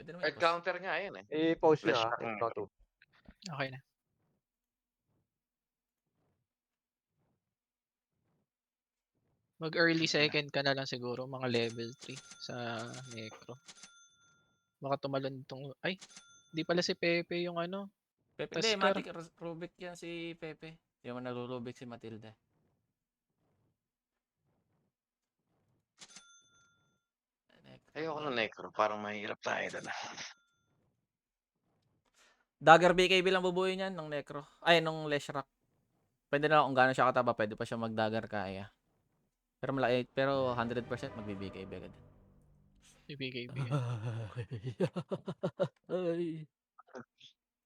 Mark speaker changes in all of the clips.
Speaker 1: Pwede naman
Speaker 2: Card
Speaker 1: i-post.
Speaker 2: counter nga yan eh.
Speaker 3: I-post nyo
Speaker 2: Flash
Speaker 3: ah.
Speaker 2: back
Speaker 3: Ito
Speaker 2: nga.
Speaker 3: to.
Speaker 4: Okay na. Mag-early second ka na lang siguro, mga level 3 sa Necro. Baka tumalon tong... Ay, di pala si Pepe yung ano.
Speaker 1: Pepe, hindi,
Speaker 4: Tasker.
Speaker 1: Matic, Rubik yan si Pepe. Hindi naman nagro-Rubik si Matilda.
Speaker 2: Ayoko ng Necro. Parang mahirap tayo doon.
Speaker 1: Dagger BKB lang bubuoy niyan ng Necro. Ay, nung Leshrac. Pwede na kung gaano siya kataba, pwede pa siya mag-dagger kaya. Pero malaki, pero 100% magbi-BKB agad.
Speaker 4: BKB.
Speaker 1: Ay.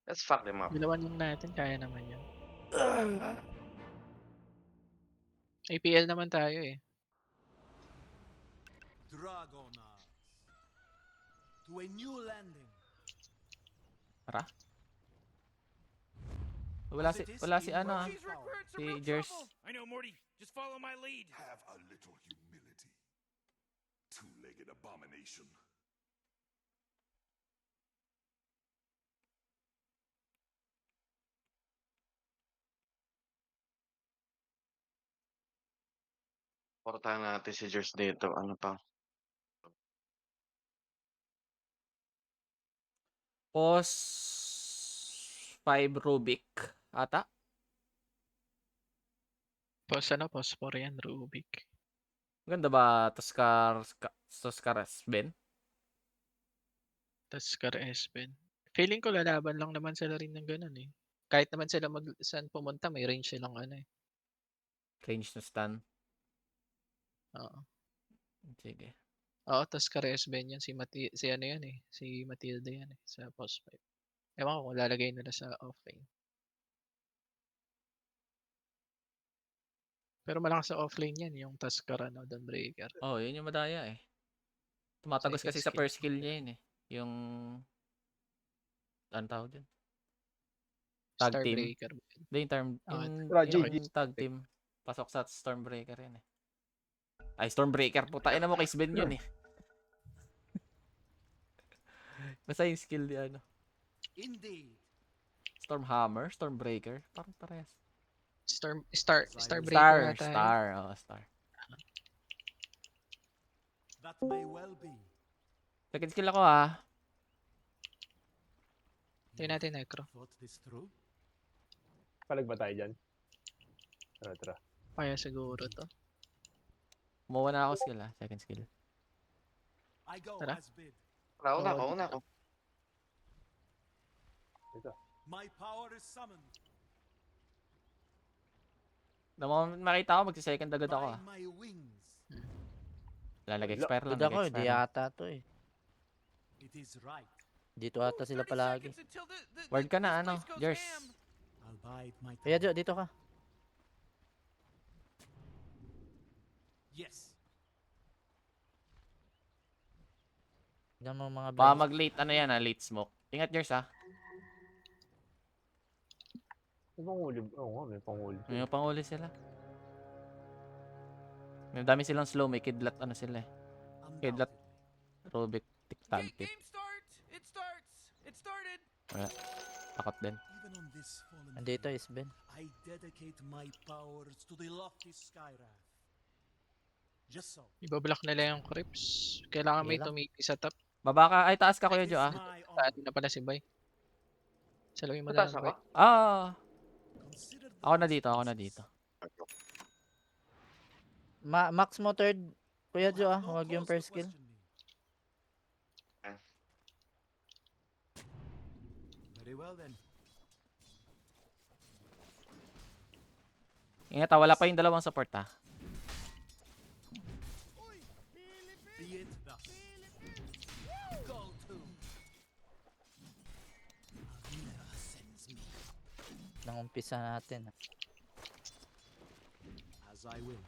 Speaker 2: Let's fuck them up.
Speaker 4: Ginawan lang natin, kaya naman yan. APL naman tayo eh.
Speaker 5: Dragonauts to a new landing.
Speaker 1: Tara. Wala si ano, si Jers.
Speaker 6: I know, Morty. Just follow my lead.
Speaker 5: Have a little humility. Two-legged abomination.
Speaker 2: Portahan natin si Jers dito. Ano pa?
Speaker 1: Pos 5 Rubik ata.
Speaker 4: Pos 4 yan, Rubik.
Speaker 1: Ganda ba Tuskar Ben?
Speaker 4: Tasker Espen. Feeling ko lalaban lang naman sila rin ng ganun eh. Kahit naman sila saan pumunta, may range silang ano eh.
Speaker 1: Range na stun.
Speaker 4: Oo.
Speaker 1: Sige.
Speaker 4: Oo, Tasker Espen yan. Si ano yan eh. Si Matilda yan eh. Sa post 5. Ewan ko kung lalagay nila sa offlane. Pero malakas sa offlane yan. Yung Tasker Dawnbreaker.
Speaker 1: Oh, yun yung madaya eh. Tumatagos
Speaker 4: Second
Speaker 1: kasi sa
Speaker 4: skill.
Speaker 1: first skill niya yun eh. Yung... Ano tawag dun? Tag team.
Speaker 4: Starbreaker.
Speaker 1: Hindi, yung tag team. Pasok sa Stormbreaker yun eh. Ay, Stormbreaker. Putain na mo kay Sven yun eh. Basta yung skill di ano.
Speaker 5: Indeed.
Speaker 1: Stormhammer, Stormbreaker. Parang parehas.
Speaker 4: Starbreaker ata.
Speaker 1: Star. Oh, Star.
Speaker 5: That may well be.
Speaker 1: Second skill ako ah.
Speaker 4: Tingnan natin Necro.
Speaker 5: Thought this through?
Speaker 3: Palag ba tayo dyan? Tara.
Speaker 4: Kaya siguro to.
Speaker 1: Kumuha na ako skill ah. Second skill.
Speaker 5: I go
Speaker 4: Tara.
Speaker 5: as bid.
Speaker 2: Una ko.
Speaker 3: Ito.
Speaker 5: My power is summoned
Speaker 1: Naman makita ko, magsi-second agad ako
Speaker 5: by
Speaker 1: ah.
Speaker 5: my wings.
Speaker 1: Nag-expire lang.
Speaker 7: Good ako, di ata to eh.
Speaker 5: It is right.
Speaker 7: Dito ata sila palagi.
Speaker 1: Word ka na ano, Jers.
Speaker 5: I'll bide my time.
Speaker 7: Kaya Jo, dito ka.
Speaker 5: Yes.
Speaker 7: Yan mo mga
Speaker 1: Baka
Speaker 7: blanks.
Speaker 1: mag-late ano yan ah, late smoke. Ingat Jers ah.
Speaker 3: May panguli. Oo nga, may panguli.
Speaker 1: May panguli sila. May dami silang slow, may kidlat ano sila eh. Kidlat Rubik tag tip.
Speaker 6: Game starts. It starts. It started.
Speaker 1: Wala. Takot din.
Speaker 5: Even on this fallen
Speaker 7: Andito
Speaker 5: field,
Speaker 7: is Ben.
Speaker 5: I dedicate my powers to the lofty Skyrath. Just so.
Speaker 4: Ibablock nila yung creeps. Kailangan may
Speaker 7: Kailan?
Speaker 4: tumiti sa top.
Speaker 1: Baba ka, ay taas ka Kuya
Speaker 5: It is
Speaker 1: Jo ah.
Speaker 5: my
Speaker 4: Sa
Speaker 5: honor.
Speaker 4: atin na pala si Bay. Salawin mo na
Speaker 2: Mataas
Speaker 4: lang
Speaker 2: ako?
Speaker 4: Bay.
Speaker 1: Ah,
Speaker 5: Consider the
Speaker 1: ako na dito, ako na
Speaker 5: consequences.
Speaker 1: dito.
Speaker 7: Max mo third. Kuya Jo ah,
Speaker 5: No
Speaker 7: huwag yung
Speaker 5: cause
Speaker 7: first
Speaker 5: to
Speaker 7: skill.
Speaker 5: question me. Very well then.
Speaker 1: Ingat ah, wala pa yung dalawang support ah.
Speaker 5: Be it thus. Go to. Aguilera sends me
Speaker 7: Nang umpisa natin.
Speaker 5: as I will.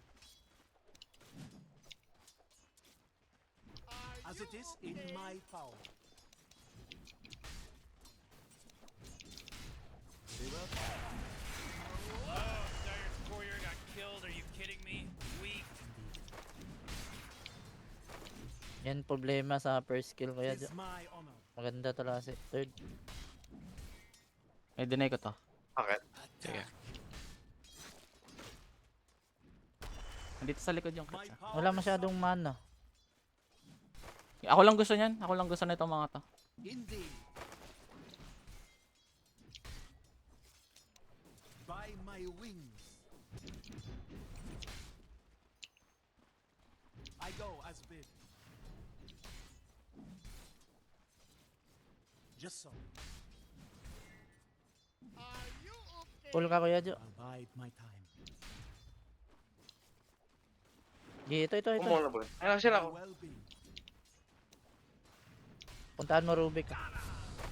Speaker 5: As it is in my power. Very well.
Speaker 6: Oh, Dire's courier got killed. Are you kidding me? Weak.
Speaker 7: Yan problema sa first skill Kuya Jo.
Speaker 5: Tis my honor.
Speaker 7: Maganda talaga si third.
Speaker 1: Eh, dinay ko to.
Speaker 2: Bakit?
Speaker 4: Sige.
Speaker 1: Nandito sa likod yung
Speaker 5: My
Speaker 1: crits, ah.
Speaker 5: power
Speaker 7: Wala
Speaker 5: is
Speaker 7: masyadong mana.
Speaker 1: Ako lang gusto niyan. Ako lang gusto nito mga to.
Speaker 5: Indeed. By my wings. I go as bid. Just so.
Speaker 7: Full ka Kuya Jo.
Speaker 5: I'll bide my time.
Speaker 7: Ito.
Speaker 2: Kumuna ba? Ayun sila ako.
Speaker 5: My well-being.
Speaker 7: Puntahan mo Rubik.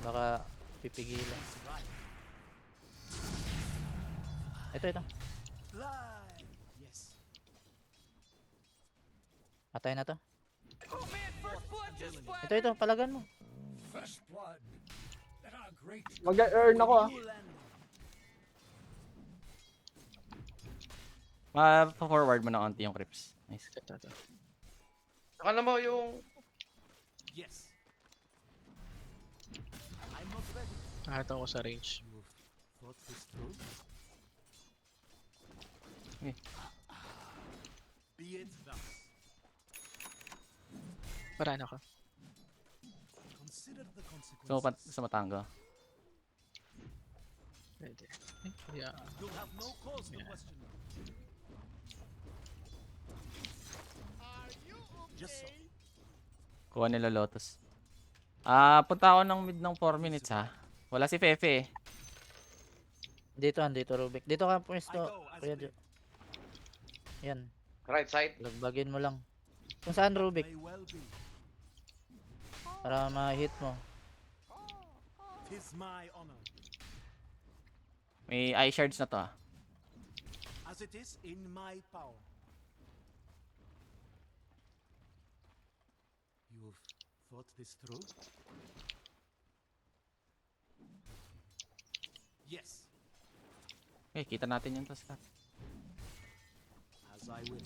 Speaker 7: Baka pipigilan. Ito.
Speaker 5: Fly. Yes.
Speaker 7: Patay na to.
Speaker 6: Oh man, first blood just splattered.
Speaker 7: Ito, palagan mo.
Speaker 5: First blood. Great.
Speaker 3: Mag-earn ako ah.
Speaker 5: New landing.
Speaker 1: Ma-forward mo na onti yung creeps. Nice.
Speaker 4: Ito.
Speaker 2: Saka naman yung...
Speaker 5: Yes. I'm not ready.
Speaker 4: Nakita ko sa range.
Speaker 5: You've thought this through?
Speaker 1: Okay.
Speaker 5: Be it thus.
Speaker 4: Paraan ako.
Speaker 5: Consider the consequences.
Speaker 1: So, sa Matango.
Speaker 4: Pwede. Yeah.
Speaker 5: You'll have no cause to
Speaker 4: Yeah.
Speaker 5: question me. Just so.
Speaker 1: Kuha nila Lotus. Punta ako ng mid ng 4 minutes ha. Wala si Fefe eh.
Speaker 7: Dito Rubik. Dito ka
Speaker 5: I
Speaker 7: pwesto
Speaker 5: go as
Speaker 7: Kuya
Speaker 5: bid.
Speaker 7: Jo. Yan.
Speaker 2: Right side.
Speaker 7: Lagbagin mo lang. Kung saan Rubik?
Speaker 5: May well be.
Speaker 7: Para ma-hit mo.
Speaker 5: Tis my honor.
Speaker 1: May eye shards na to ah.
Speaker 5: As it is in my power. You've thought this through? Yes,
Speaker 1: Okay, kita natin yung tas cut.
Speaker 5: as I will.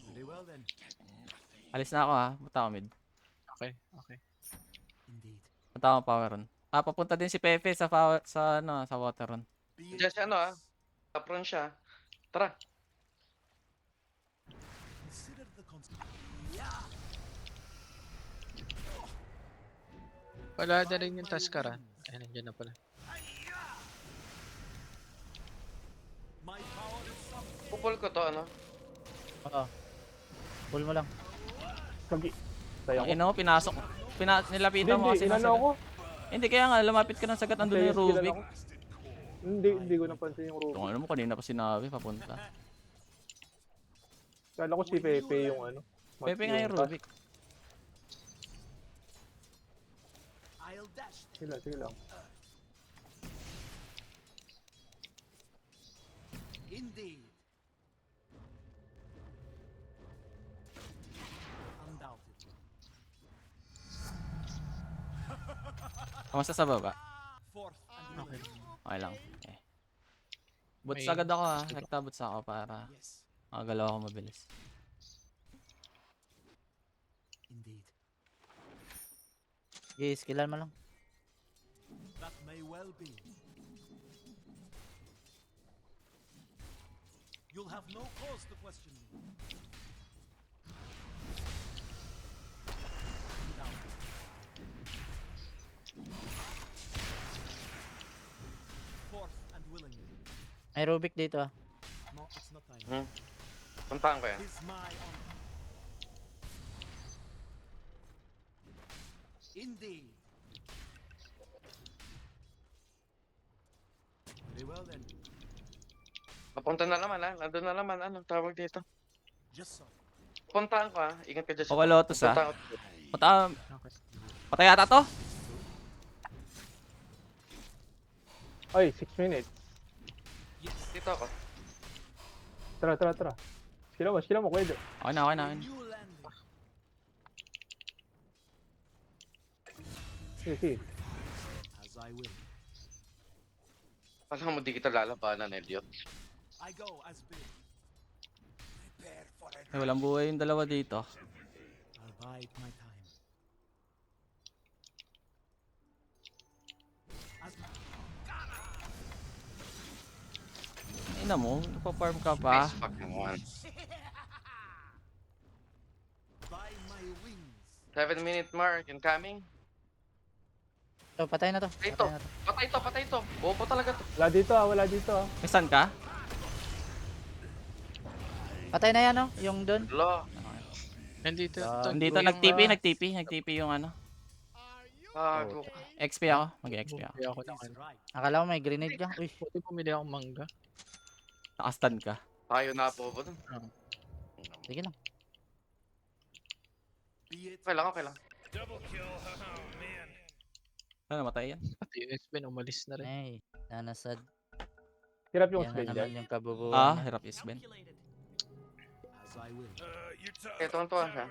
Speaker 5: Very well then.
Speaker 1: Alis na ako ha. Punta ako mid.
Speaker 4: Okay.
Speaker 5: Indeed.
Speaker 1: Punta ako power run. Papunta din si Fefe sa sa water run.
Speaker 5: Be
Speaker 2: Diyan si ano ah.
Speaker 5: thus.
Speaker 2: Tapron siya. Tara.
Speaker 5: Consider the consequences.
Speaker 4: Wala na rin yung Taskara. Ay, nandiyan na pala.
Speaker 5: My power is something.
Speaker 2: Pupul ko to ano.
Speaker 7: Oo. Pull mo lang.
Speaker 3: Tayo ako.
Speaker 1: Ang ina mo, pinasok. Nilapitan mo kasi ng
Speaker 3: Inano
Speaker 1: sagat.
Speaker 3: ako.
Speaker 1: Hindi, kaya nga, lumapit ka ng sagat. Andun yung
Speaker 3: Players kilala
Speaker 1: Rubik.
Speaker 3: ako. Hindi ko napansin yung Rubik.
Speaker 1: Kung alam mo, kanina pa sinabi, papunta.
Speaker 3: Kala ko si Pepe yung ano.
Speaker 1: Pepe nga yung Rubik.
Speaker 5: I'll dash.
Speaker 3: Sige lang.
Speaker 5: Indeed. Undoubtedly.
Speaker 1: Kamusta sa baba?
Speaker 5: Fourth and
Speaker 4: Okay.
Speaker 1: Okay lang. Okay. Boots
Speaker 4: May-
Speaker 1: agad ako ha. Nagtaboots ako para
Speaker 5: yes,
Speaker 1: makagalaw ako mabilis.
Speaker 5: indeed.
Speaker 7: Okay, skillan mo lang.
Speaker 5: That may well be. You'll have no cause to question me. Undoubtedly. Fourth and willingly.
Speaker 7: May Rubik dito ah.
Speaker 5: No, it's not time.
Speaker 2: Hmm. Puntahan ko yan.
Speaker 5: Tis my honor. Indeed. Very well then.
Speaker 2: Papunta na naman ah. Nandun na naman. Anong tawag dito?
Speaker 5: Just so.
Speaker 2: Puntahan ko ah. Ingat ka dyan.
Speaker 1: Okay, Lotus ha.
Speaker 2: Puntahan ko.
Speaker 1: Punta,
Speaker 4: Okay.
Speaker 1: patay yata to?
Speaker 3: Ay, 6 minutes.
Speaker 5: Yes.
Speaker 2: Dito ako.
Speaker 3: Tara. Sila mo, Kuya Jo.
Speaker 1: Okay na.
Speaker 5: New landing.
Speaker 3: Sige.
Speaker 5: As I will.
Speaker 2: Alam mo, di kita lalabanan, Elliot.
Speaker 5: I go as bid. Prepare
Speaker 1: Ay, walang buhay yung dalawa dito.
Speaker 5: I'll bide my time. As
Speaker 1: Ina mo, nagpa-farm ka pa.
Speaker 2: Nice fucking one.
Speaker 5: by my wings.
Speaker 2: 7-minute mark incoming.
Speaker 7: So, patay na to.
Speaker 2: Ito.
Speaker 7: Patay na to.
Speaker 2: Patay to. Bobo talaga to.
Speaker 3: Wala dito ah, wala dito ah.
Speaker 1: May stun ka?
Speaker 7: Patay na yan, no? Yung dun.
Speaker 2: Lo.
Speaker 4: Nandito.
Speaker 3: Ah,
Speaker 1: Dito,
Speaker 4: yung,
Speaker 1: nag-TP yung ano.
Speaker 2: Gago.
Speaker 1: XP ako. Mag-XP ako.
Speaker 4: bumili ako ng
Speaker 5: He's
Speaker 4: ano.
Speaker 5: right.
Speaker 7: Akala ko may grenade ka. Uy,
Speaker 4: Buti bumili akong mangga.
Speaker 1: Naka-stun ka.
Speaker 2: Tayo na po dun.
Speaker 7: sige lang.
Speaker 5: Be it
Speaker 2: Okay lang.
Speaker 1: Ano, namatay yan?
Speaker 4: Pati yung X-Men umalis na rin.
Speaker 7: Ay, nanasad.
Speaker 3: Hirap yung
Speaker 7: Yan na
Speaker 3: spell
Speaker 7: naman
Speaker 3: dyan.
Speaker 7: yung kabubuhan.
Speaker 1: Ah,
Speaker 7: niya.
Speaker 1: hirap is Ben.
Speaker 5: as I will.
Speaker 2: Ito ang tuwa siya.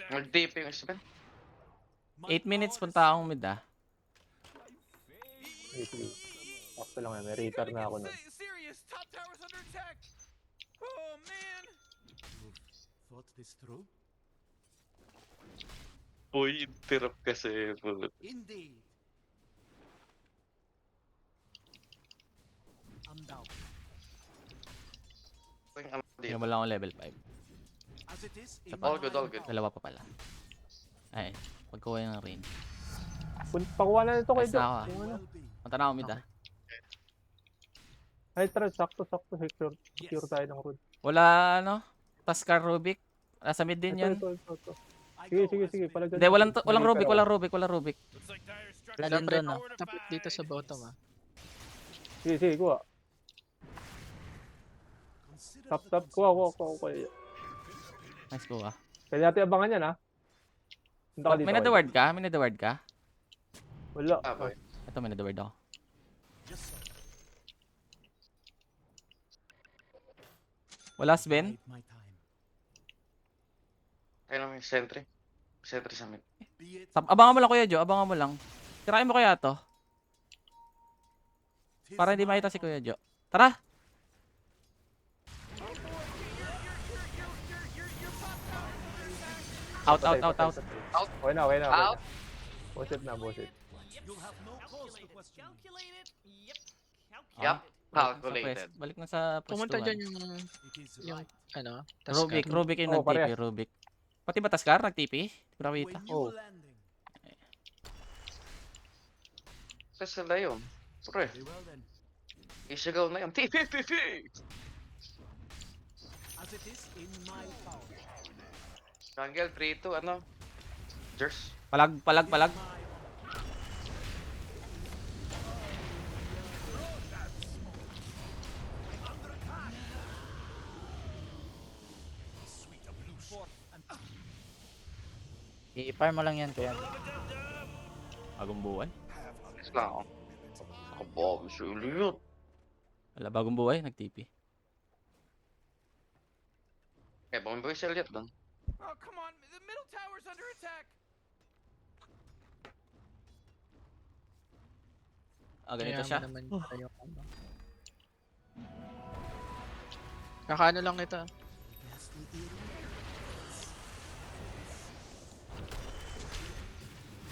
Speaker 2: Nag-deep yung spell.
Speaker 1: 8 minutes punta akong mid ah.
Speaker 3: Sige. Sakto lang yan, may reaper na ako nun.
Speaker 6: Serious, top tower's under attack. Oh man.
Speaker 5: You've thought this through?
Speaker 2: Uy, interrupt kasi.
Speaker 5: Indeed. Undoubtedly.
Speaker 1: Hindi mo lang ako level 5.
Speaker 5: As it is in
Speaker 2: All
Speaker 5: my
Speaker 2: good, all good.
Speaker 1: Dalawa pa pala. Ay, pagkuha ng range.
Speaker 3: Pakuha na nito kayo
Speaker 1: Nice na ako,
Speaker 3: dyan.
Speaker 1: ah.
Speaker 3: Yung ano.
Speaker 5: well being.
Speaker 1: Punta na ako mid ah.
Speaker 3: Ay, tara, sakto. Secure tayo ng road.
Speaker 1: Wala ano? Taskar Rubik. Nasa mid din yan.
Speaker 3: Ito.
Speaker 5: I
Speaker 3: Sige,
Speaker 5: go as
Speaker 3: sige.
Speaker 5: bid.
Speaker 3: Palagyan.
Speaker 1: Hindi, walang
Speaker 3: May
Speaker 1: Rubik,
Speaker 3: reaper ako.
Speaker 1: walang Rubik.
Speaker 7: Wala din dun, no?
Speaker 4: Dapat dito sa bottom ah.
Speaker 3: Sige, kuha.
Speaker 5: Consider
Speaker 3: Tap,
Speaker 5: the
Speaker 3: tap. Kuha.
Speaker 1: Nice ko ah.
Speaker 3: Pwede natin abangan yan, ha? Punta ka dito.
Speaker 1: May
Speaker 3: Kyle.
Speaker 1: na-the-ward ka?
Speaker 3: Wala.
Speaker 2: Ah, boy.
Speaker 1: Ito, may na-the-ward ako.
Speaker 5: Just so.
Speaker 1: Wala Sven?
Speaker 5: Bide my time.
Speaker 2: Kaya naman yung sentry. Sentry sa mid.
Speaker 5: Be it
Speaker 1: Abangan mo lang Kuya Jo, abangan mo lang. Tirahin mo kaya to.
Speaker 5: tis
Speaker 1: Para hindi
Speaker 5: my
Speaker 1: makita si Kuya Jo. Tara! Out.
Speaker 3: Okay na.
Speaker 2: Out.
Speaker 3: Buset na.
Speaker 5: You'll have no cause to question me.
Speaker 6: Calculated. Yep.
Speaker 2: Yup.
Speaker 1: Ah,
Speaker 2: Calculated.
Speaker 1: Balik na sa
Speaker 4: Pumunta
Speaker 1: pwestuhan.
Speaker 4: dyan yung,
Speaker 5: It is
Speaker 4: yung
Speaker 5: right.
Speaker 4: ano, Taskar.
Speaker 1: Rubik yung
Speaker 3: Oo,
Speaker 1: nag-TP,
Speaker 3: parehas.
Speaker 1: Rubik. Pati ba Taskar nag-TP? Brawita.
Speaker 5: When you
Speaker 3: Oh.
Speaker 5: landing.
Speaker 2: Kasi sila yun. Pre,
Speaker 5: Very well then.
Speaker 2: isigaw na yun. TP!
Speaker 5: As it is in my power.
Speaker 2: Jungle 3-2, ano? Jers.
Speaker 1: Palag.
Speaker 5: My
Speaker 7: I-farm mo lang yan, kuya.
Speaker 1: Bagong buhay.
Speaker 2: Next lang ako. Kabog, sulit.
Speaker 1: Wala, bagong buhay, nag-TP.
Speaker 2: Eh, bumibigay si Elliot doon.
Speaker 6: Oh, come on. The middle tower's under attack.
Speaker 1: Ah, ganito
Speaker 4: Kaya
Speaker 1: siya.
Speaker 4: mo naman tayo, ano. Kakaano lang ito.
Speaker 5: ghastly eerie.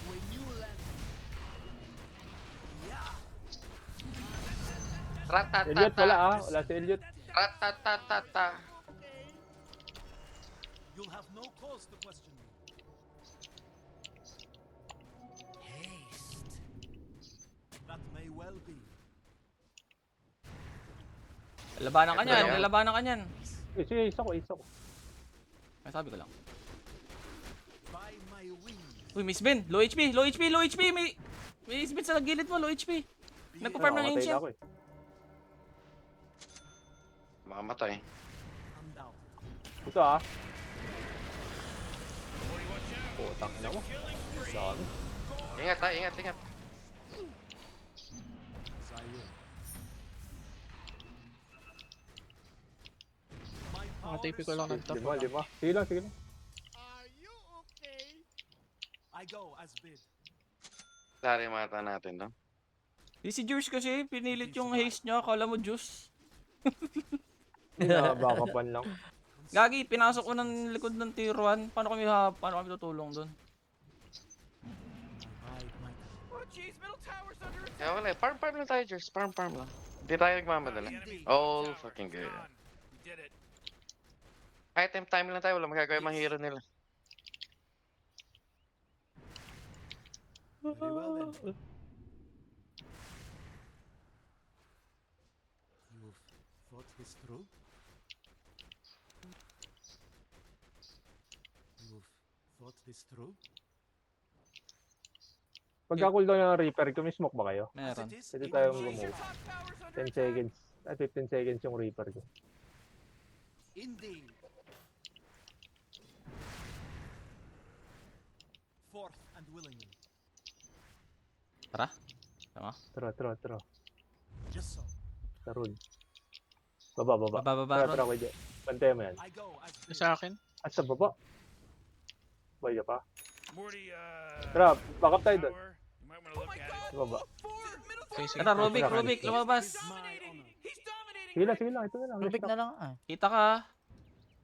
Speaker 5: When you land. Yeah.
Speaker 3: Elliot, wala ah. Wala si Elliot.
Speaker 2: Ratatatata.
Speaker 5: You'll have no cause to question me. Haste. That may well be.
Speaker 1: Labanan ka
Speaker 2: Ito
Speaker 1: niyan,
Speaker 2: yun.
Speaker 1: labanan ka niyan.
Speaker 3: Sige, isa ko.
Speaker 1: Ay, sabi ko lang.
Speaker 5: By my wings.
Speaker 1: Uy, Miss Ben, low HP. May Miss Ben sa gilid mo, low HP.
Speaker 5: Be
Speaker 1: Nagpa-farm ng
Speaker 3: Nakamatay na
Speaker 1: ancient.
Speaker 3: ako eh.
Speaker 2: Makamatay.
Speaker 5: undoubted.
Speaker 3: Ito ah. Putang ina mo. Dami.
Speaker 2: Ingat ha, ingat.
Speaker 5: As I will. My
Speaker 4: Mga typical lang ng top.
Speaker 3: Lima. Sige lang.
Speaker 6: Are you okay?
Speaker 5: I go as bid.
Speaker 2: Lari mata natin doon.
Speaker 1: Si Juice kasi, pinilit yung haste niya. Akala mo juice.
Speaker 3: Baka pan lang.
Speaker 1: Gagi, pinasok ko ng likod ng tier 1. Paano kami tutulong doon?
Speaker 5: Bide my time.
Speaker 6: Oh, jeez, middle tower's under attack.
Speaker 2: Kaya wala eh. Farm lang tayo, Jers. Farm lang. Hindi tayo nagmamadala. All fucking good.
Speaker 6: We did it.
Speaker 2: Item time lang tayo. Wala magagawa yung mga hero nila.
Speaker 5: Very well then. You've thought this through? You've thought this through?
Speaker 3: Pagka-cooldown ng Reaper, kumismoke ba kayo?
Speaker 5: As
Speaker 1: Meron.
Speaker 5: it is,
Speaker 3: Pwede
Speaker 5: it
Speaker 3: tayong
Speaker 5: will be
Speaker 3: gumawa.
Speaker 6: Top tower's under
Speaker 3: 10
Speaker 6: attack.
Speaker 3: seconds. 15 seconds yung Reaper ko.
Speaker 5: Indeed. Forth and willingly.
Speaker 1: Tara.
Speaker 3: Tara.
Speaker 5: Just so.
Speaker 3: Tarun. Baba.
Speaker 1: Baba,
Speaker 3: Tara,
Speaker 1: Ron.
Speaker 3: kuya. Pantay mo yan.
Speaker 5: I go as bid.
Speaker 4: Sa akin.
Speaker 3: At sa baba. Bay ka pa.
Speaker 6: Morty,
Speaker 3: Tara, backup tayo doon.
Speaker 6: tower. You might want to
Speaker 5: Oh
Speaker 6: look
Speaker 5: my
Speaker 6: at
Speaker 5: god!
Speaker 6: it.
Speaker 3: Baba.
Speaker 5: Four! Middle
Speaker 4: Okay, sige.
Speaker 1: Tara, Rubik,
Speaker 3: Tara,
Speaker 1: lumabas.
Speaker 5: It's my honor.
Speaker 6: He's dominating.
Speaker 3: Sige lang. Ito na lang.
Speaker 7: Rubik na lang ah.
Speaker 1: Kita ka.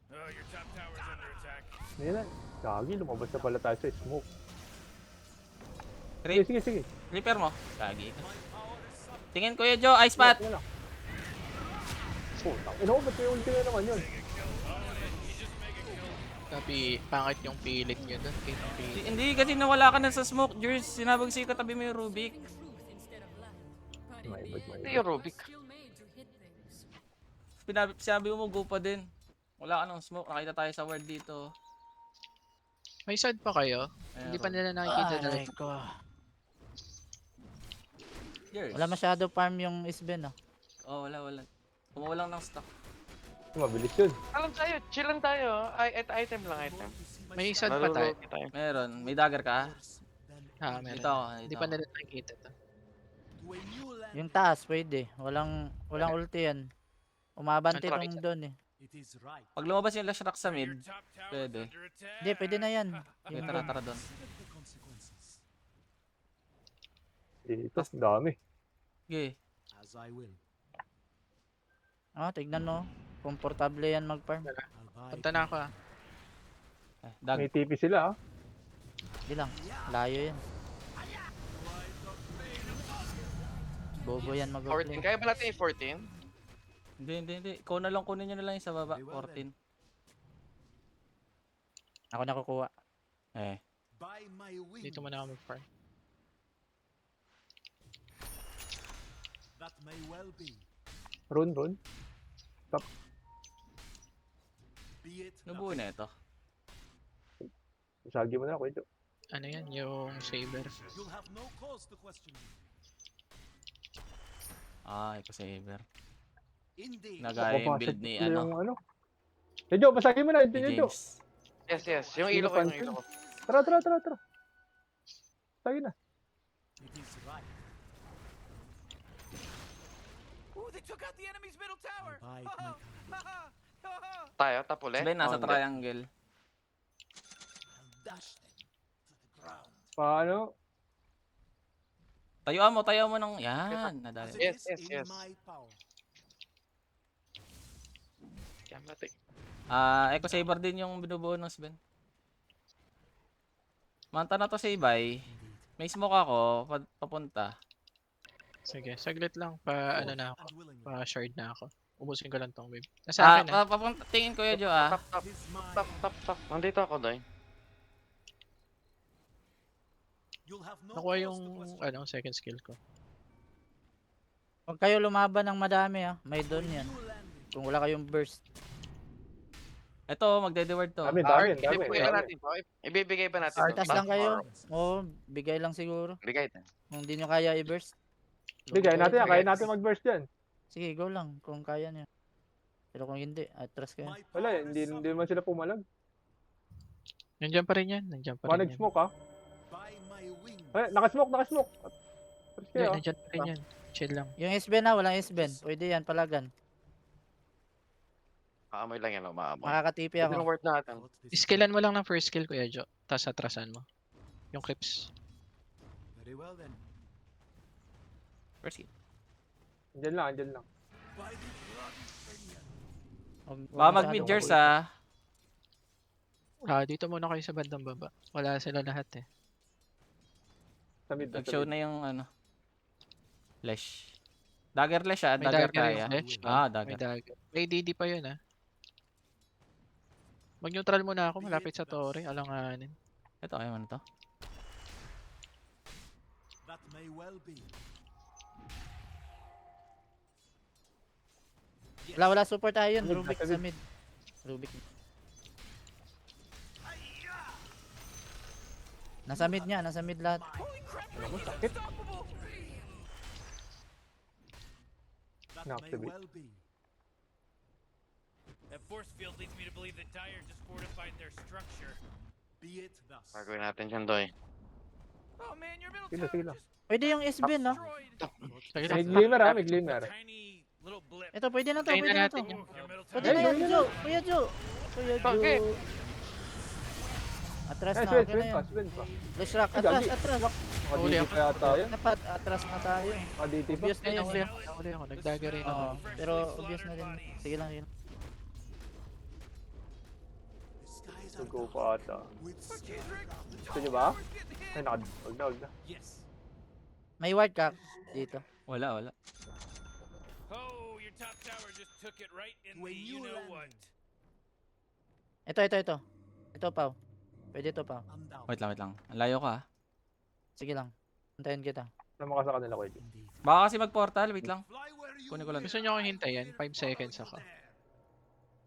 Speaker 6: Oh, your top tower's under attack.
Speaker 3: Hindi na. Gagi, lumabas na pala tayo sa smoke.
Speaker 1: Creep.
Speaker 3: Sige.
Speaker 1: Reaper mo. Gagi ka.
Speaker 5: My power is up.
Speaker 1: Tingin Kuya Joe, ice spot.
Speaker 3: Sige lang. Putang ina ko, ba't may ulti na naman yun?
Speaker 4: Tapi, pangit yung pilit nyo doon.
Speaker 1: Hindi kasi nawala ka na sa smoke, Jers. Sinabag sa'yo katabi mo yung Rubik.
Speaker 2: Hindi yung Rubik.
Speaker 1: Sinabi mo go pa din. Wala ka ng smoke. Nakita tayo sa ward dito.
Speaker 4: May sad pa kayo? Hindi pa nila nakikita na
Speaker 7: Aray ko.
Speaker 1: Jers.
Speaker 7: Wala masyado farm yung Isben ah.
Speaker 1: Oh, wala. Kumuha lang ng stock.
Speaker 3: Mabilis yun.
Speaker 2: Alam tayo. Chill lang tayo. Item lang, item.
Speaker 4: May sad pa tayo.
Speaker 2: Nalulugi tayo.
Speaker 1: Meron. May dagger ka?
Speaker 4: Ah, meron.
Speaker 1: Dito.
Speaker 4: Hindi pa nila nakikita to.
Speaker 5: To a new land.
Speaker 7: Yung taas pwede. Walang ulti yan. Umabante
Speaker 2: Tara,
Speaker 7: tong doon eh.
Speaker 5: It is right.
Speaker 1: Pag lumabas yung Lash Rock sa
Speaker 6: Your
Speaker 1: mid,
Speaker 6: top tower's
Speaker 1: pwede.
Speaker 6: under attack.
Speaker 7: Hindi, pwede na yan.
Speaker 1: Okay,
Speaker 7: Yung
Speaker 1: tara doon.
Speaker 5: Consider the consequences.
Speaker 3: Dito, ang dami.
Speaker 1: Okay.
Speaker 5: As I will.
Speaker 7: tignan mo. Komportable yan mag-farm.
Speaker 5: I'll bide
Speaker 4: Punta na ako ah.
Speaker 1: Dag.
Speaker 3: May TP sila ah.
Speaker 7: Hindi lang. Layo yan. Bobo yan
Speaker 2: 14.
Speaker 7: mag-play.
Speaker 2: Kaya ba natin yung 14?
Speaker 1: Hindi. Ikaw na lang kunin nyo na lang yung sa baba. 14.
Speaker 7: Ako nakukuha.
Speaker 5: by my wings.
Speaker 4: Dito mo na ako mag-farm.
Speaker 5: That may well be.
Speaker 3: Run.
Speaker 5: Be it
Speaker 1: Nabuo na ito.
Speaker 3: Sagi mo na ako ito.
Speaker 4: Ano yan? Yung saber.
Speaker 5: You'll have no cause to question me.
Speaker 1: Ito saver.
Speaker 5: Indeed.
Speaker 1: Nagaya yung build ni ano.
Speaker 3: Yung Medyo, basagin mo na.
Speaker 1: Ni
Speaker 3: Medyo.
Speaker 1: James.
Speaker 2: Yes. Yung ilo ko, yung ilo ko.
Speaker 3: Tara. Basagin na.
Speaker 5: It is right.
Speaker 6: Ooh, they took out the enemy's middle tower.
Speaker 5: Bide my time.
Speaker 2: Tayo, tap ulit.
Speaker 1: Sabi nasa
Speaker 2: Oh, hindi.
Speaker 1: triangle.
Speaker 5: I'll dash them to the ground.
Speaker 3: Paano?
Speaker 1: Tayuan mo ng... Yan. Nadali.
Speaker 5: As it
Speaker 2: Yes,
Speaker 5: is
Speaker 2: yes.
Speaker 5: in my power.
Speaker 2: Yan, mati.
Speaker 1: Echo Saber din yung binubuo ng Sven. Manta na to sa ibay. May smoke ako. Papunta.
Speaker 4: Sige, saglit lang. Pa ano na ako.
Speaker 5: And willingly.
Speaker 4: Pa shard na ako. Ubusin ko lang tong wave. Nasa akin ah.
Speaker 1: Papunta. Tingin ko yun, Joe,
Speaker 2: Tap.
Speaker 5: It is my
Speaker 2: Nandito ako, Doy.
Speaker 5: You'll have no
Speaker 4: Nakuha
Speaker 5: cause
Speaker 4: yung
Speaker 5: to question.
Speaker 4: ano, second skill ko.
Speaker 7: Huwag kayo lumaban ng madami ah. May doon yan.
Speaker 5: New landing.
Speaker 7: Kung wala kayong burst.
Speaker 1: Ito, magde-word to.
Speaker 3: Dami.
Speaker 2: Ibibigay ba natin to? Ibibigay ba natin to?
Speaker 7: Artas lang kayo. Oo, bigay lang siguro.
Speaker 2: Bigay na.
Speaker 7: Kung hindi nyo kaya i-burst.
Speaker 3: Bigay natin yan.
Speaker 2: Bigay.
Speaker 3: Kaya natin mag-burst yan.
Speaker 7: Sige, go lang. Kung kaya nyo. Pero kung hindi, atras kayo.
Speaker 5: My
Speaker 3: Wala
Speaker 5: power
Speaker 3: hindi
Speaker 5: is up.
Speaker 3: naman sila pumalag.
Speaker 4: Nandiyan pa rin yan. Nandiyan pa rin
Speaker 3: One
Speaker 4: yan.
Speaker 3: smoke ha.
Speaker 5: By my wings.
Speaker 3: Nakasmoke. First
Speaker 4: Hindi,
Speaker 3: kayo.
Speaker 4: nandiyan pa rin yan. Chill lang.
Speaker 7: Yung S-Ben na, walang S-Ben. Pwede yan, palagan.
Speaker 2: Maamoy lang yan, maamoy.
Speaker 7: Makakatipi
Speaker 2: Ito yung
Speaker 7: ako.
Speaker 2: word natin.
Speaker 5: Thought this
Speaker 4: Skillan mo lang ng first skill, Kuya Jo. Tapos atrasan mo. Yung clips.
Speaker 5: Very well then.
Speaker 1: First hit.
Speaker 3: Andyan lang.
Speaker 5: By the blood of Fenrir.
Speaker 7: Huwag
Speaker 1: Baka
Speaker 7: masyado
Speaker 1: mag-mid Jers,
Speaker 7: magulit.
Speaker 4: Dito muna kayo sa bandang baba. Wala sila lahat eh.
Speaker 3: Sa mid, sa
Speaker 1: Nag-show
Speaker 3: mid.
Speaker 1: na yung ano. Lesh. Dagger Lesh ah.
Speaker 4: May
Speaker 1: Dagger
Speaker 4: dagger
Speaker 1: kaya.
Speaker 4: yung Flash.
Speaker 1: Ah,
Speaker 4: May
Speaker 1: dagger.
Speaker 4: dagger. May DD pa yun ah. Mag-neutral muna ako. Malapit sa torre. Alanganin.
Speaker 1: Ito, ayaw man to.
Speaker 5: That may well be.
Speaker 7: Wala support tayo yun.
Speaker 3: Mid,
Speaker 7: Rubik
Speaker 3: nasa
Speaker 7: sa
Speaker 3: mid.
Speaker 7: mid. Rubik. Nasa mid niya, nasa mid lahat.
Speaker 5: That may
Speaker 3: Inactivate.
Speaker 5: well be.
Speaker 6: That force field leads me to believe that Dire just fortified their structure.
Speaker 5: Be it thus.
Speaker 2: Gagawin natin dyan, Doy.
Speaker 6: Oh man, your middle
Speaker 3: Sila,
Speaker 6: tower
Speaker 3: sila.
Speaker 6: just
Speaker 7: Pwede yung SB, no?
Speaker 6: destroyed.
Speaker 4: Sige
Speaker 3: May
Speaker 4: lang.
Speaker 3: glimmer may glimmer.
Speaker 6: Tiny little blip.
Speaker 7: Ito, pwede na to,
Speaker 4: Try
Speaker 7: pwede
Speaker 4: na
Speaker 7: na to.
Speaker 4: natin yung
Speaker 6: Your middle
Speaker 7: Pwede
Speaker 6: tower.
Speaker 7: na
Speaker 3: Hey,
Speaker 7: yan,
Speaker 3: hey,
Speaker 7: Joe. Kuya Joe. Kuya
Speaker 2: Okay.
Speaker 7: Joe. Atras
Speaker 3: Ay,
Speaker 7: na,
Speaker 3: swing,
Speaker 7: okay na
Speaker 3: swing pa,
Speaker 7: yan.
Speaker 3: swing pa.
Speaker 7: Flash rock,
Speaker 3: Ay,
Speaker 7: atras,
Speaker 3: gagi.
Speaker 7: atras.
Speaker 4: Huli
Speaker 3: Makaditi
Speaker 4: ako.
Speaker 3: pa yata yan.
Speaker 7: Dapat, atras na tayo.
Speaker 3: Makaditi pa.
Speaker 7: Obvious na yun.
Speaker 4: Nahuli ako. Nag-dagger rin ako.
Speaker 7: Oo, pero obvious na din. Sige lang, sige lang.
Speaker 5: The skies
Speaker 3: So
Speaker 5: are
Speaker 3: go
Speaker 5: dark
Speaker 3: pa ata.
Speaker 5: with
Speaker 6: Kendrick, the
Speaker 3: Gusto niyo ba?
Speaker 6: tower's getting hit.
Speaker 3: Ay, nakad na.
Speaker 5: Yes.
Speaker 7: May ward ka dito.
Speaker 1: Wala, wala.
Speaker 6: Oh, your top tower just took it right in
Speaker 5: To a
Speaker 6: the you
Speaker 5: new
Speaker 6: know what.
Speaker 5: landing.
Speaker 7: Ito. Ito, Pao. Pwede ito, Pao.
Speaker 5: I'm down.
Speaker 1: Wait lang. Ang layo ka ah.
Speaker 7: Sige lang. Antayin kita.
Speaker 3: Naman ka sa kanila ko ito.
Speaker 5: Indeed.
Speaker 1: Baka kasi mag-portal. Wait lang.
Speaker 5: Fly where you
Speaker 1: Kunin ko lang.
Speaker 4: Gusto nyo akong hintayin? 5 seconds ako.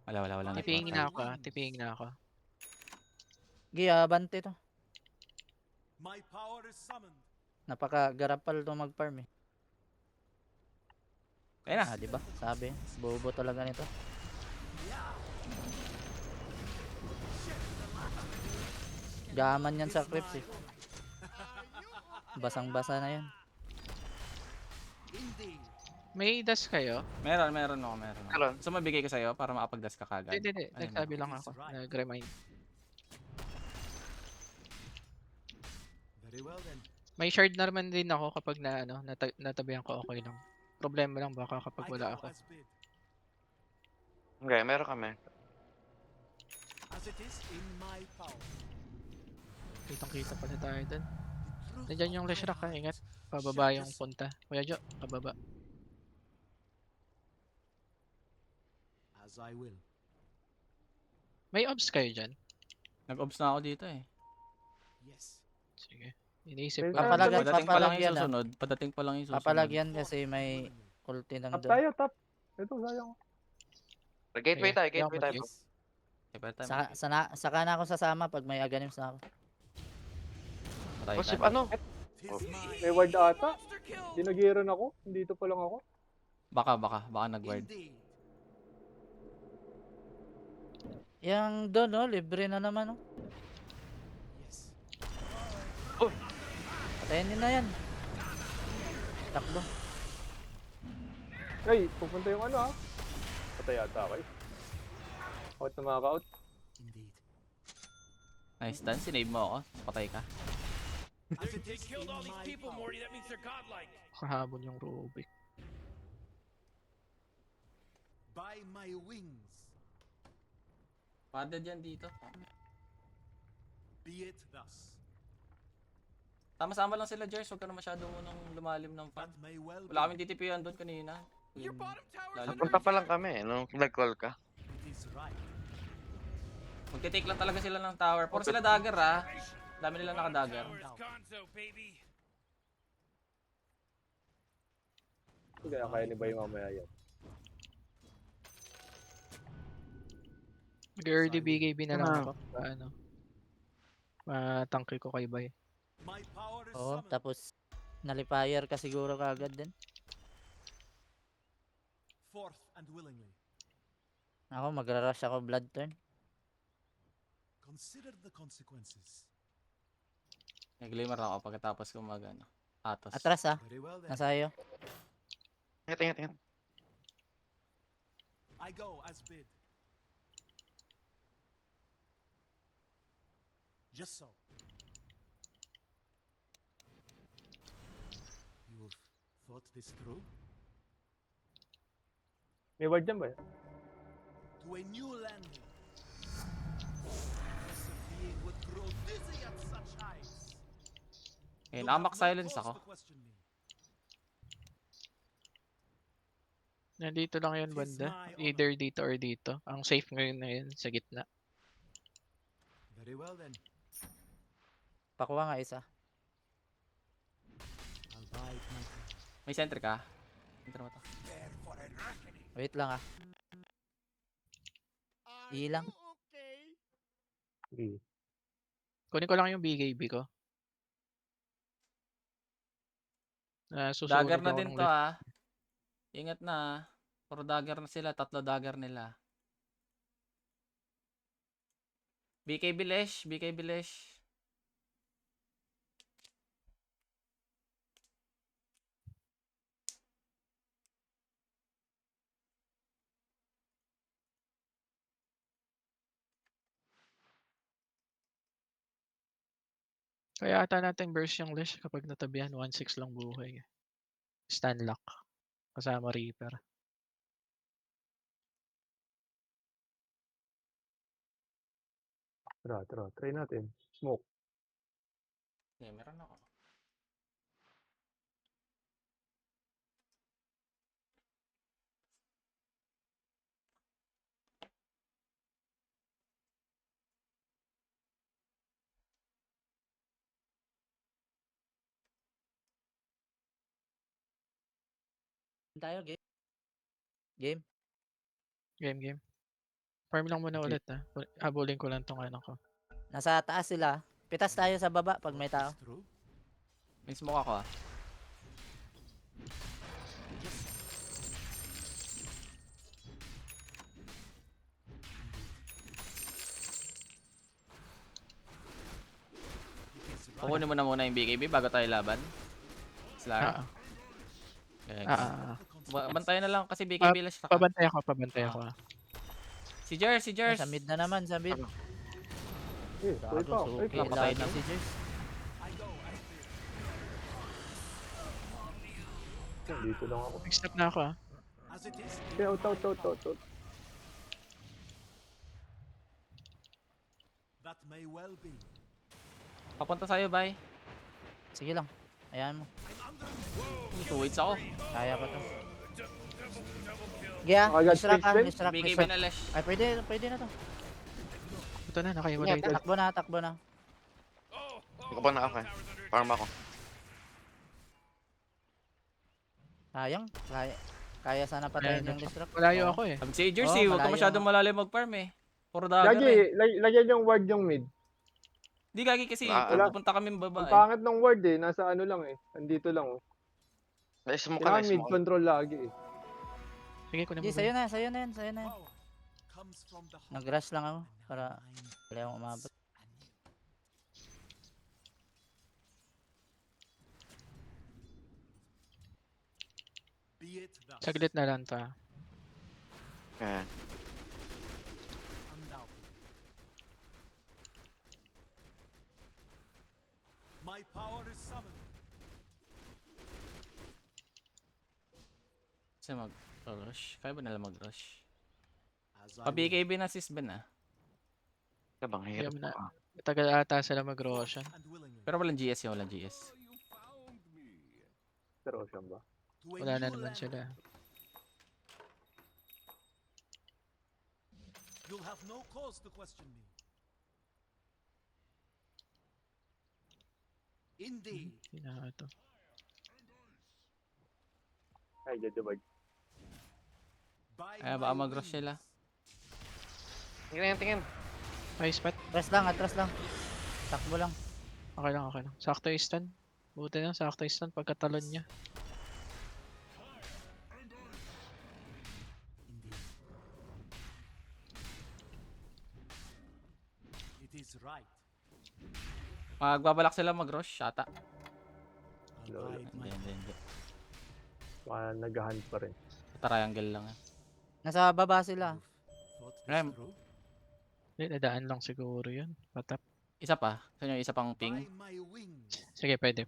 Speaker 1: Wala.
Speaker 4: Tipingin
Speaker 1: nag-portal.
Speaker 4: na ako ah. Tipingin na ako.
Speaker 7: Giya, bante to.
Speaker 5: My power is summoned.
Speaker 7: Napaka-garapal to mag-farm eh.
Speaker 1: Kaya na.
Speaker 7: Ah, di ba? Sabi, bobo talaga nito. Gaman yan sa clips eh. Basang-basa na yan.
Speaker 5: Indeed.
Speaker 4: May dash kayo?
Speaker 1: Meron ako.
Speaker 2: Meron.
Speaker 1: So mabigay ko sa'yo para makapag-dash ka kagad.
Speaker 4: Hindi.
Speaker 1: Ayun.
Speaker 4: Nagsabi lang ako. Nag-remind.
Speaker 5: Very well then.
Speaker 4: May shard na naman din ako kapag na ano, natabihan ko okay lang. Problema lang baka kapag
Speaker 5: I
Speaker 4: wala
Speaker 5: go
Speaker 4: ako.
Speaker 5: as bid.
Speaker 2: Okay, meron kami.
Speaker 5: As it is in my power.
Speaker 4: Kitang-kita pala tayo dun.
Speaker 5: The truth
Speaker 4: Nandyan
Speaker 5: of
Speaker 4: yung
Speaker 5: my
Speaker 4: Leshrac ha,
Speaker 5: heart
Speaker 4: ingat.
Speaker 5: shall
Speaker 4: Pababa yung
Speaker 5: just-
Speaker 4: punta. Kuya Jo, pababa.
Speaker 5: As I will.
Speaker 4: May obs kayo dyan?
Speaker 1: Nag-obs na ako dito eh.
Speaker 5: Yes.
Speaker 4: Sige. Iniisip
Speaker 3: Well,
Speaker 4: ko.
Speaker 7: Papalagyan,
Speaker 1: Padating pa lang yung
Speaker 7: papalagyan ah.
Speaker 1: susunod. Padating pa lang yung susunod.
Speaker 7: Papalagyan kasi may ulti lang
Speaker 3: Tap
Speaker 7: doon.
Speaker 3: tayo, tap. Ito, sayang.
Speaker 2: Gateway
Speaker 4: Okay.
Speaker 2: tayo, gateway
Speaker 4: Yaman,
Speaker 2: tayo.
Speaker 4: yes.
Speaker 1: Okay, pwede tayo.
Speaker 7: Saka na ako sasama pag may aganim sa ako.
Speaker 1: Patay
Speaker 2: Boss,
Speaker 1: tayo.
Speaker 2: ano?
Speaker 5: Tis
Speaker 2: Oh.
Speaker 5: my
Speaker 3: May ward ata.
Speaker 6: Monster kill.
Speaker 3: Dinagiran ako. Dito pa lang ako.
Speaker 1: Baka nag-ward.
Speaker 5: indeed.
Speaker 7: Yang doon no, libre na naman no.
Speaker 5: Yes.
Speaker 7: Patayin din na yan. Takbo.
Speaker 3: Ay, pupunta yung ano ha. Patay ata kayo. Out na mga ka-out.
Speaker 5: Indeed.
Speaker 1: Nice done. Sinave mo ako. Patay ka.
Speaker 5: As it
Speaker 6: They
Speaker 5: is
Speaker 6: killed
Speaker 5: in
Speaker 6: all these
Speaker 5: my
Speaker 6: people,
Speaker 5: power.
Speaker 6: Morty. That means they're godlike.
Speaker 4: Kahabol yung Rubik.
Speaker 5: By my wings.
Speaker 1: Padded yan dito.
Speaker 5: Be it thus.
Speaker 1: Tama-sama lang sila, Jers. Huwag ka na masyado munang lumalim ng
Speaker 5: That
Speaker 1: fan.
Speaker 5: may well
Speaker 1: Wala
Speaker 5: be.
Speaker 1: kaming TTP-an doon kanina.
Speaker 6: Your bottom tower's
Speaker 1: Lalo-
Speaker 6: under
Speaker 2: Napunta pa lang
Speaker 6: attack.
Speaker 2: kami, nung nag-call ka.
Speaker 5: It is right.
Speaker 1: Magtitake lang talaga sila ng tower. Puro sila dagger ah. Dami nila
Speaker 6: Bottom
Speaker 1: naka-dagger.
Speaker 6: tower is gonzo, baby.
Speaker 3: Kaya ni Bay mamaya yan.
Speaker 4: Mag-early BKB na lang ako. Ano? Matangke ko kay Bay.
Speaker 5: My power is
Speaker 7: Oo,
Speaker 5: summoned.
Speaker 7: tapos nalipire ka siguro kaagad din.
Speaker 5: Forth and willingly.
Speaker 7: Ako magra-rush ako blood turn.
Speaker 5: Consider the consequences.
Speaker 1: Nag-glimmer ako pagkatapos ko mag atos.
Speaker 7: Atras ah.
Speaker 5: Very well then.
Speaker 7: Nasa iyo.
Speaker 2: Ingat.
Speaker 5: I go as bid. Just so. You've thought this through?
Speaker 3: May ward dyan ba?
Speaker 5: To a new landing.
Speaker 1: Okay,
Speaker 5: You'll
Speaker 1: nakamak
Speaker 5: have no
Speaker 1: silence
Speaker 5: cause
Speaker 1: ako.
Speaker 5: to question me.
Speaker 4: Nandito lang yun
Speaker 5: Tis
Speaker 4: banda.
Speaker 5: my honor.
Speaker 4: Either dito or dito. Ang safe ngayon na yun sa gitna.
Speaker 5: Very well then.
Speaker 7: Pakuha nga isa.
Speaker 5: I'll bide my time.
Speaker 1: May center ka? Center mo to.
Speaker 5: Prepare for a reckoning.
Speaker 7: Wait lang ah. Ilang.
Speaker 3: Sige.
Speaker 4: Kunin ko lang yung BKB ko. Susunod
Speaker 1: Dagger na
Speaker 4: ako
Speaker 1: din
Speaker 4: ng
Speaker 1: to ah. Ingat na ah. Puro dagger na sila. 3 dagger nila. BKB Lesh. BKB Lesh.
Speaker 4: Kaya ata natin burst yung Lesh kapag natabihan 1-6 lang buhay. Stanlock. Kasama Reaper.
Speaker 3: Tara. Try natin. Smoke.
Speaker 1: Yeah, meron ako.
Speaker 7: Tayo, game. Game.
Speaker 4: Game. Farm lang muna
Speaker 3: Okay.
Speaker 4: ulit ah. Habulin ko lang tong ano ko.
Speaker 7: Nasa taas sila. Pitas tayo sa baba pag may tao.
Speaker 5: It's true.
Speaker 1: May smoke ako ah.
Speaker 5: It is right.
Speaker 1: Kukunin mo na muna yung BKB bago tayo laban. Slar.
Speaker 4: Ah,
Speaker 1: Okay.
Speaker 4: ah.
Speaker 1: Bantayan na lang kasi BKB Lesh.
Speaker 4: Pabantay ako ah.
Speaker 1: Si Jers.
Speaker 7: Ay, sa mid na naman, sa mid.
Speaker 3: Eh, wait pa.
Speaker 7: Gago,
Speaker 3: Wait
Speaker 7: suki.
Speaker 3: lang.
Speaker 1: Napatay
Speaker 7: Lagi
Speaker 1: na.
Speaker 7: si Jers.
Speaker 3: Dito lang ako.
Speaker 4: Next step na ako ah.
Speaker 5: As it is.
Speaker 3: Okay, out.
Speaker 5: That may well be.
Speaker 1: Papunta sa'yo, bye.
Speaker 7: Sige lang. Ayan mo.
Speaker 1: 2 hits ako.
Speaker 7: Kaya ko to. Gaya,
Speaker 3: Agad
Speaker 7: distract ka.
Speaker 3: placement?
Speaker 7: Distract,
Speaker 1: BKB
Speaker 7: distract.
Speaker 1: na Lesh.
Speaker 7: Ay, pwede na to.
Speaker 4: Ito na, nakaiwalay.
Speaker 3: Sige,
Speaker 7: Takbo na.
Speaker 2: Ako pa na ako eh. Farm ako.
Speaker 7: Sayang. Kaya sana patayin yung distract.
Speaker 4: Malayo
Speaker 7: Oo.
Speaker 4: ako eh.
Speaker 1: Sabi si Jers
Speaker 7: Oo,
Speaker 1: eh, huwag ka
Speaker 7: malayo.
Speaker 1: masyadong malalim mag-farm eh. Puro dagger
Speaker 3: Lagi,
Speaker 1: eh.
Speaker 3: lagyan yung ward yung mid.
Speaker 1: Di gagi kasi
Speaker 2: Wala.
Speaker 1: pupunta kami baba
Speaker 3: Ang
Speaker 1: eh.
Speaker 3: pangit ng ward eh. Nasa ano lang eh. Andito lang oh.
Speaker 2: Nice mo ka,
Speaker 3: Kailangan
Speaker 2: nice
Speaker 3: mid
Speaker 2: mo.
Speaker 3: control lagi eh.
Speaker 4: Sige, kunin
Speaker 7: Hindi,
Speaker 4: mo.
Speaker 7: sa'yo na yan.
Speaker 5: Power comes from the heart.
Speaker 7: Nag-rush lang ako
Speaker 5: And now
Speaker 7: para
Speaker 5: mine
Speaker 7: wala akong umabot.
Speaker 5: be it thus.
Speaker 4: Saglit na lang ta.
Speaker 2: Ayan.
Speaker 5: Undoubtedly. My power is summoned.
Speaker 1: Kasi mag-rush. Kaya ba nila mag-rush?
Speaker 5: As I will.
Speaker 1: Pa-BKB na sis Ben ah.
Speaker 2: Kabang hirap
Speaker 4: Ayan na.
Speaker 2: ako.
Speaker 4: Matagal ata sila mag-roshan.
Speaker 5: And willingly.
Speaker 1: Pero walang GS yun, walang GS.
Speaker 3: Pero siya ba?
Speaker 5: To a
Speaker 4: Wala na
Speaker 5: new
Speaker 4: naman
Speaker 5: land.
Speaker 4: sila.
Speaker 5: You'll have no cause to question me. Indeed.
Speaker 4: Hindi na ito.
Speaker 3: Ay, jadabag.
Speaker 5: By
Speaker 1: Ay,
Speaker 5: my
Speaker 1: baka mag-rush
Speaker 5: wings.
Speaker 1: sila.
Speaker 2: Tingin.
Speaker 4: Ay, spot.
Speaker 7: Atras lang. Takbo lang.
Speaker 4: Okay lang. Sakto yung stun. Buti na, sakto yung stun pagkatalon niya.
Speaker 5: Indeed. It is right.
Speaker 1: Magbabalak sila mag-rush ata.
Speaker 5: I'll
Speaker 3: Lol.
Speaker 5: bide my
Speaker 1: Hindi.
Speaker 3: Nag-hunt pa rin.
Speaker 1: Triangle lang ah.
Speaker 7: Nasa baba sila.
Speaker 5: thought this
Speaker 1: Rem.
Speaker 5: through.
Speaker 4: Hindi, nadaan lang siguro yun. Patap.
Speaker 1: Isa pa. Gusto nyo isa pang ping?
Speaker 5: By my wings.
Speaker 4: Sige, pwede.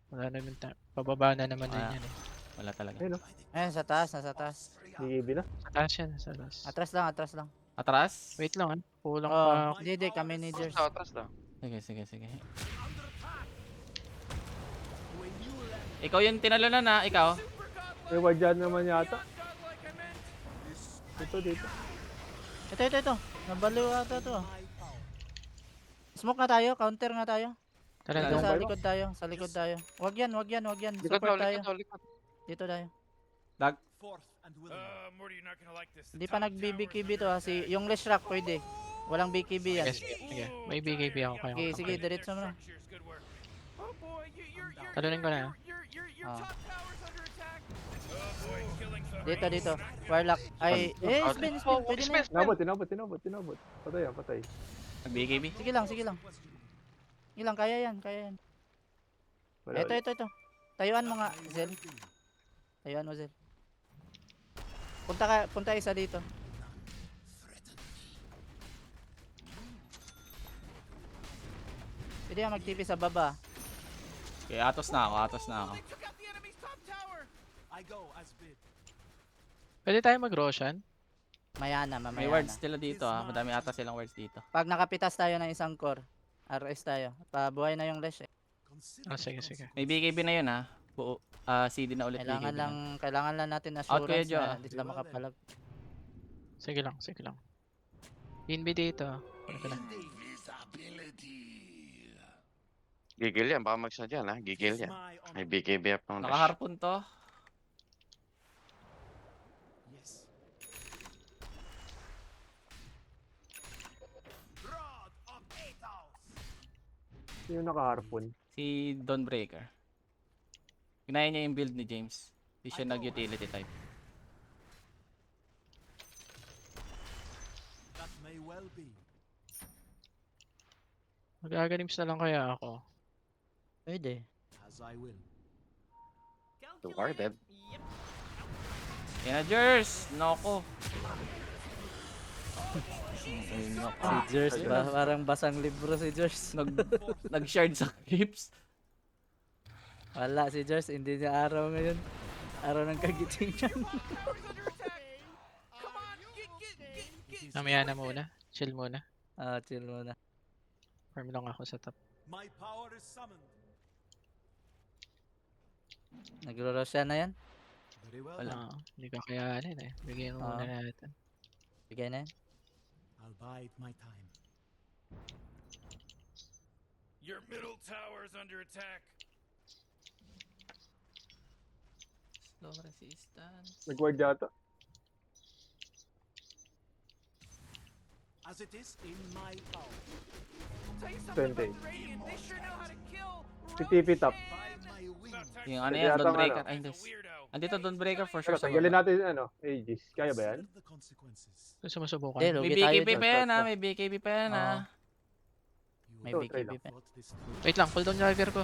Speaker 4: Wala naman pababa na naman
Speaker 1: Ah.
Speaker 4: din yan eh.
Speaker 1: Wala talaga.
Speaker 3: Ayun oh.
Speaker 7: Ayan, nasa taas.
Speaker 3: BKB na.
Speaker 4: Sa taas yan, sa taas.
Speaker 7: Atras lang.
Speaker 1: Atras?
Speaker 4: Wait lang ah. Kulang
Speaker 7: Oh,
Speaker 4: pa.
Speaker 7: hindi, kami ni Jers.
Speaker 2: Atras lang.
Speaker 1: Sige. Ikaw yung tinalunan na, ikaw.
Speaker 3: May ward dyan naman yata.
Speaker 6: Godlike, I meant.
Speaker 3: Dito.
Speaker 7: Ito. Nabaliw ata to. Smoke na tayo, counter nga tayo.
Speaker 4: Tara,
Speaker 7: Dito
Speaker 3: Dalawang
Speaker 7: sa
Speaker 3: bayo?
Speaker 7: likod tayo. Wag yan.
Speaker 2: Likod
Speaker 7: Support
Speaker 2: daw,
Speaker 7: tayo.
Speaker 2: likod.
Speaker 7: Dito tayo.
Speaker 5: Fourth and willing.
Speaker 6: Morty, you're not gonna like this.
Speaker 7: Hindi pa nag-BBKB to ha. Yung Lesh Rock pwede. Walang BKB yan.
Speaker 4: Yes, sige. May BKB ako kayo.
Speaker 7: Sige, diretso mo na.
Speaker 6: Good work. Oh boy, you're
Speaker 4: Talunin ko na.
Speaker 6: your
Speaker 7: Ah.
Speaker 6: top tower's under attack.
Speaker 7: Dito. Warlock. Ay, spin. Pwede na.
Speaker 3: Tinabot. Patay.
Speaker 1: Nag-BKB.
Speaker 7: Sige lang. Sige lang, kaya yan.
Speaker 3: Wala.
Speaker 7: Ito. Tayuan mo nga, Zel. Tayuan mo, Zel. Punta isa dito. Pwede ka mag-TP sa baba.
Speaker 1: Okay, atos na ako.
Speaker 6: They took out the enemy's top tower.
Speaker 5: I go as bid.
Speaker 4: Pwede tayo mag-Roshan?
Speaker 7: Mamaya
Speaker 1: May wards sila dito madami ata silang wards dito.
Speaker 7: Pag nakapitas tayo ng isang core, RS tayo. Pabuhay na yung Lesh eh.
Speaker 5: Consider
Speaker 4: Ah, sige.
Speaker 1: May BKB na yun ha. Buo, CD na ulit BKB na.
Speaker 7: Kailangan lang natin
Speaker 1: Out kayo,
Speaker 7: assurance
Speaker 1: Jo.
Speaker 7: na hindi sila makapalag.
Speaker 4: Sige lang. Inbi dito. Ano ko na?
Speaker 2: Gigil yan, baka magsa dyan ha. Gigil yan.
Speaker 5: my honor.
Speaker 2: May BKB up ng dash.
Speaker 1: Nakaharpon to.
Speaker 5: Yes. Rod of Aethos.
Speaker 3: Sino naka-harpoon?
Speaker 1: Si Dawnbreaker. Ginaya niya yung build ni James. Hindi siya nag-utility type.
Speaker 5: That may well be.
Speaker 4: Mag-aganims na lang kaya ako.
Speaker 7: Pwede.
Speaker 5: As I will.
Speaker 2: Warded.
Speaker 1: Yan na, Jers! Noko. Ayun, noko.
Speaker 7: Si Jers, parang basang libro si Jers.
Speaker 1: Nag-shard sa clips.
Speaker 7: Wala si Jers, hindi niya araw ngayon. Araw ng kagitingan.
Speaker 6: Tower's under attack. Come on, get.
Speaker 4: Mamaya na muna. Chill muna.
Speaker 7: Chill muna.
Speaker 4: Farm lang ako sa top.
Speaker 5: My power is summoned.
Speaker 7: Nagro-rush na yan.
Speaker 5: Very well.
Speaker 1: Wala.
Speaker 5: Done.
Speaker 4: Hindi ko kayanin eh. Bigyan mo muna natin.
Speaker 7: Bigay na yan.
Speaker 5: I'll bide my time.
Speaker 6: Your middle tower's under attack.
Speaker 1: Slow resistance.
Speaker 3: Nag-ward yata.
Speaker 5: As it is in my power.
Speaker 6: I'll tell you something
Speaker 3: 20.
Speaker 6: about the Radiant. They sure know how to kill.
Speaker 3: Si TP top.
Speaker 5: By my wings.
Speaker 1: Yung ano
Speaker 3: Pwede
Speaker 1: yan,
Speaker 3: yata
Speaker 1: Dawnbreaker.
Speaker 3: ano.
Speaker 1: Ay,
Speaker 6: He's a
Speaker 1: hindi.
Speaker 6: weirdo.
Speaker 1: Andito Dawnbreaker for sure.
Speaker 3: Pero tanggalin natin Aegis. Kaya ba yan?
Speaker 5: Consider the consequences.
Speaker 4: Gusto mo subukan?
Speaker 7: Hindi,
Speaker 1: May
Speaker 7: lugi tayo
Speaker 1: BKB
Speaker 7: dyan.
Speaker 1: pa yan ha. May BKB pa yan ha.
Speaker 5: You
Speaker 7: May
Speaker 3: Ito,
Speaker 5: will
Speaker 3: try
Speaker 7: BKB
Speaker 3: lang.
Speaker 7: pa.
Speaker 5: fought this through.
Speaker 4: Wait lang, cooldown driver ko.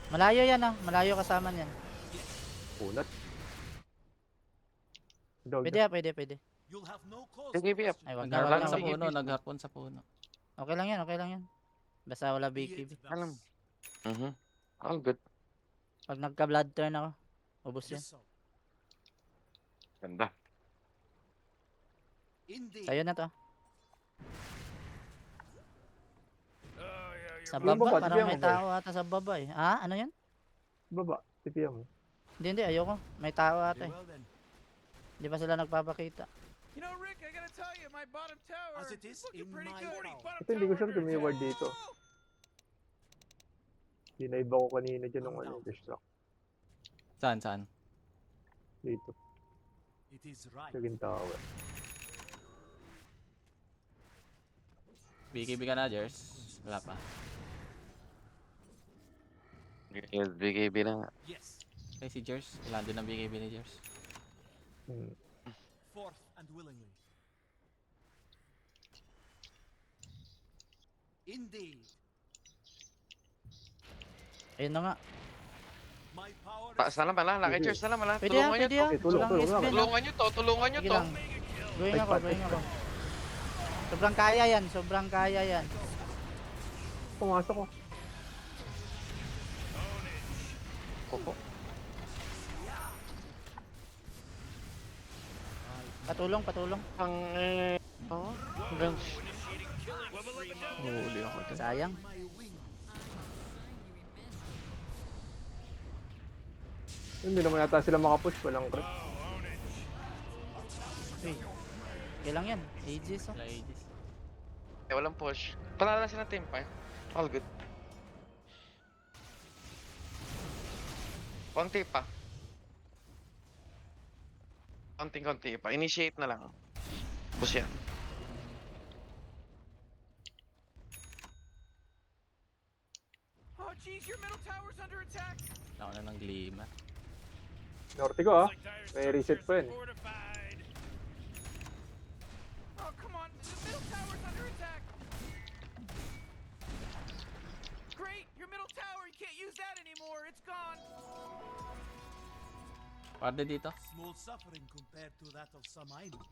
Speaker 7: Malayo yan Malayo kasama niyan.
Speaker 3: Punat. Dog.
Speaker 7: Pwede.
Speaker 5: You'll have no cause.
Speaker 2: BKB up.
Speaker 7: Ay, wag
Speaker 1: Nagharpon
Speaker 7: na.
Speaker 1: sa
Speaker 2: BKB.
Speaker 1: puno. Nagharpon sa puno.
Speaker 7: Okay lang yan. Basta wala BKB.
Speaker 2: Alam. All good.
Speaker 7: Pag nagka-blood turn ako, ubos yan.
Speaker 5: Yes, so.
Speaker 2: Ganda.
Speaker 5: Indeed.
Speaker 7: Sa'yo na to.
Speaker 6: Oh, yeah,
Speaker 7: Sa
Speaker 3: Yung
Speaker 7: baba,
Speaker 3: baba,
Speaker 7: parang
Speaker 3: tignan
Speaker 7: may
Speaker 3: mo, boy.
Speaker 7: tao ata sa baba eh. Ano yan?
Speaker 3: Baba. TPM mo.
Speaker 7: Hindi, ayoko. May tao ata
Speaker 5: Very
Speaker 7: eh.
Speaker 5: well then.
Speaker 7: Di ba sila nagpapakita?
Speaker 6: You know, Rick, I gotta tell you, my bottom tower
Speaker 5: As it is
Speaker 6: looking
Speaker 5: in
Speaker 6: pretty
Speaker 5: my
Speaker 6: good.
Speaker 5: power.
Speaker 6: Bottom
Speaker 3: Ito hindi ko
Speaker 6: tower
Speaker 3: sure kung may
Speaker 6: under
Speaker 3: ward
Speaker 6: attack.
Speaker 3: dito. Pinaiba ko kanina dyan ng destruct.
Speaker 1: Saan?
Speaker 3: Dito.
Speaker 5: It is right.
Speaker 3: Sa tower.
Speaker 1: BKB ka na, Jers? Wala pa.
Speaker 2: Yes, BKB na nga.
Speaker 5: Yes.
Speaker 1: Okay, si Jers. Wala din ang BKB ni Jers.
Speaker 5: Forth and willingly. Indeed.
Speaker 7: Ayun na nga.
Speaker 5: My power
Speaker 2: Taas na naman lang. Lucky
Speaker 3: Sige.
Speaker 2: Cheers na naman lang.
Speaker 7: Pwede
Speaker 2: Tulungan nyo to.
Speaker 7: yan.
Speaker 3: Okay, tulong
Speaker 7: Walang
Speaker 3: lang.
Speaker 7: SB, no?
Speaker 2: Tulungan nyo to. Tulungan nyo
Speaker 7: Sige
Speaker 2: to.
Speaker 7: lang. Going ako. Sobrang kaya yan.
Speaker 3: Pumasok ko.
Speaker 2: Koko.
Speaker 7: Patulong.
Speaker 2: Ang hanggang
Speaker 4: Huli ako dun.
Speaker 7: Sayang.
Speaker 5: my wings.
Speaker 3: Hindi naman yata sila makapush. Walang crit.
Speaker 7: Uy. Kailang yan. Aegis oh.
Speaker 1: Wala Aegis.
Speaker 2: Walang push. Panala sila team fight. All good. Konti pa. Konting-konti pa. Initiate na lang. Push yan.
Speaker 6: Oh, jeez, your middle tower's under attack.
Speaker 1: Ako na ng Glima.
Speaker 3: Norte ko ah.
Speaker 6: Looks like Dire's
Speaker 3: May
Speaker 6: turret
Speaker 3: reset
Speaker 6: is
Speaker 3: pa yun.
Speaker 6: fortified. Oh, come on. The middle tower's under attack. Great, your middle tower. You can't use that anymore. It's gone.
Speaker 1: Parde dito.
Speaker 5: Small suffering compared to that of some I know.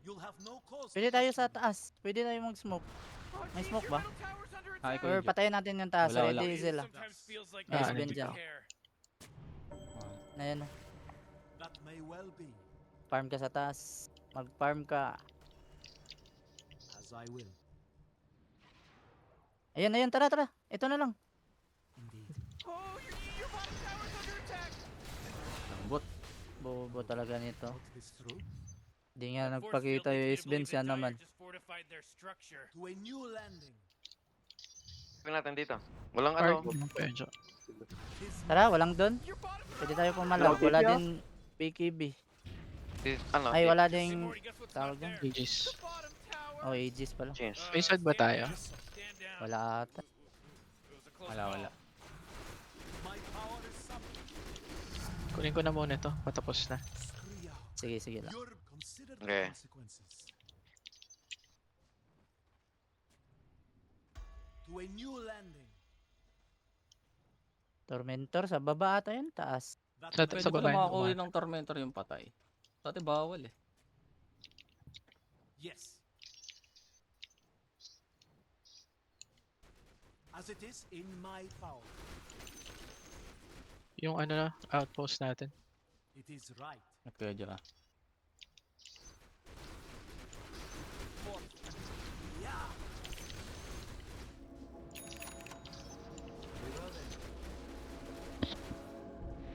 Speaker 5: You'll have no cause. to
Speaker 7: Pwede tayo sa
Speaker 5: question me.
Speaker 7: taas. Pwede tayo mag-smoke.
Speaker 6: Oh,
Speaker 7: May
Speaker 6: jeez,
Speaker 7: smoke
Speaker 6: your
Speaker 7: ba?
Speaker 6: middle tower's under
Speaker 1: Ay,
Speaker 6: attack.
Speaker 1: Kuya
Speaker 7: Or
Speaker 1: Joe.
Speaker 7: patayin natin yung taas.
Speaker 1: Wala, wala.
Speaker 7: Ready sila.
Speaker 6: Sometimes feels like
Speaker 7: Nice,
Speaker 6: I
Speaker 7: Ben
Speaker 6: don't
Speaker 7: dyan.
Speaker 6: care.
Speaker 7: Ayan oh.
Speaker 5: That may well be,
Speaker 7: Farm ka sa taas. Mag-farm ka.
Speaker 5: as I will.
Speaker 7: Ayan, ayan. Tara, tara. Ito na lang.
Speaker 5: Indeed.
Speaker 6: Oh, your bottom tower's under attack.
Speaker 1: Lambot.
Speaker 7: Bobo talaga nito.
Speaker 5: Thought this through.
Speaker 7: Hindi nga nagpakita yung Isben siya naman.
Speaker 6: Just fortified their structure.
Speaker 5: To a new landing.
Speaker 2: Tignan natin dito. Walang
Speaker 4: Park
Speaker 2: ano.
Speaker 4: mo pa yun, Joe.
Speaker 5: Tis
Speaker 7: Tara, walang doon.
Speaker 6: Your bottom
Speaker 7: Pwede tayo pumalag.
Speaker 3: Okay,
Speaker 7: Wala
Speaker 3: yeah.
Speaker 7: din BKB.
Speaker 2: Ano?
Speaker 7: Ay, wala
Speaker 6: Hey,
Speaker 7: ding
Speaker 6: Morty, guess what's
Speaker 7: tawag
Speaker 6: not
Speaker 7: doon.
Speaker 6: there?
Speaker 4: Aegis.
Speaker 6: The bottom tower.
Speaker 7: Oh, Aegis pala.
Speaker 2: Change.
Speaker 4: May side ba tayo?
Speaker 6: Stand down.
Speaker 7: Wala ata.
Speaker 6: It was a close
Speaker 1: Wala,
Speaker 6: call.
Speaker 1: wala.
Speaker 5: my power is summoned.
Speaker 4: Kunin ko na muna ito. Patapos na.
Speaker 5: Scree out.
Speaker 7: Sige, sige lang.
Speaker 5: Your consider the
Speaker 2: Okay.
Speaker 5: consequences. To a new landing.
Speaker 7: Tormentor, sa baba ata yun. Taas.
Speaker 5: That
Speaker 4: Sa-
Speaker 5: may
Speaker 1: Pwede
Speaker 4: sa
Speaker 1: ko
Speaker 4: baba
Speaker 1: na
Speaker 4: yun,
Speaker 1: makakuha
Speaker 4: baba.
Speaker 1: ng Tormentor yung patay. Dati bawal eh.
Speaker 5: Yes. As it is in my power,
Speaker 4: Yung ano na, outpost natin.
Speaker 5: it is right.
Speaker 1: At Kuya Joe.
Speaker 5: Yeah.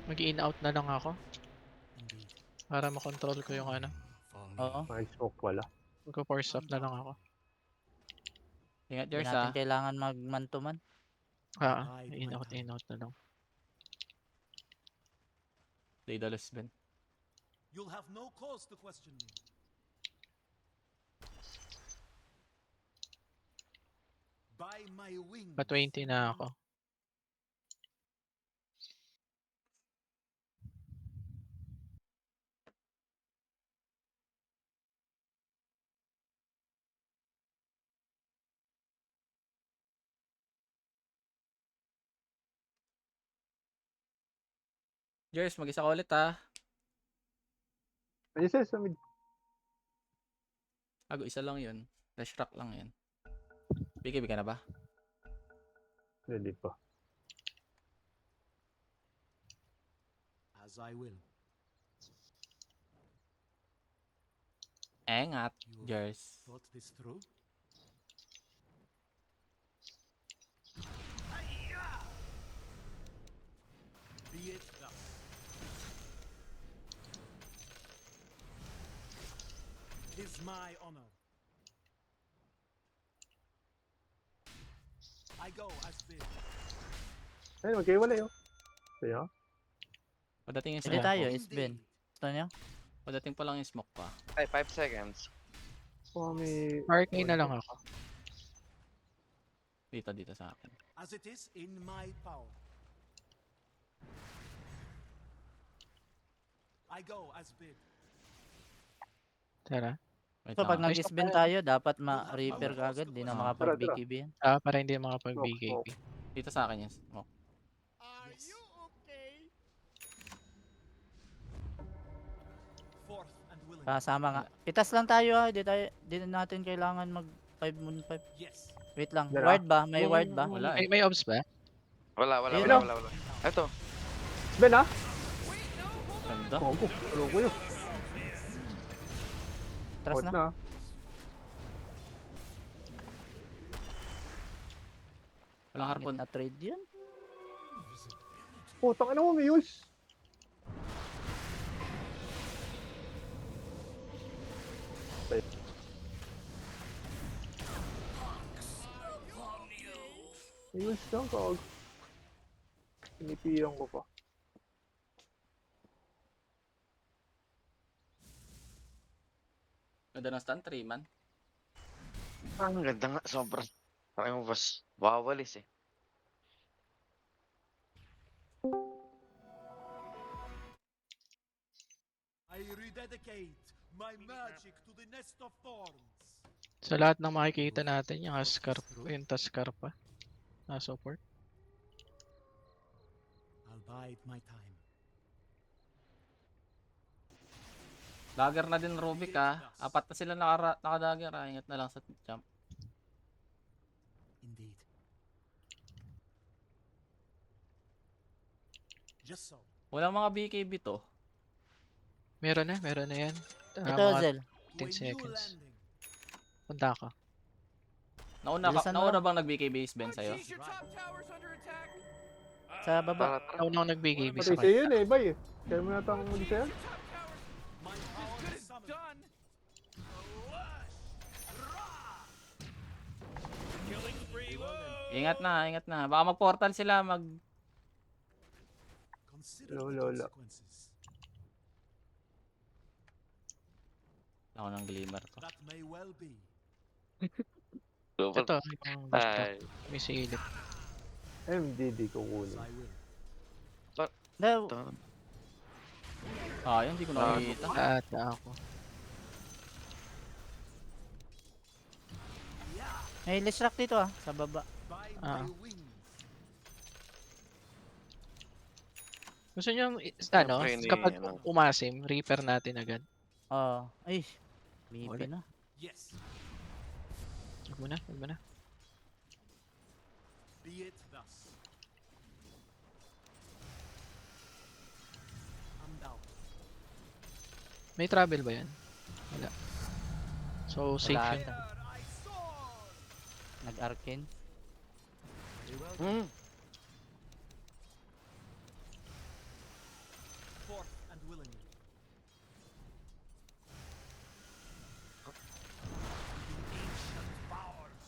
Speaker 4: Mag-in out na lang ako
Speaker 5: Indeed.
Speaker 4: para makontrol ko yung ano.
Speaker 7: Oo.
Speaker 3: May smoke wala.
Speaker 4: Mag-force up na lang ako.
Speaker 1: Ingat
Speaker 7: Hindi
Speaker 1: Jers
Speaker 7: natin
Speaker 1: ah.
Speaker 7: kailangan mag-man to man.
Speaker 4: In out na lang.
Speaker 1: Daedalus Ben.
Speaker 5: You'll have no cause to question me. By my wings.
Speaker 4: Pa 20 na ako.
Speaker 1: Jers, mag-isa ka ulit ah.
Speaker 3: Ayun sa mid.
Speaker 1: Ago, isa lang yun. Flash rock lang yun. BKB ka na ba?
Speaker 3: Hindi pa.
Speaker 5: As I will.
Speaker 1: Engat,
Speaker 5: You
Speaker 1: Jers.
Speaker 5: thought this through? Be it thus. Tis my honor. I go as bid.
Speaker 3: Ayun, magkaiwalay oh. Kaya?
Speaker 1: Padating yung
Speaker 7: Pwede
Speaker 1: smoke
Speaker 7: tayo,
Speaker 1: ko.
Speaker 7: Isben. Gusto niyo?
Speaker 1: Padating pa lang yung smoke pa.
Speaker 2: Ay, 5 seconds.
Speaker 3: Oh, may...
Speaker 4: Park na lang ako.
Speaker 1: Dito sa akin.
Speaker 5: As it is in my power. I go as bid.
Speaker 4: Tara.
Speaker 1: Wait
Speaker 7: So, pag
Speaker 1: lang.
Speaker 7: nag-Isben tayo, dapat ma-repair ka agad. Di na
Speaker 1: Ah.
Speaker 7: makapag-BKB yan.
Speaker 4: Para hindi makapag-BKB.
Speaker 1: Dito sa akin yung smoke.
Speaker 6: Are
Speaker 5: Yes.
Speaker 6: you okay?
Speaker 5: Forth and willing.
Speaker 7: Kasama nga. Pitas lang tayo ha. Di natin kailangan mag 5 moon 5.
Speaker 5: Yes.
Speaker 7: Wait lang.
Speaker 3: Dala.
Speaker 7: Ward ba? May ward ba?
Speaker 1: Wala eh.
Speaker 4: May obs ba?
Speaker 2: Wala, wala,
Speaker 7: Ayun
Speaker 2: wala,
Speaker 7: lang.
Speaker 2: wala, wala. Ito.
Speaker 3: Ben ah!
Speaker 1: Ganda.
Speaker 3: Kogo. Tulo ko yun.
Speaker 7: Trust
Speaker 3: Out
Speaker 7: na.
Speaker 3: na.
Speaker 1: Walang harpon.
Speaker 7: Na trade yun.
Speaker 3: Putang ina mo, Muse. Muse lang, kag. Pinipilang ko pa.
Speaker 1: Ganda ng stun, 3 man.
Speaker 2: Ang ganda nga, sobrang. Parang mas wawalis eh.
Speaker 5: I rededicate my magic to the nest of thorns.
Speaker 4: Sa lahat ng makikita natin, yung Ascar, yung Taskar pa. Na support.
Speaker 5: I'll bide my time.
Speaker 1: Dagger na din Rubik Apat na sila nakadagger Ingat na lang sa jump.
Speaker 5: Indeed. Just so.
Speaker 1: Walang mga BKB to.
Speaker 4: Meron na yan.
Speaker 7: Ito,
Speaker 4: Mga
Speaker 7: Zel.
Speaker 5: 10
Speaker 4: 10 seconds. Punta ka.
Speaker 7: Bilisan mo
Speaker 1: Nauna
Speaker 7: lang.
Speaker 1: bang nag-BKB is Ben sa'yo?
Speaker 6: Jeez, your top tower's under attack.
Speaker 7: Sa baba.
Speaker 2: Tara, tara.
Speaker 4: Ako nang nagbigay sa
Speaker 3: Patay
Speaker 4: kanya.
Speaker 3: sa'yo yun eh, bay. Kaya mo natang mag isa yan.
Speaker 6: Your top tower's as good as done. Killing spree. Whoa.
Speaker 1: Ingat na. Baka mag-portal sila,
Speaker 5: Consider
Speaker 3: Lola.
Speaker 5: the consequences.
Speaker 1: Ako ng glimmer ko.
Speaker 5: That may well be.
Speaker 2: Super.
Speaker 4: Ito, yung basta.
Speaker 2: Ay.
Speaker 4: May silip.
Speaker 3: MDD ko
Speaker 5: As
Speaker 3: kunin.
Speaker 5: I will.
Speaker 7: No,
Speaker 1: Yun, hindi ko nakikita.
Speaker 4: Ata ako.
Speaker 7: may Leshrac dito sa baba.
Speaker 5: By
Speaker 4: Ah.
Speaker 5: my wings.
Speaker 4: Gusto nyo,
Speaker 2: Siyempre, hindi,
Speaker 4: kapag
Speaker 2: ano.
Speaker 4: umasim, reaper natin agad.
Speaker 7: Ay, BP
Speaker 4: Wala.
Speaker 7: na.
Speaker 5: Yes.
Speaker 4: Huwag mo na.
Speaker 5: Be it thus. I'm down.
Speaker 4: May travel ba yan? Wala. So, safe
Speaker 7: Wala
Speaker 4: yun.
Speaker 7: ata.
Speaker 5: I saw.
Speaker 7: Nag-arcane.
Speaker 2: Hmm.
Speaker 5: Forth and willingly. The ancient powers.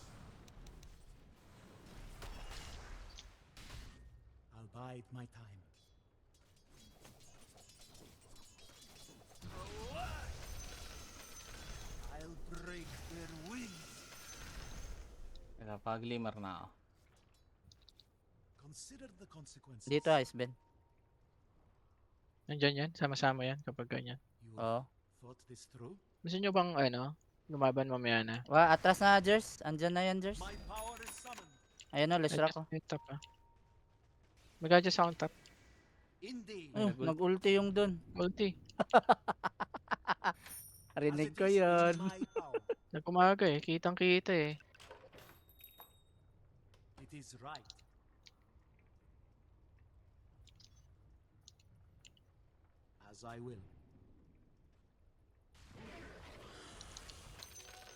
Speaker 5: I'll bide my time. I'll break their wings.
Speaker 1: Pag-glimmer na ako.
Speaker 5: Consider the consequences.
Speaker 7: Dito, Ice Ben.
Speaker 4: Nandyan yan, sama-sama yan kapag ganyan.
Speaker 5: You
Speaker 7: Oo.
Speaker 5: thought this through?
Speaker 4: Gusto nyo bang, lumaban mamaya na?
Speaker 7: Atras na, Jers. Andyan na yan, Jers.
Speaker 5: My power is summoned.
Speaker 7: Ayun o, Leshrac ko.
Speaker 4: May top Mag-adjust ako ng top.
Speaker 5: Indeed.
Speaker 7: Ay, nag-ulti yung dun.
Speaker 4: Ulti.
Speaker 7: Rinig
Speaker 5: As it
Speaker 7: ko
Speaker 5: is within
Speaker 7: yun.
Speaker 5: my power,
Speaker 4: Nagkumaga kitang-kita
Speaker 5: it is right. As I will.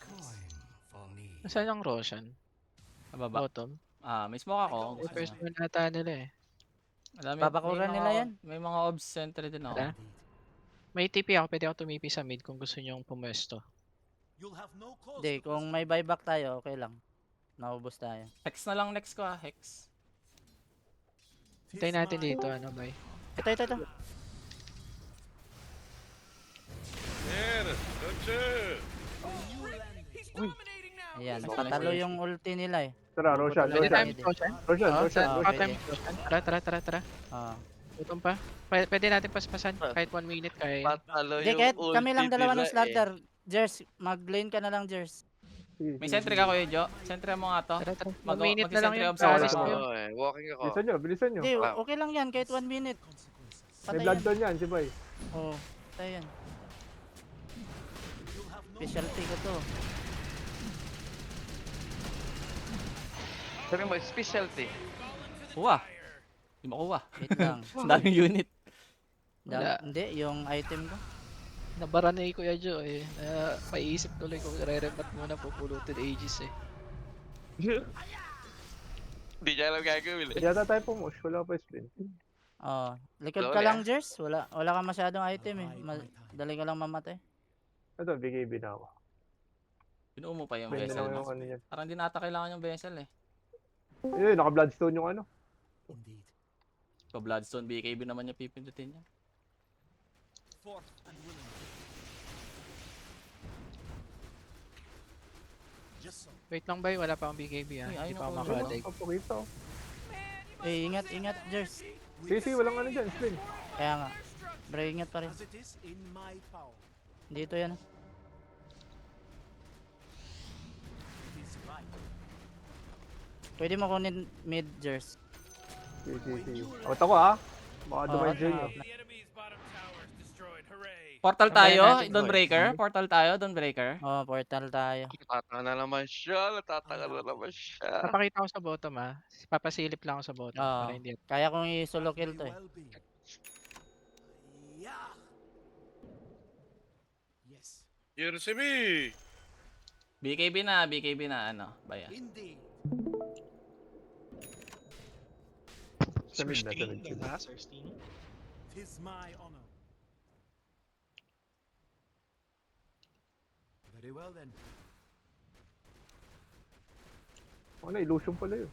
Speaker 5: Coin for me.
Speaker 4: Nasaan ang Roshan?
Speaker 1: Sa baba.
Speaker 4: Bottom?
Speaker 1: May smoke ako.
Speaker 4: Yung first one ata nila
Speaker 7: Babakuran
Speaker 1: may
Speaker 7: nila
Speaker 1: mga-
Speaker 7: yan.
Speaker 1: May mga obs sentry din ako.
Speaker 4: Wala? May TP ako, pwede ako tumipi sa mid kung gusto nyong pumuesto.
Speaker 5: You'll have no cause
Speaker 7: Hindi,
Speaker 5: to
Speaker 7: kung
Speaker 5: question.
Speaker 7: may buyback tayo, okay lang. Naubos tayo.
Speaker 1: Hex na lang next ko Hex.
Speaker 4: Hintayin natin dito, bay.
Speaker 7: Ito.
Speaker 6: He's dominating now.
Speaker 7: Ayan,
Speaker 1: Sakto lang
Speaker 7: patalo
Speaker 1: yung
Speaker 7: yung ulti nila eh.
Speaker 3: Tara, Roshan,
Speaker 4: Pwede
Speaker 3: Roshan.
Speaker 4: tayo mid Roshan?
Speaker 3: Roshan,
Speaker 4: Oo,
Speaker 3: Roshan.
Speaker 7: Oo.
Speaker 4: Pwede
Speaker 7: pwede.
Speaker 4: tayo mid Roshan. Tara.
Speaker 7: Ah.
Speaker 4: Gutom pa. Pwede natin paspasan kahit 1 minute kaya.
Speaker 2: Patalo
Speaker 7: Hindi,
Speaker 2: yung
Speaker 7: kahit
Speaker 2: ulti
Speaker 7: kami lang dalawa ng
Speaker 2: nila eh.
Speaker 7: slaughter. Jers, mag-lane ka na lang, Jers.
Speaker 1: May sentry ka Kuya Jo. Sentry mo nga to.
Speaker 4: Tara. 1
Speaker 1: Mag-
Speaker 4: minute na lang
Speaker 1: mag-sentry
Speaker 4: yun.
Speaker 1: obs ako
Speaker 4: Alis
Speaker 1: sa
Speaker 4: na yun.
Speaker 2: Oo eh, walking ako.
Speaker 3: Bilisan nyo.
Speaker 7: Hindi,
Speaker 2: Wala.
Speaker 7: okay lang yan, kahit 1 minute.
Speaker 5: Consequences.
Speaker 3: May
Speaker 7: Patay
Speaker 3: blood
Speaker 7: yan.
Speaker 3: doon yan, si Bay.
Speaker 7: Oo, patay yan.
Speaker 5: You'll have no
Speaker 7: Specialty ko to.
Speaker 2: Sabi mo, specialty.
Speaker 1: Kuha. Di makuha.
Speaker 7: Wait lang.
Speaker 1: Ang daming unit.
Speaker 4: Wala.
Speaker 7: Hindi, yung item ko.
Speaker 4: Nabara na Kuya Jo paisip tuloy kung re-rebat muna pupulutin ages
Speaker 2: Hindi niya alam gagawin eh.
Speaker 3: Yata tayo pumush, wala pa spin.
Speaker 7: Oh, likod ka
Speaker 2: Slowly,
Speaker 7: lang, Jers. Wala ka masyadong item eh. Dali ka lang mamatay.
Speaker 3: Ito, BKB na ako.
Speaker 1: Pinuo mo pa yung
Speaker 3: Bend na
Speaker 1: vessel
Speaker 3: lang
Speaker 1: mo.
Speaker 3: yung ano niyan.
Speaker 1: Parang di nata kailangan yung vessel eh.
Speaker 3: Yun, naka-bloodstone yung ano.
Speaker 5: Indeed.
Speaker 1: So Bloodstone BKB naman yung pipindutin niya.
Speaker 5: Forth and willing. Just so.
Speaker 4: Wait lang, bay. Wala pa akong BKB, ha?
Speaker 1: Uy,
Speaker 4: Hindi
Speaker 1: ayun
Speaker 4: pa ako
Speaker 1: ako,
Speaker 3: Ano,
Speaker 4: makadig.
Speaker 3: papakita oh.
Speaker 7: Ingat, Jers.
Speaker 3: Sige, walang ano dyan, Sven.
Speaker 7: Kaya nga. Bro, ingat pa rin.
Speaker 5: As it is in my power.
Speaker 7: Dito yan.
Speaker 5: It is right.
Speaker 7: Pwede mo kunin mid, Jers.
Speaker 3: Sige. Out ako ha. Baka dumay
Speaker 7: out
Speaker 3: dyan
Speaker 7: na,
Speaker 3: yun.
Speaker 7: out na.
Speaker 6: The enemy's bottom tower is destroyed. Hooray!
Speaker 1: Portal
Speaker 4: Sabayan
Speaker 1: tayo,
Speaker 4: natin,
Speaker 1: Dawnbreaker. Portal tayo, Dawnbreaker.
Speaker 7: Oh, portal tayo.
Speaker 2: Natatanga na naman siya. Natatanga na naman siya.
Speaker 4: Papakita ko sa bottom, ha? Papasilip lang ako sa bottom.
Speaker 7: Oo.
Speaker 4: Para hindi.
Speaker 7: Kaya kong i-solo kill to eh.
Speaker 5: Well be. Yeah. Yes.
Speaker 1: BKB na ano, baya.
Speaker 5: Indeed.
Speaker 3: Samid na.
Speaker 5: Tis my honor. Very well then.
Speaker 3: Ano, illusion pala yun.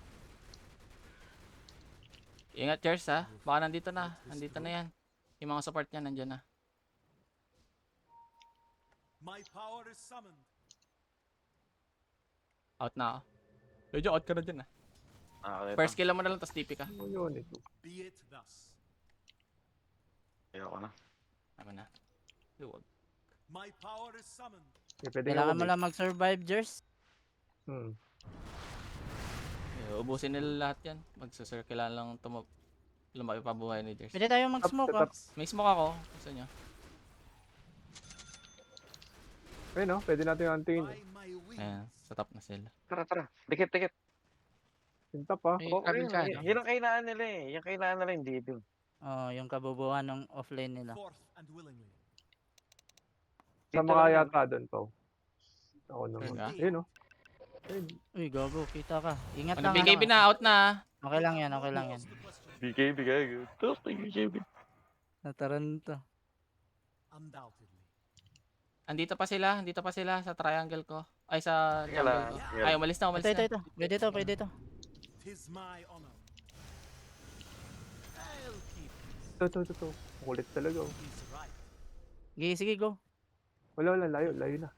Speaker 1: Ingat, Cheers ha. Baka nandito na. Nandito na yan. Yung mga support niya nandiyan na.
Speaker 5: My power is summoned.
Speaker 1: Out na ako. Medyo out ka na dyan ah.
Speaker 2: Okay,
Speaker 1: First kill mo na lang, tapos TP ka.
Speaker 3: Ano yun ito?
Speaker 5: Be it thus.
Speaker 2: Ayoko na.
Speaker 1: Tama na. Luwag.
Speaker 5: My power is summoned.
Speaker 3: Pwede
Speaker 7: Kailangan mo lang mag-survive, Jers.
Speaker 1: Ubusin nila lahat yan. Magsa-circle lang lumaki pa buhay ni Jers.
Speaker 7: Pwede tayo mag-smoke ah.
Speaker 1: May smoke ako. Gusto nyo?
Speaker 3: Ayun no, pwede natin yung antingin.
Speaker 5: By my wings.
Speaker 1: Ayan, sa top na sila.
Speaker 2: Tara. Dikit.
Speaker 3: Yung top ha.
Speaker 4: May
Speaker 2: Oo,
Speaker 4: travel ka,
Speaker 2: yun,
Speaker 4: no?
Speaker 2: yun ang kailangan nila eh. Yung kailangan nila yung devil.
Speaker 7: Oh, yung kabubuhan ng offlane nila.
Speaker 5: Forth and willingly.
Speaker 3: Sama ka yata doon to. Ako naman.
Speaker 1: Ka?
Speaker 3: Ayun no. Ayun.
Speaker 7: Uy, gago, kita ka. Ingat
Speaker 1: Ano,
Speaker 7: lang.
Speaker 1: BKB na, out na.
Speaker 7: Okay lang yan, okay lang yan.
Speaker 2: BKB kayo. BKB.
Speaker 7: Nataran to.
Speaker 5: Undoubtedly.
Speaker 1: Andito pa sila sa triangle ko. Ay, sa
Speaker 2: Teka
Speaker 1: jungle
Speaker 2: lang.
Speaker 1: ko. Ay, umalis na.
Speaker 7: Ito. Pwede to.
Speaker 5: Tis my honor. I'll keep
Speaker 3: Ito. Kulit talaga oh.
Speaker 5: Tis right.
Speaker 7: Sige, go.
Speaker 3: Wala, layo na.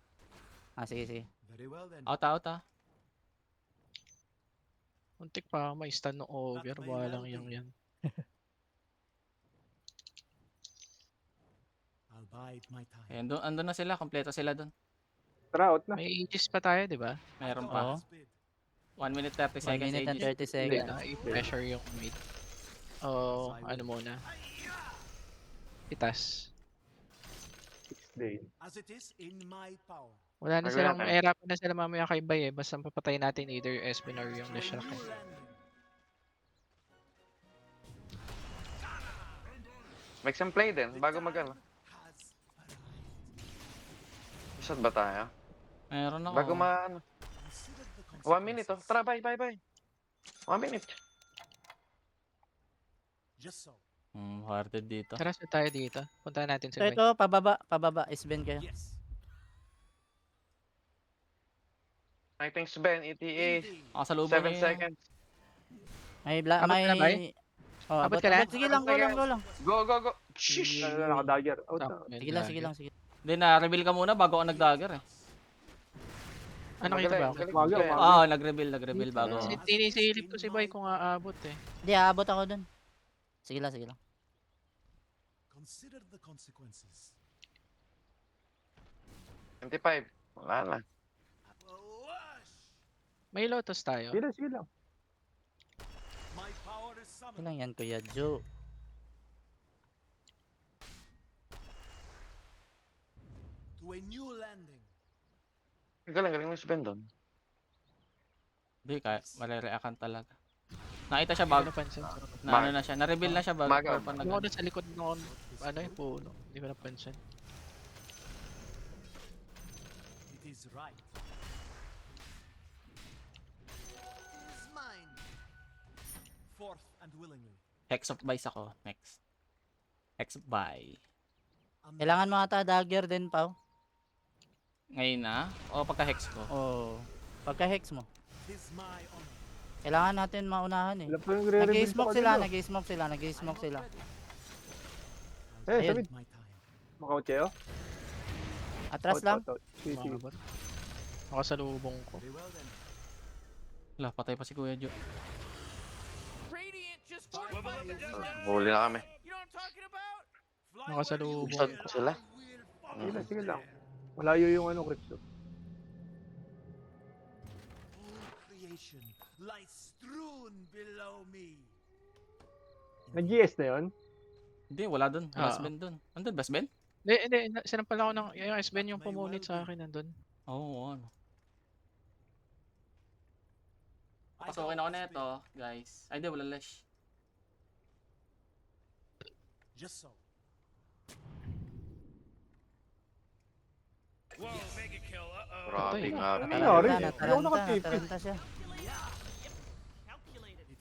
Speaker 7: Ah, sige.
Speaker 5: Very well then.
Speaker 1: Out ah.
Speaker 4: Untik pa, may stun ng over. Walang yung yan.
Speaker 5: I'll bide my time.
Speaker 1: Ayan, andun na sila. Kompleto sila dun.
Speaker 3: Tara, out na.
Speaker 4: May aegis pa tayo, di ba?
Speaker 1: Meron
Speaker 7: Oo.
Speaker 1: pa. 1 minute 30
Speaker 7: 1
Speaker 1: seconds.
Speaker 7: minute and
Speaker 1: Aegis.
Speaker 7: 30 seconds.
Speaker 4: I-pressure yung mate. Oh, ano muna. Itas.
Speaker 3: 6 day.
Speaker 5: As it is in my power.
Speaker 4: Wala na
Speaker 2: Wala
Speaker 4: silang,
Speaker 2: na.
Speaker 4: mahirapan na sila mamaya kay Bay eh. Basta papatayin natin either yung Espen or yung
Speaker 5: To a
Speaker 4: Leshrac
Speaker 5: new
Speaker 4: eh.
Speaker 5: landing.
Speaker 2: Make some play din, bago mag-ano.
Speaker 5: Has
Speaker 2: Saan ba tayo?
Speaker 1: Meron ako.
Speaker 2: Bago ma-ano.
Speaker 5: considered the
Speaker 2: 1 minute oh.
Speaker 5: consequences.
Speaker 2: Tara, bye. 1 minute.
Speaker 5: Just so.
Speaker 1: Harded dito.
Speaker 4: Tara, saan tayo dito? Puntahan natin si
Speaker 7: Ito,
Speaker 4: Bay.
Speaker 7: pababa. Isben kayo.
Speaker 5: Yes.
Speaker 2: I think Sven, ETA.
Speaker 5: Indeed.
Speaker 1: Nakasalubong
Speaker 2: 7
Speaker 1: na yun.
Speaker 2: seconds.
Speaker 7: May
Speaker 4: Abot ka na, Bay?
Speaker 7: Oh,
Speaker 4: Abot
Speaker 7: abot
Speaker 4: ka na?
Speaker 7: Sige lang, go lang.
Speaker 2: Go. Shish.
Speaker 3: Naka-dagger. Out na.
Speaker 7: Sige lang.
Speaker 1: Hindi na, reveal ka muna bago ako nag-dagger eh.
Speaker 4: Ano kayo ba?
Speaker 3: Umaga.
Speaker 1: Oo, nag-reveal bago.
Speaker 4: Sinisilip ko si Bay kung aabot eh.
Speaker 7: Hindi, aabot ako dun. Sige lang.
Speaker 5: Consider the consequences.
Speaker 2: 25. Wala na.
Speaker 5: Flash!
Speaker 4: May lotus tayo.
Speaker 3: Sige lang.
Speaker 5: My power is
Speaker 7: Sige
Speaker 5: summoned.
Speaker 7: lang yan, Kuya Joe.
Speaker 5: To a new landing.
Speaker 2: Galing ni Sven doon.
Speaker 1: Hindi, marireakan talaga. Nakita siya
Speaker 4: Hindi ko
Speaker 1: bago.
Speaker 4: napansin.
Speaker 1: Na ano na siya, na-reveal na siya bago.
Speaker 2: Maga.
Speaker 1: pa
Speaker 4: Ano ko sa likod noon, ano yung puno. Hindi ko napansin.
Speaker 5: It is right. It is mine. Forth and willingly.
Speaker 1: Hex of Vice ako. Next. Hex of Vice.
Speaker 7: Kailangan mo ata dagger din, Pao.
Speaker 1: Ngayon na? O pagka-hex ko?
Speaker 7: Oo. Pagka-hex mo.
Speaker 5: Tis my honor.
Speaker 7: Kailangan natin maunahan eh.
Speaker 3: Wala pa yung re-reveal
Speaker 7: Nag-i-smoke
Speaker 3: sa
Speaker 7: sila,
Speaker 3: kanila.
Speaker 7: nag-i-smoke sila, nag-i-smoke sila.
Speaker 3: Eh,
Speaker 7: Ayun.
Speaker 3: sabi,
Speaker 5: My time.
Speaker 3: makaut kayo?
Speaker 7: Atras lang.
Speaker 3: Sige, sige.
Speaker 4: Mga bar. Nakasalubong ko.
Speaker 5: Very well then.
Speaker 1: Wala, patay pa si Kuya Jo.
Speaker 6: Radiant just fortified the desert.
Speaker 2: Huli na kami.
Speaker 6: You know what I'm talking about?
Speaker 4: Nakasalubong
Speaker 2: Saan
Speaker 4: ko.
Speaker 2: sila?
Speaker 3: Sige lang, sige lang. Malayo yung ano, Crypto.
Speaker 5: All creation lies strewn below me.
Speaker 3: Nag-GS na yun?
Speaker 1: Hindi, wala dun.
Speaker 4: Ah.
Speaker 1: Best Ben dun. Andun, Best Ben?
Speaker 4: Hindi. Sinampal ako ng, yung S-Ben yung pumunit sa akin nandun.
Speaker 1: Oo, ano.
Speaker 5: I
Speaker 1: Pasukin
Speaker 5: don't
Speaker 1: ako na
Speaker 5: speak.
Speaker 1: ito, guys. Ay, di, wala lash.
Speaker 5: Just so.
Speaker 2: Grabe nga.
Speaker 3: Ano nangyari? Hindi ako
Speaker 7: Nataranta,
Speaker 3: nakatipid.
Speaker 7: nataranta siya.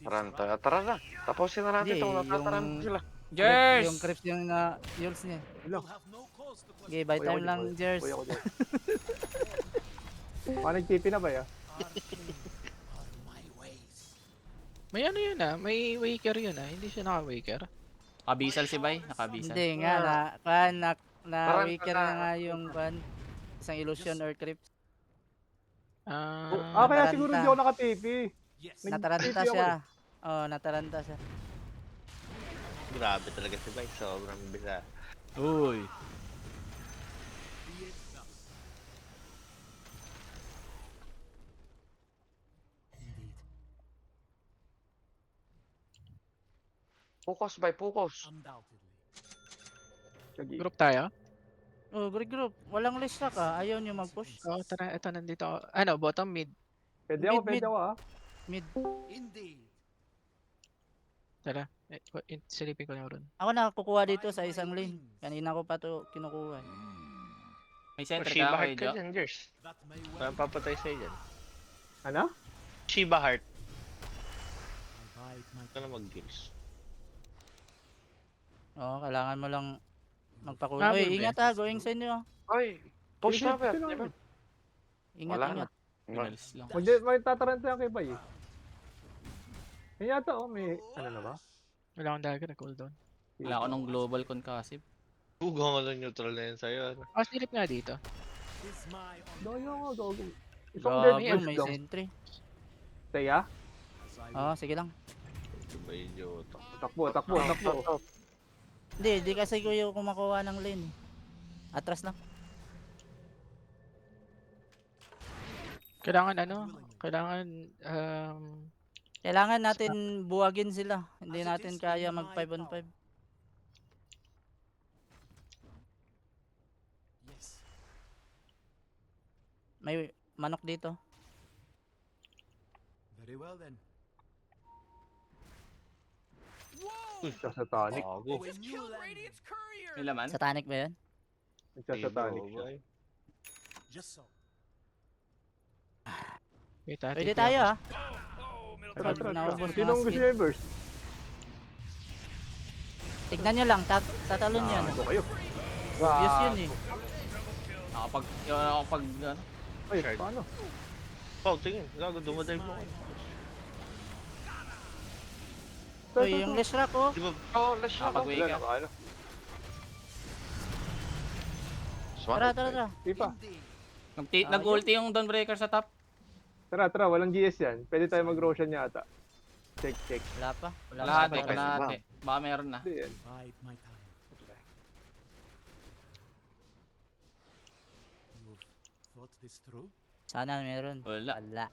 Speaker 2: Taranta. Tara na. Tapusin na natin
Speaker 7: Hindi,
Speaker 2: ito. Natataranta
Speaker 7: yung-
Speaker 2: sila.
Speaker 1: Jers!
Speaker 7: Yung creeps yung Yules niya.
Speaker 5: You'll have no cause to question.
Speaker 7: Okay, by
Speaker 3: Kuya ko
Speaker 7: time
Speaker 3: din,
Speaker 7: lang,
Speaker 3: kuya.
Speaker 7: Jers.
Speaker 3: Kuya ko din. Nag-TP na ba ya?
Speaker 5: Are my ways.
Speaker 4: May ano yun ah, may waker yun ah. Hindi siya naka-waker.
Speaker 1: Nakabisal si Bay, nakabisal.
Speaker 7: Hindi nga, na
Speaker 2: Taranta
Speaker 7: weaker
Speaker 2: na.
Speaker 7: na nga yung isang illusion or creeps.
Speaker 3: Ah, kaya
Speaker 7: Nataranta.
Speaker 3: siguro hindi ako naka-TP.
Speaker 5: Yes.
Speaker 7: Nataranta
Speaker 3: TP ako
Speaker 7: siya. Oo, nataranta siya.
Speaker 8: Grabe talaga si Mike, sobrang bisa.
Speaker 1: Uy.
Speaker 5: Be it thus. Indeed.
Speaker 2: Focus by focus.
Speaker 5: Undoubtedly.
Speaker 3: Sige.
Speaker 4: Group tayo?
Speaker 7: Oh, group. Walang list rock ah. Ayaw nyo mag-push.
Speaker 4: Oo, tara, ito nandito ako. Ano, bottom mid.
Speaker 3: Pwede ako,
Speaker 7: Mid,
Speaker 3: pwede
Speaker 7: mid.
Speaker 3: ako ah.
Speaker 7: Mid.
Speaker 5: Indeed.
Speaker 4: Tara, silipin ko lang ron.
Speaker 7: Ako nakakukuha dito sa isang lane. Kanina ko pa to kinukuha.
Speaker 1: May center ka,
Speaker 8: Shiba
Speaker 1: Kuya
Speaker 8: Heart
Speaker 1: Jo.
Speaker 8: ka dyan, Jers.
Speaker 5: That may well
Speaker 8: Walang papatay sa'yo dyan.
Speaker 3: Ano?
Speaker 8: Shiba Heart.
Speaker 5: I bite my
Speaker 8: Ito na mag-gills.
Speaker 7: Oo, kailangan mo lang magpakuha.
Speaker 4: Ah,
Speaker 7: Uy,
Speaker 4: Bulbe.
Speaker 7: ingat ha. Going sa inyo. ah.
Speaker 2: Ay, push na ba?
Speaker 3: Sino-
Speaker 2: Di ba?
Speaker 7: Ingat,
Speaker 2: Wala
Speaker 7: ingat.
Speaker 1: Pinalis lang.
Speaker 3: May tataranta yan kay Bay eh. May yata oh, may ano na ba?
Speaker 4: Wala akong dagger, cooldown.
Speaker 1: Wala ako ng global concussive.
Speaker 8: Huwag mo lang neutral na yan sa'yo. ano?
Speaker 4: Ah, silip nga dito.
Speaker 5: is my honor.
Speaker 3: Daya nga, gago. Isang
Speaker 7: Grabe,
Speaker 3: dead push
Speaker 7: may
Speaker 3: lang.
Speaker 7: sentry.
Speaker 3: Taya?
Speaker 5: As I
Speaker 7: Oo, sige lang.
Speaker 8: Ito ba yung idiota?
Speaker 3: Takbo, takbo, takbo.
Speaker 7: Hindi kasi ko yung kumakuha ng lane. Atras lang.
Speaker 4: Kailangan ano? Kailangan,
Speaker 7: Kailangan natin buwagin sila. Hindi natin kaya mag 5 on 5.
Speaker 5: Yes.
Speaker 7: May manok dito.
Speaker 5: Very well then.
Speaker 6: Whoa!
Speaker 3: Nagsasatanic.
Speaker 8: Bago.
Speaker 6: Just killed Radiant's courier!
Speaker 1: May laman?
Speaker 7: Satanic ba yan?
Speaker 3: Nagsasatanic siya.
Speaker 8: Boy.
Speaker 5: Just so.
Speaker 4: wait
Speaker 7: Pwede tayo ah.
Speaker 6: Oh, middle
Speaker 3: Tara,
Speaker 7: Pag
Speaker 3: tara,
Speaker 7: naubos
Speaker 3: tara.
Speaker 7: mga
Speaker 3: Sinong gusto
Speaker 7: skill.
Speaker 3: niya yung burst?
Speaker 7: Tignan nyo lang, tatalon yan.
Speaker 3: Ano kayo?
Speaker 7: Obvious yun eh.
Speaker 1: Nakapag, ano?
Speaker 3: Ay,
Speaker 8: Shard.
Speaker 3: paano?
Speaker 8: Oh, tingin. Gago, dumadive mo.
Speaker 7: Uy, yung less rock oh.
Speaker 8: Di ba?
Speaker 2: Oh, let's shot.
Speaker 1: Nakapag-wake
Speaker 3: Wala
Speaker 1: ka.
Speaker 3: na, ano?
Speaker 7: Tara.
Speaker 3: Pipa.
Speaker 1: Nag-ulti yung Dawnbreaker sa top.
Speaker 3: Tara, walang GS yan. Pwede tayo mag-Roshan yata. Check.
Speaker 7: Wala pa. Wala
Speaker 1: Kalahati,
Speaker 7: pa.
Speaker 1: kalahati. Baka meron na.
Speaker 3: Hindi yan.
Speaker 5: Bide my time. You've thought this through?
Speaker 7: Sana meron.
Speaker 1: Wala.
Speaker 7: Wala.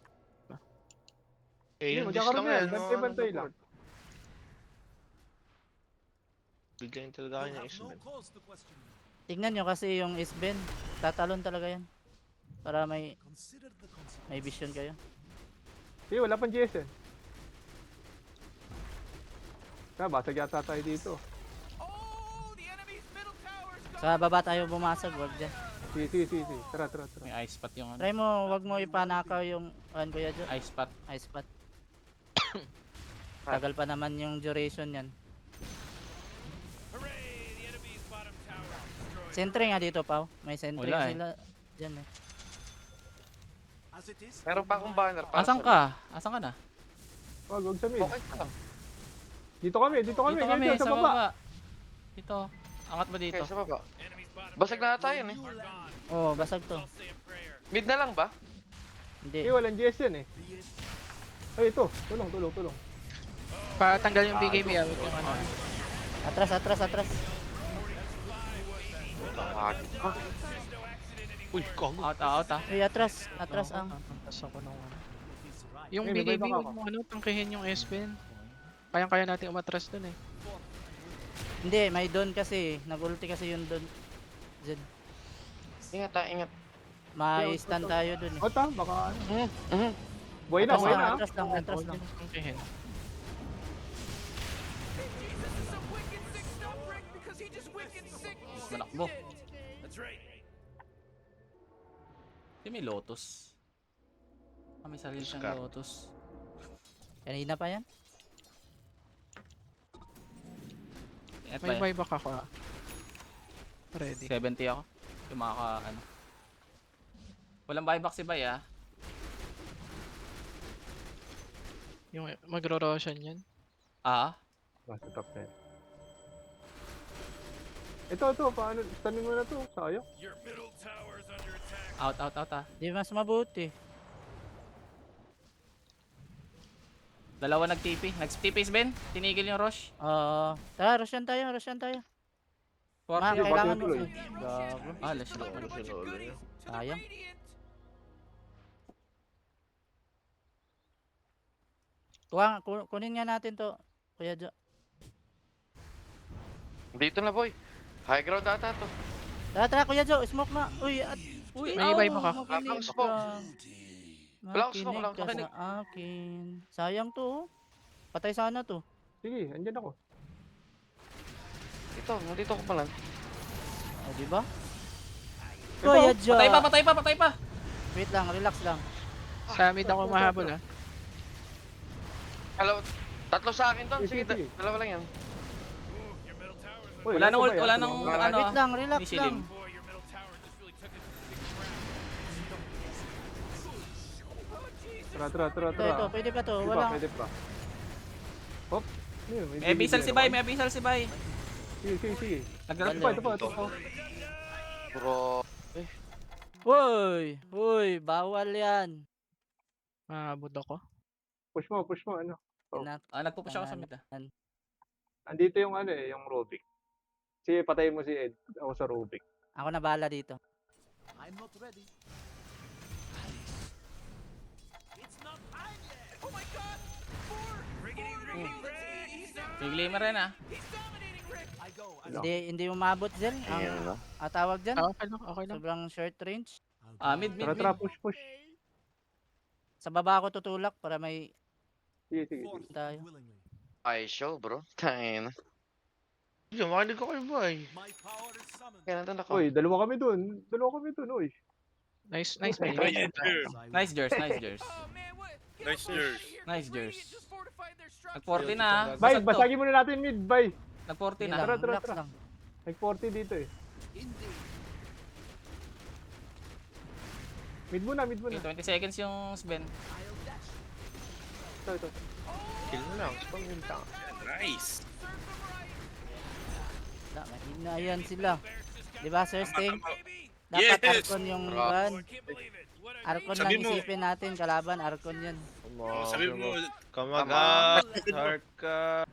Speaker 8: Eh, yung
Speaker 3: Hindi,
Speaker 8: disk lang
Speaker 3: magkakaroon yan.
Speaker 8: yan.
Speaker 3: Bantay-bantay lang.
Speaker 8: Bigyan talaga kayo
Speaker 5: You'll
Speaker 8: ng
Speaker 5: have no
Speaker 8: isman.
Speaker 5: cause to question me.
Speaker 7: Tignan nyo kasi yung Isben. Tatalon talaga yan. Para may
Speaker 5: Consider the consequences.
Speaker 7: vision kayo.
Speaker 3: Sige, wala pang GS yan. Basag yata tayo dito.
Speaker 6: Oh, the enemy's middle tower's gone!
Speaker 7: Sa baba tayo bumasag, wag dyan.
Speaker 3: Sige. Tara.
Speaker 1: May ice spot yung ano.
Speaker 7: Try mo, wag mo ipanakaw yung kuya Jo.
Speaker 1: Ice spot.
Speaker 7: Ice spot. Tagal pa naman yung duration yan. Sentry nga dito, Pao. May sentry
Speaker 1: Wala eh.
Speaker 7: sila. Diyan eh.
Speaker 5: As it is,
Speaker 2: Meron pa akong banner. para
Speaker 1: Asan
Speaker 2: sa-
Speaker 1: ka? Asan ka na?
Speaker 3: Wag sa mid.
Speaker 2: Okay lang.
Speaker 3: Dito kami.
Speaker 1: Dito kami,
Speaker 3: Ganito,
Speaker 1: sa baba. Dito. Angat ba dito?
Speaker 2: Okay, sa baba. Basag na tayo eh.
Speaker 7: Oh, basag to.
Speaker 2: Mid na lang ba?
Speaker 7: Hindi.
Speaker 3: Walang GS yan eh. Ay, ito. Tulong.
Speaker 4: Patanggal yung BKB ah. Huwag yung ano.
Speaker 7: Atras, atras, atras.
Speaker 8: Uy, kago.
Speaker 1: Out, out ah.
Speaker 7: Uy, atras. Atras ang.
Speaker 4: Tapos ako nung ano. Yung
Speaker 3: May
Speaker 4: BKB,
Speaker 3: buyback
Speaker 4: huwag
Speaker 3: ako.
Speaker 4: mo ano, tangkihin yung S-Pen. Kayang-kaya natin umatras dun eh.
Speaker 7: Hindi, may don kasi. Nag-ulti kasi yung don. Diyan.
Speaker 2: Ingat ingat.
Speaker 7: Ma-stun tayo dun eh.
Speaker 3: Ota, baka ano.
Speaker 2: Mhm.
Speaker 3: Buhay na,
Speaker 7: Atras
Speaker 3: buhay
Speaker 7: lang,
Speaker 3: na.
Speaker 7: atras lang, atras
Speaker 4: Huwag
Speaker 7: lang.
Speaker 4: yung tangkihin.
Speaker 6: Jesus is so wicked sick. Stop Rick because he just wicked sick.
Speaker 1: Manakbo.
Speaker 6: That's right.
Speaker 1: Di may Lotus. May sarili
Speaker 8: Scar.
Speaker 1: siyang Lotus.
Speaker 7: Kanina pa yan?
Speaker 1: Ingat
Speaker 4: May
Speaker 1: ba yan?
Speaker 4: buyback ako ah. Ready.
Speaker 1: 70 ako. Yung mga ano. Walang buyback si Bay ah.
Speaker 4: Yung magro-roshan yan.
Speaker 1: Ah?
Speaker 3: Nasa top 10. Ito, paano? Stunin mo na to. Sayang.
Speaker 6: Your middle tower is under attack.
Speaker 1: Out ah.
Speaker 7: Di mas mabuti.
Speaker 1: Dalawa nag-TP. Nag-TP si Ben. Tinigil yung Rosh.
Speaker 7: Tara, rushan tayo, rushan tayo. Ma,
Speaker 1: 40.
Speaker 7: kailangan mo.
Speaker 3: tuloy.
Speaker 7: Gago.
Speaker 1: Ah, lash na.
Speaker 6: Delivered a bunch of goodies to the
Speaker 7: Sayang.
Speaker 6: Radiant.
Speaker 7: Kunin nga natin to. Kuya Jo.
Speaker 2: Dito na boy. High ground ata to.
Speaker 7: Tara, Kuya Jo, smoke na. Uy, uy,
Speaker 4: May buyback ako.
Speaker 2: Habang
Speaker 7: makinig
Speaker 2: smoke.
Speaker 7: ka.
Speaker 2: Wala akong smoke,
Speaker 7: Makinig
Speaker 2: wala akong
Speaker 7: ka
Speaker 2: makinig.
Speaker 7: sa akin. Sayang to. Oh. Patay sana to.
Speaker 3: Sige, andyan ako.
Speaker 2: Ito, nandito ko pala.
Speaker 7: O, di ba? Kuya Jo.
Speaker 1: Patay pa.
Speaker 7: Wait lang, relax lang.
Speaker 4: Sa mid ako mahabol ah.
Speaker 2: Hello. Tatlo sa akin doon. Sige,
Speaker 3: Sige.
Speaker 2: dalawa lang yan.
Speaker 6: Your middle tower is
Speaker 3: Uy,
Speaker 1: Wala
Speaker 3: nasa
Speaker 1: nang ult,
Speaker 3: ba yan?
Speaker 1: wala nang
Speaker 2: Wala.
Speaker 1: ano.
Speaker 7: Wait lang, relax
Speaker 1: Initially.
Speaker 7: lang.
Speaker 6: boy, your middle tower just really took it to the ground.
Speaker 3: Tara.
Speaker 7: Ito, pwede pa to.
Speaker 3: Pwede
Speaker 7: Wala.
Speaker 3: pa, pwede pa. Hop. Yun,
Speaker 1: May abyssal si Bay. May abyssal si Bay.
Speaker 3: Sige.
Speaker 1: Nag-rush
Speaker 3: Ito pa.
Speaker 2: Bro.
Speaker 7: Uy, bawal yan.
Speaker 4: Mahabol ako.
Speaker 3: Push mo, ano. Oh.
Speaker 1: Nagpupush ako sa mid ah.
Speaker 3: Andito yung ano eh, yung Rubik. Sige, patayin mo si Ed. Ako sa Rubik.
Speaker 7: Ako na bahala dito.
Speaker 5: I'm not ready.
Speaker 6: It's not time yet. Oh my god. Riggedy, Rick. He's
Speaker 1: May glimmer rin ah.
Speaker 6: dominating Rick.
Speaker 5: I go.
Speaker 7: Hindi umabot dyan. Ang tawag dyan.
Speaker 4: Ah, okay lang.
Speaker 7: Sobrang short range.
Speaker 1: Mid.
Speaker 3: Tara, push.
Speaker 7: Sa baba ako tutulak para may
Speaker 3: Sige.
Speaker 7: tayo.
Speaker 5: Willingly.
Speaker 2: I show bro. Tain.
Speaker 8: Diyan, makinig ko kay Bay.
Speaker 5: My power is summoned.
Speaker 2: Kaya nandun ako.
Speaker 3: Uy, dalawa kami dun, uy.
Speaker 4: Nice may
Speaker 1: Nice Jers.
Speaker 6: Oh man, what? Get
Speaker 5: Nice
Speaker 6: the fuck
Speaker 5: yours.
Speaker 6: outta here.
Speaker 1: Nice
Speaker 6: The
Speaker 1: yours.
Speaker 6: Radiant just fortified their structure.
Speaker 1: Nag-40 na ah.
Speaker 3: Bay,
Speaker 1: Basag to.
Speaker 3: basagin muna natin mid, bay.
Speaker 1: Nag-40
Speaker 7: Sige
Speaker 1: na.
Speaker 7: lang,
Speaker 3: Tara.
Speaker 7: relax lang.
Speaker 3: Nag-40 dito eh.
Speaker 5: Indeed.
Speaker 3: Mid muna.
Speaker 1: Okay, 20 seconds yung Sven.
Speaker 5: I'll dash.
Speaker 3: Ito.
Speaker 8: Kill mo lang. Spam yung tank.
Speaker 6: Serve them right.
Speaker 7: Mahina yan sila. Di ba, Sir Sting?
Speaker 6: Baby.
Speaker 7: Dapat Arcon yung run.
Speaker 6: Can't believe it. What a
Speaker 7: Arcon
Speaker 6: great-
Speaker 7: lang isipin natin, kalaban, Arcon yan.
Speaker 8: Sabi mo, kamagat, heart ka.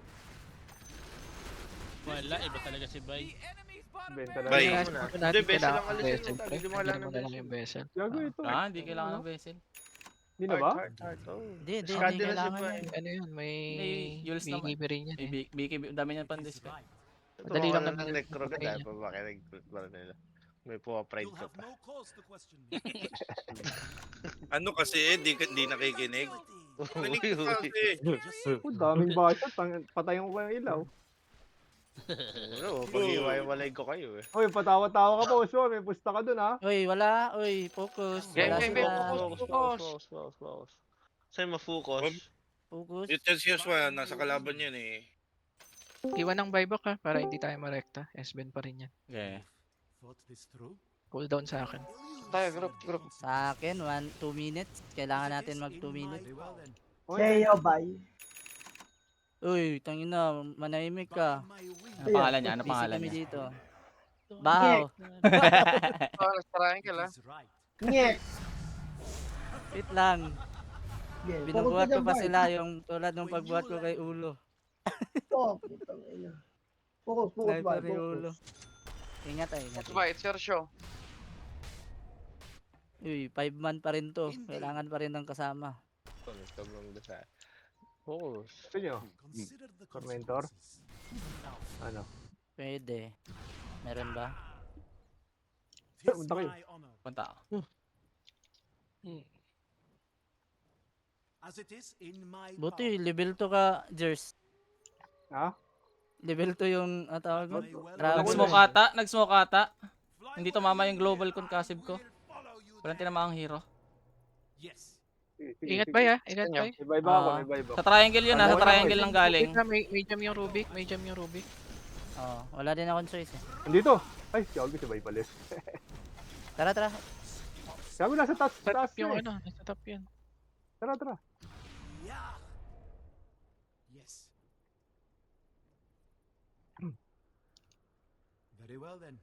Speaker 9: Wala, iba talaga si Bay.
Speaker 6: The enemy's bottom
Speaker 3: Benta
Speaker 6: barracks.
Speaker 3: na.
Speaker 8: Bay.
Speaker 4: Natin
Speaker 8: Hindi, vessel
Speaker 4: kailangan
Speaker 8: lang
Speaker 4: ng
Speaker 8: alisin
Speaker 4: vessel.
Speaker 8: mo,
Speaker 4: pre.
Speaker 8: hindi mo kailangan
Speaker 4: Hindi
Speaker 8: ng
Speaker 4: mo lang yung vessel.
Speaker 3: Gago ito.
Speaker 1: Hindi kailangan ng vessel.
Speaker 3: Hindi na ba?
Speaker 8: Heart, oh.
Speaker 7: Hindi
Speaker 8: Skadi na si
Speaker 7: kailangan
Speaker 8: Bay.
Speaker 7: yan.
Speaker 4: Ano yun, may
Speaker 1: May Yules naman.
Speaker 4: BKB rin yan eh.
Speaker 1: BKB, dami niyan pang display.
Speaker 4: Madali lang
Speaker 8: Tumawa
Speaker 4: naman
Speaker 8: ng
Speaker 4: yung
Speaker 8: necro ka
Speaker 4: patay
Speaker 8: dahil
Speaker 4: niya.
Speaker 8: pa makinig pa nila. May puwa-pride
Speaker 5: You'll
Speaker 8: ka
Speaker 5: have
Speaker 8: pa.
Speaker 5: no cause to question me.
Speaker 10: Ano kasi di nakikinig. Nakikinig ka kasi.
Speaker 3: Oh, daming bashot. Patayin ko pa yung ilaw.
Speaker 8: Ano, pag-iwalay ko kayo eh.
Speaker 3: Uy, patawa-tawa ka pa, Uswa. May pusta ka dun, ha?
Speaker 7: Uy, wala. Uy, focus.
Speaker 2: Game,
Speaker 7: Wala
Speaker 2: game,
Speaker 7: sila.
Speaker 8: Focus. Sa'yo ma-focus.
Speaker 7: Focus.
Speaker 10: Yung Chelsea Joshua, nasa kalaban yan eh.
Speaker 4: Iwan ng buyback ha, para hindi tayo marekta. S-Ben pa rin yan.
Speaker 1: Okay.
Speaker 5: thought this through.
Speaker 4: Cooldown sa akin.
Speaker 2: Tayo, group.
Speaker 7: Sa akin, 2 minutes. Kailangan natin mag 2 minutes.
Speaker 5: Very well then.
Speaker 3: Oy,
Speaker 7: Uy, tangina, manahimik ka.
Speaker 5: By my wings.
Speaker 1: Ano pangalan niya? Ano
Speaker 7: Busy
Speaker 1: pangalan
Speaker 7: kami
Speaker 1: niya?
Speaker 7: dito. Bahaw.
Speaker 2: Oh, tarayan ka
Speaker 5: It
Speaker 2: lang.
Speaker 5: is right.
Speaker 7: Wait lang. Binubuhat ko pa sila yung tulad ng pagbuhat ko kay Ulo. Sniper ni Ulo. Ingat ay, ingat.
Speaker 2: It's by, it's your show.
Speaker 7: Uy, 5 man pa rin to. Kailangan pa rin ng kasama.
Speaker 8: Sobrang dasa. Focus.
Speaker 3: gusto nyo?
Speaker 5: Consider the
Speaker 3: Tormentor?
Speaker 5: consequences.
Speaker 3: Ano?
Speaker 7: Pwede. Meron ba?
Speaker 5: Tis
Speaker 3: Punta kayo.
Speaker 5: my honor.
Speaker 1: Punta ako.
Speaker 5: As it is in my
Speaker 7: Buti,
Speaker 5: power.
Speaker 7: level 2 ka, Jers.
Speaker 3: Ha?
Speaker 7: Level 2 yung tawag mo.
Speaker 5: May well-
Speaker 7: Grabe.
Speaker 1: Nag-smoke ata. Hindi tumama yung global concussive ko.
Speaker 5: Follow you
Speaker 1: Walang
Speaker 5: there.
Speaker 1: tinamahang hero.
Speaker 5: Yes.
Speaker 7: ah.
Speaker 4: Ingat ba ya? Ingat ba?
Speaker 3: May iba ako, may iba iba.
Speaker 1: Sa triangle yun ha, sa
Speaker 3: Ano,
Speaker 1: triangle
Speaker 3: ano,
Speaker 1: lang galing.
Speaker 4: May jam yung Rubik. May jam yung Rubik.
Speaker 7: Oh, wala din akong choice eh.
Speaker 3: Andito! Ay, si August, sabay pala.
Speaker 7: Tara, tara.
Speaker 3: Sabi nasa taas,
Speaker 4: Sa
Speaker 3: taas
Speaker 4: top yung
Speaker 3: na eh.
Speaker 4: ano. Nasa top yan.
Speaker 3: Tara, tara.
Speaker 5: Yeah. Yes. Very well then.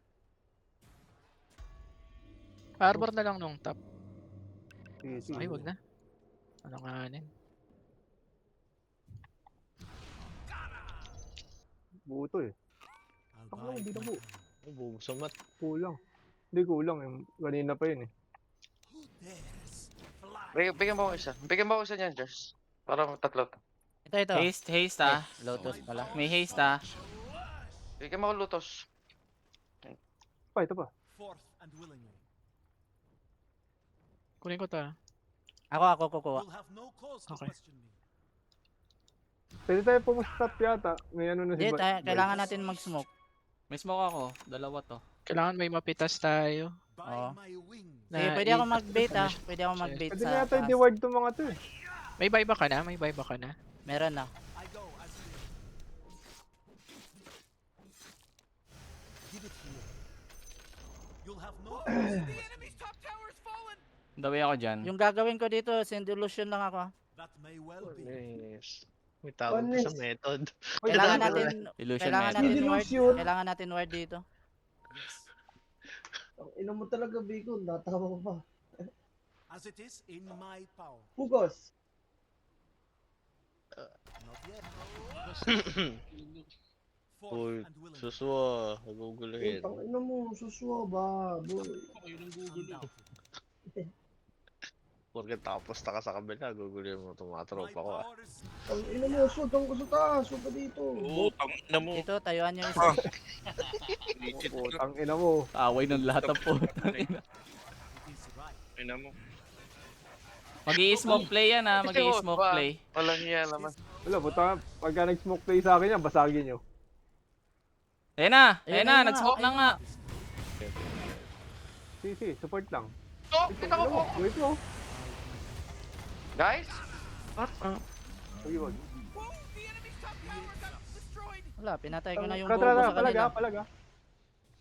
Speaker 4: Arbor na lang nung top.
Speaker 3: Sige,
Speaker 4: Ay, wag na. Ano nga anin?
Speaker 3: Buo to eh.
Speaker 5: I'll
Speaker 3: Ako,
Speaker 5: bide
Speaker 3: hindi na
Speaker 5: my
Speaker 3: po.
Speaker 5: time.
Speaker 8: Bumusumat.
Speaker 3: Kulang. Hindi kulang. Yung kanina pa yun eh.
Speaker 5: Who dares fly?
Speaker 2: Bigyan mo ako isa. Bigyan mo ako isa niyan, Josh. Para tatlo to.
Speaker 7: Ito.
Speaker 1: Haste ah.
Speaker 7: Lotus pala.
Speaker 1: May haste ah.
Speaker 2: Bigyan mo ako lutos.
Speaker 3: Pa, ito pa.
Speaker 5: Forth and willingly.
Speaker 4: Kunin ko to.
Speaker 7: Ako kukuha.
Speaker 5: You'll have no cause to
Speaker 4: Okay.
Speaker 5: question me.
Speaker 3: Pwede tayo pumustop yata. May ano na si
Speaker 7: Hindi, kailangan natin mag-smoke.
Speaker 1: May smoke ako. Dalawa to.
Speaker 4: Kailangan may mapitas tayo.
Speaker 5: By
Speaker 7: Oo.
Speaker 5: my wings.
Speaker 7: Sige,
Speaker 4: Na
Speaker 7: pwede ako
Speaker 4: i-
Speaker 7: mag-bait ah. Pwede ako mag-bait
Speaker 3: Pwede
Speaker 7: sa
Speaker 3: na yata
Speaker 7: taas.
Speaker 3: i-reward itong mga to eh.
Speaker 4: May buyback ka na? May buyback ka na?
Speaker 7: Meron na.
Speaker 5: I go as you wish. Give it here. You'll have no cause.
Speaker 6: The enemy's top tower has fallen.
Speaker 1: Dawi ako dyan.
Speaker 7: Yung gagawin ko dito, send illusion lang ako.
Speaker 5: That may well be.
Speaker 8: Yes. May tawag pa sa method.
Speaker 7: Kailangan
Speaker 3: Ito,
Speaker 7: natin,
Speaker 1: Illusion
Speaker 7: kailangan
Speaker 1: method.
Speaker 7: natin ward. Kailangan natin ward dito.
Speaker 5: Yes.
Speaker 9: Ino mo talaga, Bacon. Natawa ko pa.
Speaker 5: As it is in my power.
Speaker 9: Hugos.
Speaker 5: Not yet.
Speaker 8: Uy,
Speaker 5: Forth and willingly.
Speaker 8: suswa. Naguguluhin.
Speaker 9: Putang ino mo. Suswa ba, boy?
Speaker 5: Undoubted.
Speaker 8: Porque tapos taka sa kabila, guguluhin mo itong mga
Speaker 5: My
Speaker 8: tropa ko ah.
Speaker 5: powers.
Speaker 9: Ang ino mo. Sudang ko sa taas. Suda dito.
Speaker 10: Oo, tangina mo.
Speaker 7: Dito, tayuan nyo isa.
Speaker 10: Legit ka.
Speaker 3: Putang ina mo.
Speaker 1: Away ng lahat ng po.
Speaker 5: It is right.
Speaker 10: Ina mo.
Speaker 1: Mag-i-smoke play yan ah. Mag-i-smoke play.
Speaker 2: Walang hiya naman.
Speaker 3: Wala, puta. Pagka nag-smoke play sa akin yan, basagin nyo.
Speaker 1: Ayan na.
Speaker 7: Ayun
Speaker 1: Ayan
Speaker 7: na
Speaker 1: na.
Speaker 7: nga,
Speaker 1: Nag-smoke na
Speaker 7: ayun
Speaker 1: nga.
Speaker 3: Sige, support lang.
Speaker 2: Oh, kita ko po.
Speaker 3: Wait mo.
Speaker 2: Guys?
Speaker 3: Uy, wag.
Speaker 6: Whoa, the enemy's top tower got destroyed.
Speaker 7: Wala, pinatay ko na yung
Speaker 3: Tara,
Speaker 7: bobo
Speaker 3: tara,
Speaker 7: sa kanila.
Speaker 3: palaga.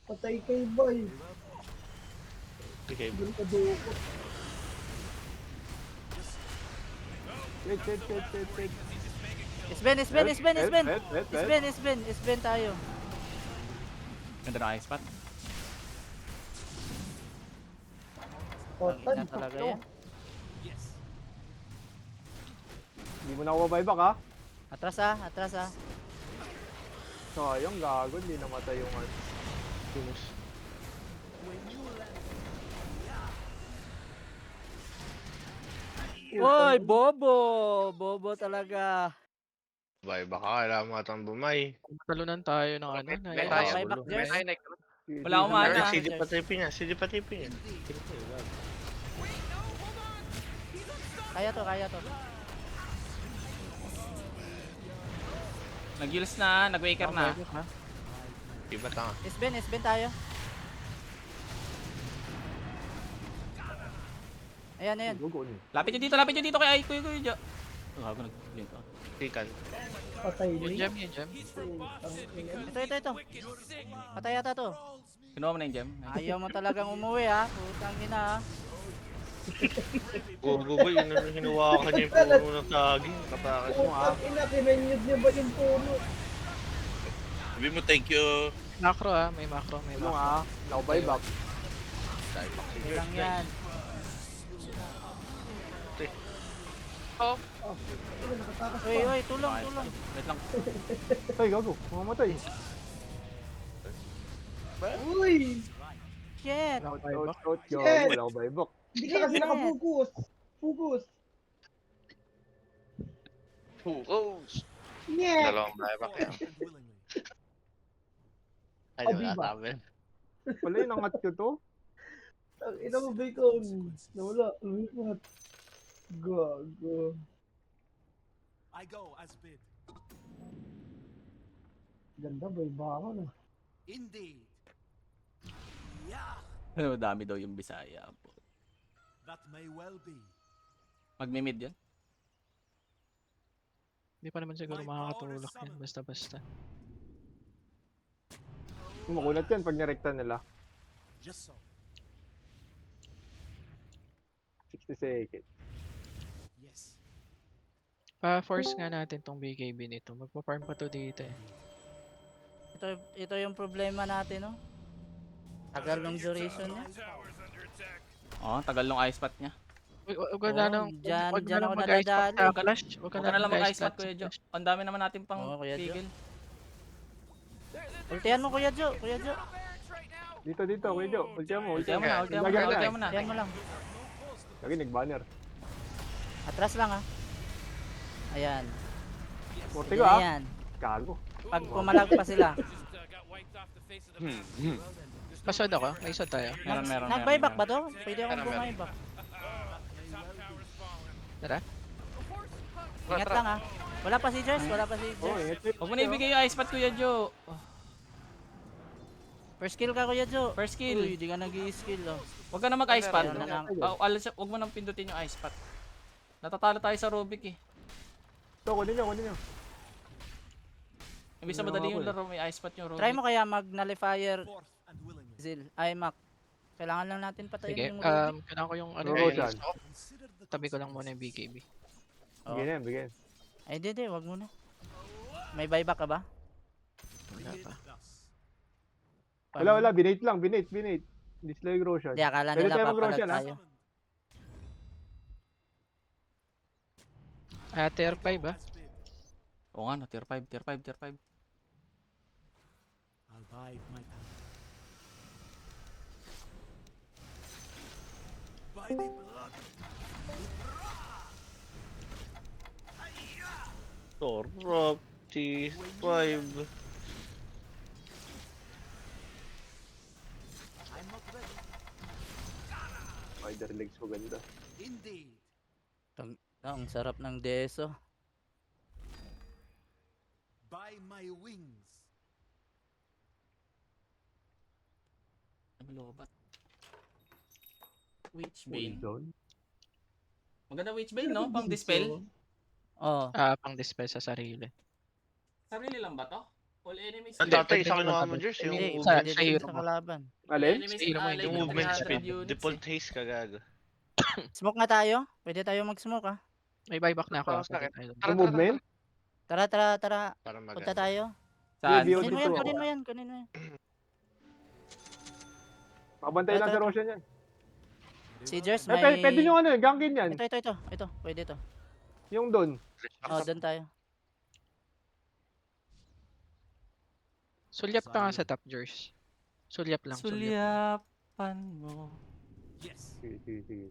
Speaker 9: Patay kay boy.
Speaker 8: Okay,
Speaker 9: Doon ka dukot.
Speaker 3: Wait.
Speaker 7: Isben tayo.
Speaker 1: Ganda na ice spot.
Speaker 9: Patay.
Speaker 7: Ang ina talaga yan.
Speaker 5: Yes.
Speaker 3: Hindi mo na ako buyback ha.
Speaker 7: Atras ah.
Speaker 3: Sayang, gago. Hindi namatay yung ano.
Speaker 7: Uy, bobo! Bobo talaga.
Speaker 8: bye baka kailangan mo atang bumay.
Speaker 4: Talunan tayo ng ano.
Speaker 2: May
Speaker 7: Ay,
Speaker 2: tayo.
Speaker 7: may back
Speaker 2: May
Speaker 7: Jers.
Speaker 2: tayo necro.
Speaker 1: Wala akong mana.
Speaker 8: Pero CD pa tipin niya, CD pa tipin niya.
Speaker 7: Kaya to.
Speaker 1: Nag-heals na. Nag-waker na.
Speaker 8: Iba tanga.
Speaker 7: Isben tayo. Ayan.
Speaker 3: Gugo niyo.
Speaker 1: Lapit nyo dito kay Kuya Jo. Gago nag-blink ako.
Speaker 8: Tikan.
Speaker 9: Patay
Speaker 4: Yung
Speaker 9: Link.
Speaker 4: gem, yung gem.
Speaker 9: Putang ina.
Speaker 7: Ito. Patay yata to.
Speaker 1: Kinuha mo na yung gem?
Speaker 7: Ayaw mo talagang umuwi ha. Putang ina ha.
Speaker 8: Gogo ba yun? Hinuwakan niya yung puno ng saging. Katakas mo ah.
Speaker 9: Putang ina, kinanyod niya ba yung puno?
Speaker 10: Sabi mo thank you.
Speaker 4: Macro may macro.
Speaker 3: Ano nga? Now buyback.
Speaker 7: Hindi lang yan.
Speaker 9: Ano, nakatakas pa.
Speaker 7: Uy, tulong.
Speaker 1: Wait lang.
Speaker 3: Ay, gago. Mamamatay.
Speaker 9: Uy!
Speaker 7: Shit.
Speaker 3: Out,
Speaker 4: Buyback?
Speaker 3: gago.
Speaker 9: Yes!
Speaker 3: Wala ko buyback.
Speaker 9: Hindi ka kasi
Speaker 7: Shit.
Speaker 9: nakapokus. Focus.
Speaker 2: Focus.
Speaker 9: Yeah!
Speaker 2: Dalawang buyback yan.
Speaker 5: And willingly.
Speaker 8: Ay,
Speaker 9: Abi
Speaker 8: wala
Speaker 9: ba?
Speaker 8: sabi.
Speaker 3: Wala yun, angat ko to.
Speaker 9: Ang ina mo, Bacon. Nawala. Lumipat. Gago.
Speaker 5: I go as bid.
Speaker 9: Ganda, baybakan ah.
Speaker 5: Indeed. Yeah,
Speaker 1: Ano, dami daw yung Bisaya po.
Speaker 5: that may well be.
Speaker 1: Magmi-mid yan?
Speaker 4: Hindi pa naman siguro makakatulak yan. Basta-basta.
Speaker 3: Makulat yan pag nirekta nila.
Speaker 5: Just so.
Speaker 3: 60 seconds.
Speaker 5: Yes.
Speaker 4: Pa-force nga natin tong BKB nito. Magpa-farm pa to dito eh.
Speaker 7: Ito yung problema natin, no? Tagal ng duration niya.
Speaker 1: Oo, tagal nung ice pot niya.
Speaker 4: Huwag ka na nang
Speaker 7: Dyan
Speaker 4: na
Speaker 7: ako
Speaker 4: mag-ice pack
Speaker 7: nadadali.
Speaker 4: sa Clash. Huwag
Speaker 1: Huwag ka na lang mag-ice pot, Kuya Jo.
Speaker 4: Clash.
Speaker 1: Ang dami naman natin pang
Speaker 7: Oo, Kuya Jo.
Speaker 1: pigil.
Speaker 7: Ultihan mo, Kuya Jo.
Speaker 3: Dito, Kuya Jo. Ultihan mo,
Speaker 1: Ultihan mo na, ultihan mo na,
Speaker 3: Lagyan
Speaker 1: ultihan mo na.
Speaker 7: Ultihan mo lang.
Speaker 3: Lagi nag-banner.
Speaker 7: Atras lang, ha. Ayan.
Speaker 3: Korte
Speaker 7: Sige
Speaker 3: ko
Speaker 7: na
Speaker 3: ah.
Speaker 7: yan.
Speaker 3: Gago.
Speaker 7: Pag pumalag pa sila.
Speaker 4: Pasod ako. May isod tayo.
Speaker 1: Meron.
Speaker 7: Nag-buyback ba to? Pwede akong
Speaker 2: Meron.
Speaker 7: bumuyback.
Speaker 4: Tara.
Speaker 7: Ingat lang, ha. Wala pa si Jers, wala pa si
Speaker 3: Oh,
Speaker 7: Jers.
Speaker 3: ingat.
Speaker 1: Huwag mo na ibigay yung ice pot, Kuya Jo.
Speaker 7: First kill ka, Kuya Jo.
Speaker 1: First
Speaker 7: Uy,
Speaker 1: kill.
Speaker 7: di ka nag-i-skill, oh.
Speaker 1: Huwag ka na mag-ice pot.
Speaker 7: Meron na lang.
Speaker 1: Huwag mo nang pindutin yung ice pot. Natatalo tayo sa Rubik eh.
Speaker 3: Ito, kunin nyo.
Speaker 1: Imbis na madali yung laro, may ice pot yung Rubik.
Speaker 7: Try mo kaya mag-nullifier,
Speaker 5: Forth and willingly.
Speaker 7: Zil. Ay, Mac. Kailangan lang natin
Speaker 4: Sige.
Speaker 7: patayin yung Rubik.
Speaker 4: Kailangan ko yung ano.
Speaker 3: Roshan.
Speaker 5: Consider the
Speaker 4: Tabi ko lang muna yung BKB.
Speaker 7: Oh.
Speaker 3: Bigyan yan, bigyan.
Speaker 7: Ay, di, wag muna. May buyback ka ba?
Speaker 4: Wala pa.
Speaker 5: thus.
Speaker 3: Wala. Binate lang. Binate. Dislike Roshan.
Speaker 7: Hindi, akala
Speaker 3: Pwede
Speaker 7: nila
Speaker 3: tayo
Speaker 7: papalag
Speaker 3: mag-Roshan, ha?
Speaker 7: tayo.
Speaker 4: Tier 5 ah.
Speaker 5: As bid.
Speaker 1: Oo nga, no, tier 5.
Speaker 5: I'll bide my time. By the blood.
Speaker 8: Torok. T5.
Speaker 5: I'm not ready.
Speaker 3: Spider legs ko ganda.
Speaker 5: Indeed.
Speaker 7: Ang sarap ng deso.
Speaker 5: By my wings.
Speaker 1: Ano lobat? Witchbane.
Speaker 3: Zone.
Speaker 1: Maganda Witchbane, no? Pang dispel.
Speaker 7: Oh.
Speaker 4: Pang dispel sa sarili.
Speaker 1: Sarili lang ba to? All enemies.
Speaker 8: Ang tatay sa kinuha mo, Jers, yung
Speaker 7: Hindi,
Speaker 4: sa-
Speaker 7: pwede
Speaker 4: sa
Speaker 7: din
Speaker 4: hero
Speaker 7: sa
Speaker 4: mo.
Speaker 7: kalaban.
Speaker 3: Alin?
Speaker 1: Enemies
Speaker 4: Sa hero mo,
Speaker 1: allied
Speaker 8: yung
Speaker 1: with
Speaker 8: movement
Speaker 1: 300
Speaker 8: speed.
Speaker 1: units,
Speaker 8: Default haste kagago.
Speaker 7: Smoke nga tayo? Pwede tayo mag-smoke, ha?
Speaker 4: May buyback na ako.
Speaker 2: Tara,
Speaker 4: Pwede
Speaker 2: tara.
Speaker 4: tayo.
Speaker 3: Yung movement?
Speaker 7: Tara.
Speaker 8: Para
Speaker 7: Punta
Speaker 8: maganda.
Speaker 7: tayo.
Speaker 1: Saan?
Speaker 3: Hindi,
Speaker 7: Kunin mo yan,
Speaker 3: dito.
Speaker 7: kunin mo yan.
Speaker 3: Makabantay lang
Speaker 7: Ito,
Speaker 3: sa
Speaker 7: ito.
Speaker 3: Roshan yan.
Speaker 7: Si Jers
Speaker 3: Eh,
Speaker 7: may...
Speaker 3: pwede nyo gangin yan.
Speaker 7: Ito. Pwede to.
Speaker 3: Yung doon.
Speaker 7: Oh, doon tayo.
Speaker 4: Sulyap ka nga sa top, Jers. Sulyap lang.
Speaker 1: Sulyapan mo.
Speaker 5: Yes.
Speaker 3: Sige.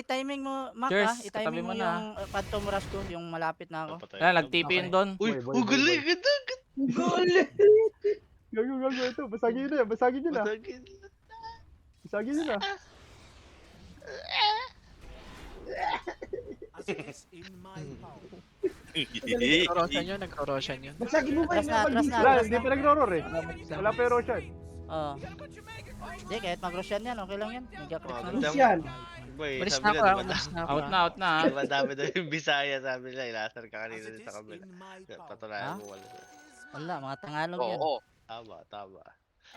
Speaker 7: Timing mo, Mac,
Speaker 1: Jers,
Speaker 7: ha? I-timing
Speaker 1: katabi
Speaker 7: mo
Speaker 1: mo na.
Speaker 7: yung Phantom Rush ko, yung malapit na ako.
Speaker 1: Ayan, nag-TP yun doon.
Speaker 8: Uy,
Speaker 3: Boy,
Speaker 8: galing,
Speaker 3: boy.
Speaker 8: ganda.
Speaker 3: Gago ito. Basagin nyo na.
Speaker 8: Basagin.
Speaker 3: Basagin nyo na.
Speaker 5: As is in my power.
Speaker 4: Nagro-Roshan yun.
Speaker 9: Bagsagin mo ba
Speaker 7: Atras
Speaker 9: yung
Speaker 7: na, atras na.
Speaker 3: Wala, hindi pa nagro-roar eh. Wala pa yung Roshan.
Speaker 7: Oh. Hindi, kahit mag-rush yan, okay lang yan. Nag-crit na
Speaker 8: Maganda.
Speaker 7: lang.
Speaker 9: Lucian?
Speaker 8: Boy,
Speaker 4: Malis
Speaker 8: sabi
Speaker 4: na
Speaker 8: nila,
Speaker 4: ako,
Speaker 8: diba
Speaker 4: malis na ako.
Speaker 1: Out na, out na.
Speaker 8: Di ba dami daw yung Bisaya, sabi nila, ilasar ka
Speaker 5: As
Speaker 8: kanina
Speaker 5: it
Speaker 8: din
Speaker 5: is
Speaker 8: sa kabila.
Speaker 5: in my power.
Speaker 8: Patunayan
Speaker 7: Ha?
Speaker 8: mo wala.
Speaker 7: Wala, mga Tagalog yan.
Speaker 2: Oo.
Speaker 8: Tama, tama.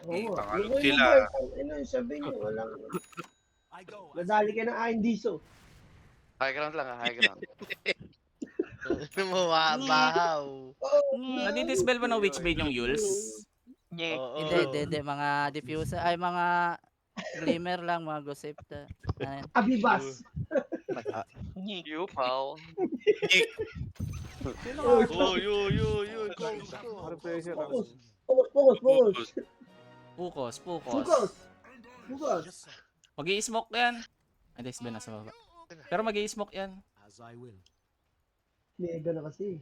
Speaker 9: Oo nga.
Speaker 10: Tagalog
Speaker 9: Lugoy
Speaker 10: sila.
Speaker 9: mo boy. Ano yung sabi niyo? Walang...
Speaker 5: I go as
Speaker 9: Nadali ka ng Aindiso.
Speaker 2: High ground lang, high ground.
Speaker 8: Ano mo, bahaw.
Speaker 1: Nadidispel ba ng Witchbane yung Yules?
Speaker 8: Oo.
Speaker 7: Hindi. Mga diffuser, ay mga glimmer lang, mga gosipta. Ano yan?
Speaker 9: Abibas.
Speaker 2: You, pal.
Speaker 3: Sino
Speaker 9: Oh,
Speaker 3: ka?
Speaker 8: Oh, yo.
Speaker 3: Refresher.
Speaker 9: Focus.
Speaker 1: Pukos.
Speaker 9: Focus. Focus.
Speaker 5: yes, sir.
Speaker 1: Mag-i-smoke yan. Ay, dispel nasa baba. Pero mag-i-smoke yan.
Speaker 5: As I will.
Speaker 9: Mega na kasi.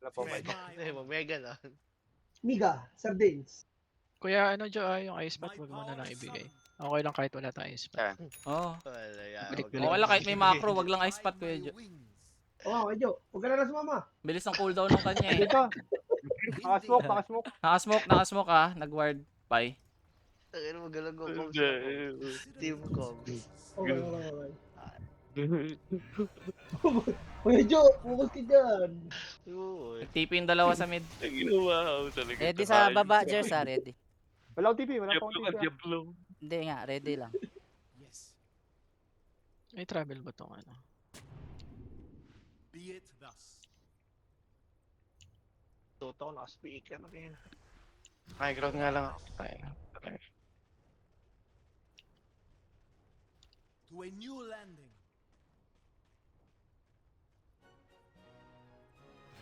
Speaker 3: Wala po ba?
Speaker 8: Mega na.
Speaker 9: Miga. Sardines.
Speaker 4: Kuya, ano, Jo, yung ice pack, wag mo na lang ibigay. Okay lang kahit wala tayong ice pack.
Speaker 1: Oo.
Speaker 8: Wala yan.
Speaker 4: Balik,
Speaker 8: wag
Speaker 4: balik.
Speaker 8: na.
Speaker 1: Oh, wala kahit may macro, wag lang ice pot, Kuya Jo.
Speaker 9: Oo, medyo. Huwag ka na sumama.
Speaker 1: Bilis ng cooldown ng kanya eh.
Speaker 3: Dito. Nakasmoke.
Speaker 1: Nakasmoke ah. Nag-ward. Bye.
Speaker 8: Tangin mo, galang ko. Team ko.
Speaker 9: Okay. Medyo. Focus ka dyan.
Speaker 8: Oo.
Speaker 1: Nag-TP yung dalawa sa mid.
Speaker 10: Ginawa talaga.
Speaker 7: Ready sa baba, Jers, ready.
Speaker 3: Wala akong TP. Wala akong TP.
Speaker 7: Hindi nga, ready lang.
Speaker 5: Yes.
Speaker 4: May travel ba tong ano?
Speaker 5: Be it thus.
Speaker 8: Toto, naka-speaker na rin.
Speaker 2: High ground nga lang ako.
Speaker 5: To a new landing.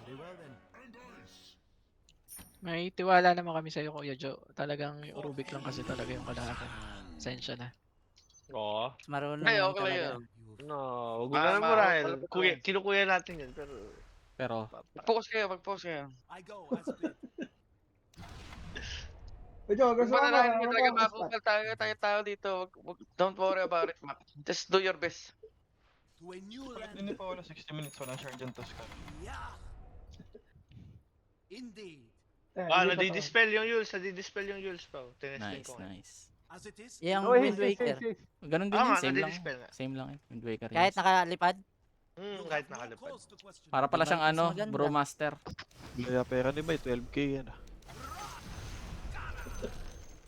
Speaker 5: Very well then.
Speaker 4: May tiwala naman kami sa'yo, Kuya Jo. Talagang yung Rubik lang kasi talaga yung kalaban. Sensya na.
Speaker 8: Oo.
Speaker 7: Mas marunong
Speaker 2: Ay,
Speaker 7: lang
Speaker 2: okay lang
Speaker 7: talaga.
Speaker 2: yun.
Speaker 8: No, huwag mo na lang murahin.
Speaker 2: Malapit
Speaker 8: Kinukuya natin yun, pero...
Speaker 1: Pero,
Speaker 2: Mag-focus kayo.
Speaker 5: I go as bid.
Speaker 9: Medyo, huwag ka
Speaker 2: Kung
Speaker 9: sumama.
Speaker 2: mananahin mo
Speaker 9: Huwag
Speaker 2: talaga
Speaker 9: ka
Speaker 2: makakupal tayo dito. Don't worry about it, Mac. Just do your best.
Speaker 5: To a new landing.
Speaker 6: pa wala 60 minutes walang Sergeant Tosca.
Speaker 5: Yeah. Indeed.
Speaker 8: nadidispel yung Yules pa. Tinesting
Speaker 1: nice,
Speaker 8: ko.
Speaker 1: nice.
Speaker 5: As it is.
Speaker 7: Yung
Speaker 3: Oh,
Speaker 7: Wind Waker.
Speaker 1: Ganun din
Speaker 8: Tama,
Speaker 1: yun, same lang.
Speaker 8: nadidispel nga.
Speaker 1: Same lang yun, Wind Waker.
Speaker 7: Kahit
Speaker 1: yun.
Speaker 7: nakalipad.
Speaker 8: Kahit nakalipad.
Speaker 1: Para pala siyang
Speaker 7: Mas
Speaker 1: ano,
Speaker 7: maganda.
Speaker 1: Brewmaster.
Speaker 6: Kaya pera ni Bay, 12k yan ah.